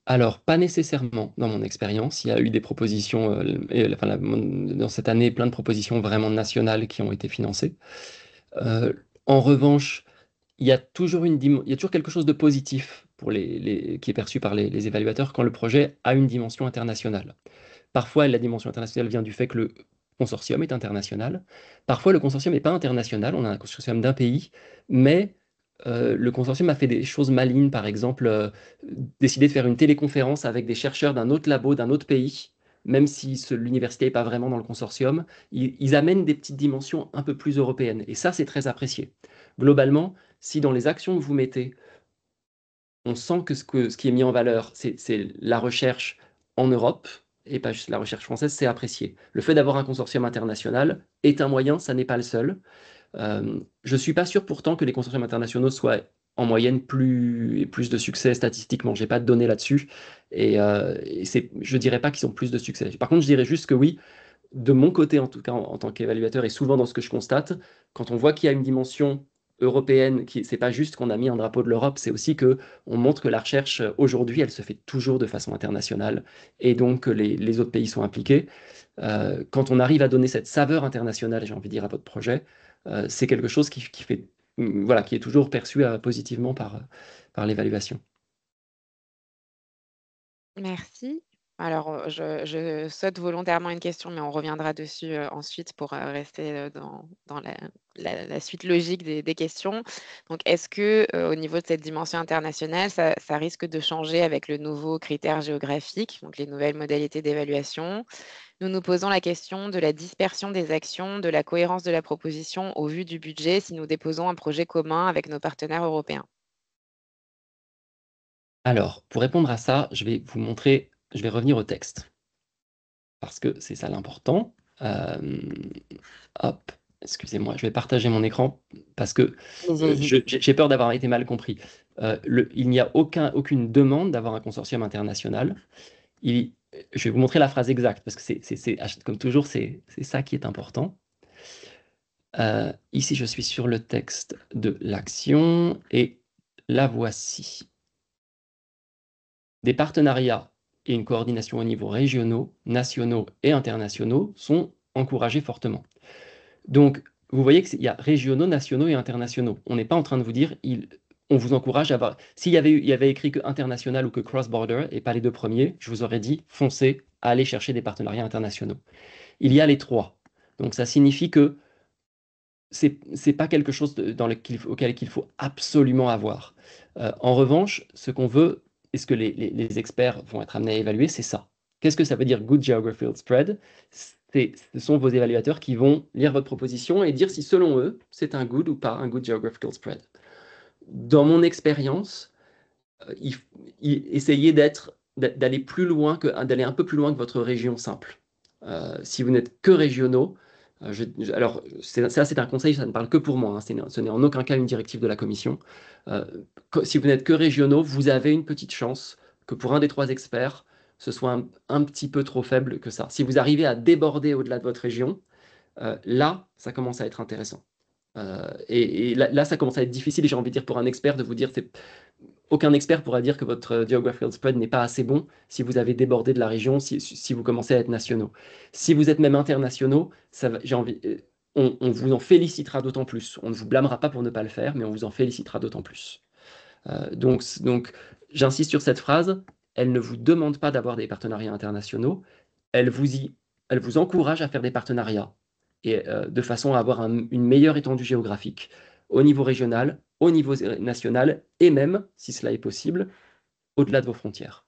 Alors, pas nécessairement dans mon expérience. Il y a eu des propositions, dans cette année, plein de propositions vraiment nationales qui ont été financées. En revanche, il y a toujours quelque chose de positif qui est perçu par les évaluateurs quand le projet a une dimension internationale. Parfois, la dimension internationale vient du fait que le consortium est international. Parfois, le consortium n'est pas international. On a un consortium d'un pays, mais le consortium a fait des choses malignes, par exemple, décider de faire une téléconférence avec des chercheurs d'un autre labo, d'un autre pays, même si l'université n'est pas vraiment dans le consortium. Ils amènent des petites dimensions un peu plus européennes. Et ça, c'est très apprécié. Globalement, si dans les actions que vous mettez, on sent que ce qui est mis en valeur, c'est la recherche en Europe, et pas juste la recherche française, c'est apprécié. Le fait d'avoir un consortium international est un moyen, ça n'est pas le seul. Je ne suis pas sûr pourtant que les consortiums internationaux soient en moyenne plus de succès statistiquement. Je n'ai pas de données là-dessus. Je ne dirais pas qu'ils ont plus de succès. Par contre, je dirais juste que oui, de mon côté en tout cas, en tant qu'évaluateur, et souvent dans ce que je constate, quand on voit qu'il y a une dimension européenne, c'est pas juste qu'on a mis un drapeau de l'Europe, c'est aussi que on montre que la recherche aujourd'hui, elle se fait toujours de façon internationale, et donc que les autres pays sont impliqués. Quand on arrive à donner cette saveur internationale, j'ai envie de dire, à votre projet, c'est quelque chose qui est toujours perçu positivement par l'évaluation. Merci. Alors, je saute volontairement une question, mais on reviendra dessus ensuite pour rester dans la suite logique des questions. Donc, est-ce que au niveau de cette dimension internationale, ça risque de changer avec le nouveau critère géographique, donc les nouvelles modalités d'évaluation? Nous nous posons la question de la dispersion des actions, de la cohérence de la proposition au vu du budget si nous déposons un projet commun avec nos partenaires européens. Alors, pour répondre à ça, je vais revenir au texte, parce que c'est ça l'important. Hop, excusez-moi, je vais partager mon écran, parce que j'ai peur d'avoir été mal compris. Il n'y a aucune demande d'avoir un consortium international. Je vais vous montrer la phrase exacte, parce que comme toujours, c'est ça qui est important. Ici, je suis sur le texte de l'action, et la voici. Des partenariats et une coordination au niveau régionaux, nationaux et internationaux sont encouragés fortement. Donc, vous voyez qu'il y a régionaux, nationaux et internationaux. On n'est pas en train de vous dire, on vous encourage à avoir... S'il y avait écrit que international ou que cross-border et pas les deux premiers, je vous aurais dit, foncez, allez chercher des partenariats internationaux. Il y a les trois. Donc, ça signifie que c'est pas quelque chose auquel il faut absolument avoir. En revanche, ce qu'on veut, et ce que les experts vont être amenés à évaluer, c'est ça. Qu'est-ce que ça veut dire Good Geographical Spread? Ce sont vos évaluateurs qui vont lire votre proposition et dire si, selon eux, c'est un good ou pas un Good Geographical Spread. Dans mon expérience, essayez d'aller plus loin d'aller un peu plus loin que votre région simple. Si vous n'êtes que régionaux, alors ça c'est un conseil, ça ne parle que pour moi, hein, ce n'est en aucun cas une directive de la Commission. Si vous n'êtes que régionaux, vous avez une petite chance que pour un des trois experts, ce soit un petit peu trop faible que ça. Si vous arrivez à déborder au-delà de votre région, là, ça commence à être intéressant. Et là, ça commence à être difficile, et j'ai envie de dire pour un expert de vous dire, aucun expert pourra dire que votre geographical spread n'est pas assez bon si vous avez débordé de la région, si vous commencez à être nationaux. Si vous êtes même internationaux, on vous en félicitera d'autant plus. On ne vous blâmera pas pour ne pas le faire, mais on vous en félicitera d'autant plus. Donc j'insiste sur cette phrase, elle ne vous demande pas d'avoir des partenariats internationaux, elle vous encourage à faire des partenariats, et de façon à avoir une meilleure étendue géographique au niveau régional, au niveau national, et même, si cela est possible, au-delà de vos frontières.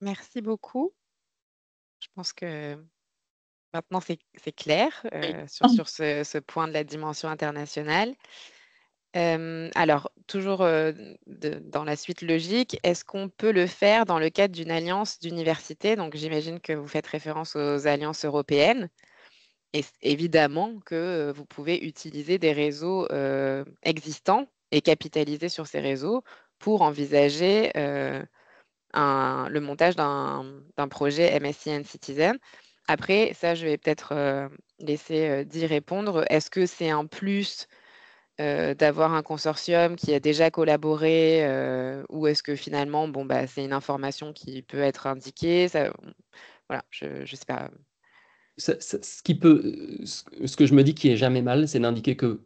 Merci beaucoup. Je pense que maintenant, c'est clair sur ce point de la dimension internationale. Alors, toujours dans la suite logique, est-ce qu'on peut le faire dans le cadre d'une alliance d'universités? Donc, j'imagine que vous faites référence aux alliances européennes. Et évidemment que vous pouvez utiliser des réseaux existants et capitaliser sur ces réseaux pour envisager le montage d'un projet MSc Citizen. Après, ça, je vais peut-être laisser d'y répondre. Est-ce que c'est un plus d'avoir un consortium qui a déjà collaboré ou est-ce que finalement, bon, bah, c'est une information qui peut être indiquée voilà, je ne sais pas. Ce que je me dis qui est jamais mal, c'est d'indiquer que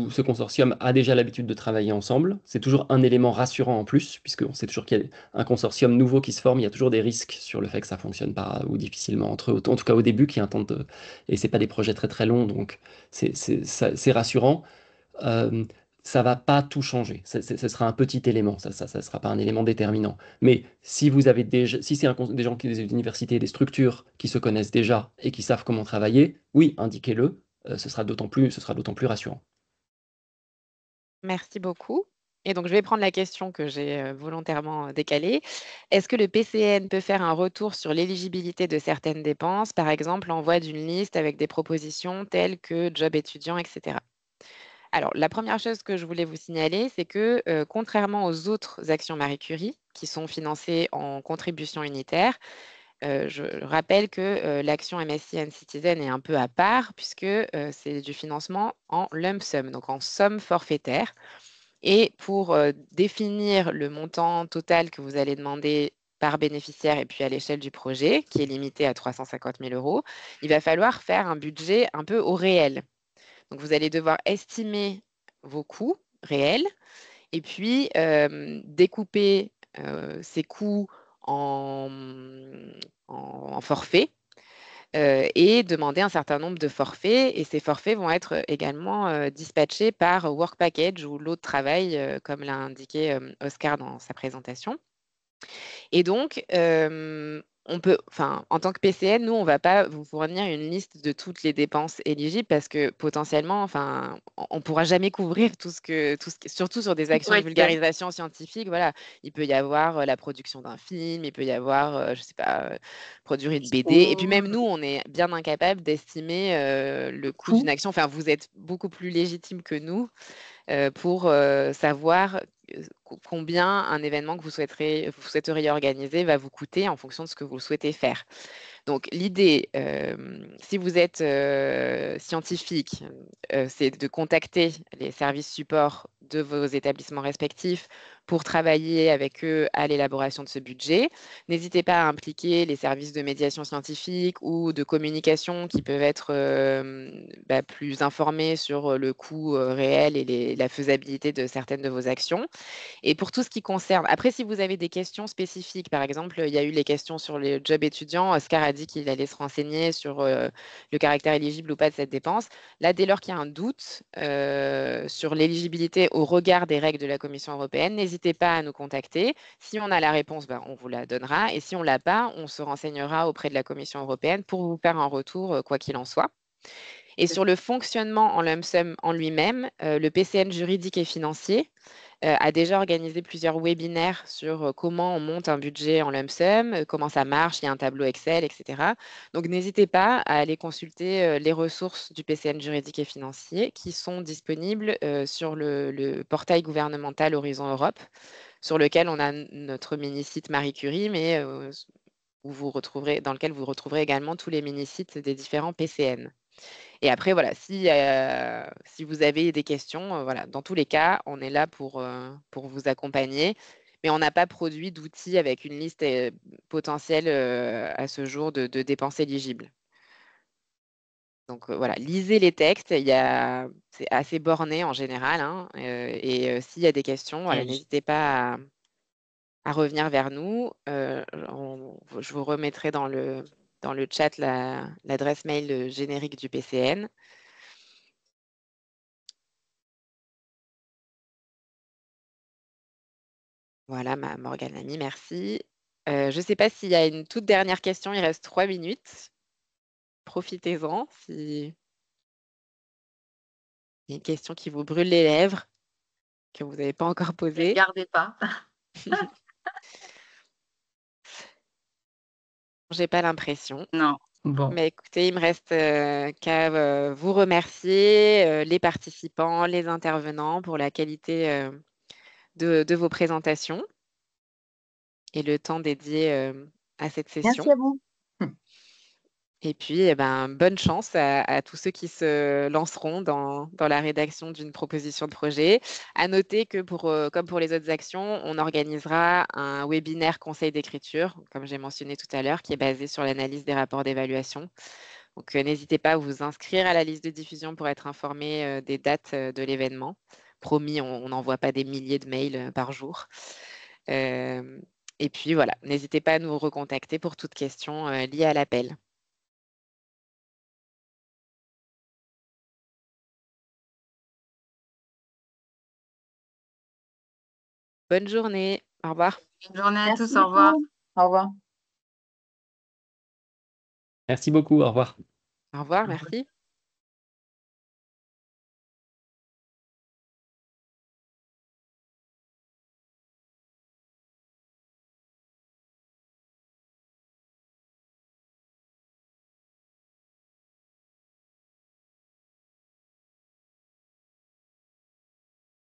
ce consortium a déjà l'habitude de travailler ensemble. C'est toujours un élément rassurant en plus, puisqu'on sait toujours qu'il y a un consortium nouveau qui se forme, il y a toujours des risques sur le fait que ça fonctionne pas ou difficilement entre eux, en tout cas au début, qui intentent et c'est pas des projets très très longs, donc c'est rassurant. Ça va pas tout changer. Ce sera un petit élément, ça sera pas un élément déterminant. Mais si c'est des gens des universités, des structures qui se connaissent déjà et qui savent comment travailler, oui, indiquez-le, ce sera d'autant plus rassurant. Merci beaucoup. Et donc, je vais prendre la question que j'ai volontairement décalée. Est-ce que le PCN peut faire un retour sur l'éligibilité de certaines dépenses, par exemple l'envoi d'une liste avec des propositions telles que job étudiant, etc. Alors, la première chose que je voulais vous signaler, c'est que contrairement aux autres actions Marie Curie, qui sont financées en contribution unitaire, je rappelle que l'action MSc Citizen est un peu à part, puisque c'est du financement en lump sum, donc en somme forfaitaire. Et pour définir le montant total que vous allez demander par bénéficiaire et puis à l'échelle du projet, qui est limité à 350 000 €, il va falloir faire un budget un peu au réel. Donc, vous allez devoir estimer vos coûts réels et puis découper ces coûts en forfaits et demander un certain nombre de forfaits. Et ces forfaits vont être également dispatchés par Work Package ou lot de travail, comme l'a indiqué Oscar dans sa présentation. Et donc, on peut, enfin, en tant que PCN, nous, on ne va pas vous fournir une liste de toutes les dépenses éligibles parce que potentiellement, enfin, on ne pourra jamais couvrir surtout sur des actions de vulgarisation scientifique. Voilà, il peut y avoir la production d'un film, il peut y avoir, je ne sais pas, produire une BD. Et puis même nous, on est bien incapable d'estimer le coût d'une action. Enfin, vous êtes beaucoup plus légitime que nous pour savoir combien un événement que vous souhaiteriez organiser va vous coûter en fonction de ce que vous souhaitez faire. Donc l'idée, si vous êtes scientifique, c'est de contacter les services supports de vos établissements respectifs pour travailler avec eux à l'élaboration de ce budget. N'hésitez pas à impliquer les services de médiation scientifique ou de communication qui peuvent être plus informés sur le coût réel et la faisabilité de certaines de vos actions. Et pour tout ce qui concerne, après, si vous avez des questions spécifiques, par exemple, il y a eu les questions sur les jobs étudiants, Oscar a dit qu'il allait se renseigner sur le caractère éligible ou pas de cette dépense. Là, dès lors qu'il y a un doute sur l'éligibilité au regard des règles de la Commission européenne, n'hésitez pas à nous contacter. Si on a la réponse, ben, on vous la donnera. Et si on ne l'a pas, on se renseignera auprès de la Commission européenne pour vous faire un retour, quoi qu'il en soit. Et sur le fonctionnement en lump sum en lui-même, le PCN juridique et financier a déjà organisé plusieurs webinaires sur comment on monte un budget en lump sum, comment ça marche, il y a un tableau Excel, etc. Donc n'hésitez pas à aller consulter les ressources du PCN juridique et financier qui sont disponibles sur le portail gouvernemental Horizon Europe, sur lequel on a notre mini-site Marie Curie, mais dans lequel vous retrouverez également tous les mini-sites des différents PCN. Et après, voilà, si vous avez des questions, voilà, dans tous les cas, on est là pour vous accompagner. Mais on n'a pas produit d'outils avec une liste potentielle à ce jour de dépenses éligibles. Donc voilà, lisez les textes, c'est assez borné en général. Hein, et s'il y a des questions, voilà, n'hésitez pas à revenir vers nous. Je vous remettrai dans le chat l'adresse mail générique du PCN. Voilà, Morgane Lamy, merci. Je ne sais pas s'il y a une toute dernière question, il reste 3 minutes. Profitez-en si il y a une question qui vous brûle les lèvres, que vous n'avez pas encore posée. Ne gardez pas. J'ai pas l'impression. Non. Bon. Mais écoutez, il me reste qu'à vous remercier, les participants, les intervenants pour la qualité de vos présentations et le temps dédié à cette session. Merci à vous. Et puis, eh ben, bonne chance à tous ceux qui se lanceront dans la rédaction d'une proposition de projet. À noter que comme pour les autres actions, on organisera un webinaire conseil d'écriture, comme j'ai mentionné tout à l'heure, qui est basé sur l'analyse des rapports d'évaluation. Donc, n'hésitez pas à vous inscrire à la liste de diffusion pour être informé des dates de l'événement. Promis, on n'envoie pas des milliers de mails par jour. Et puis, voilà, n'hésitez pas à nous recontacter pour toute question liée à l'appel. Bonne journée. Au revoir. Bonne journée à Merci tous. Au revoir. beaucoup. Au revoir. Merci beaucoup. Au revoir. Au revoir, merci.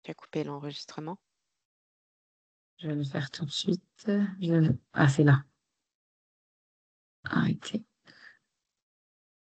Tu as coupé l'enregistrement? Je vais le faire tout de suite. Ah, c'est là. Arrêtez.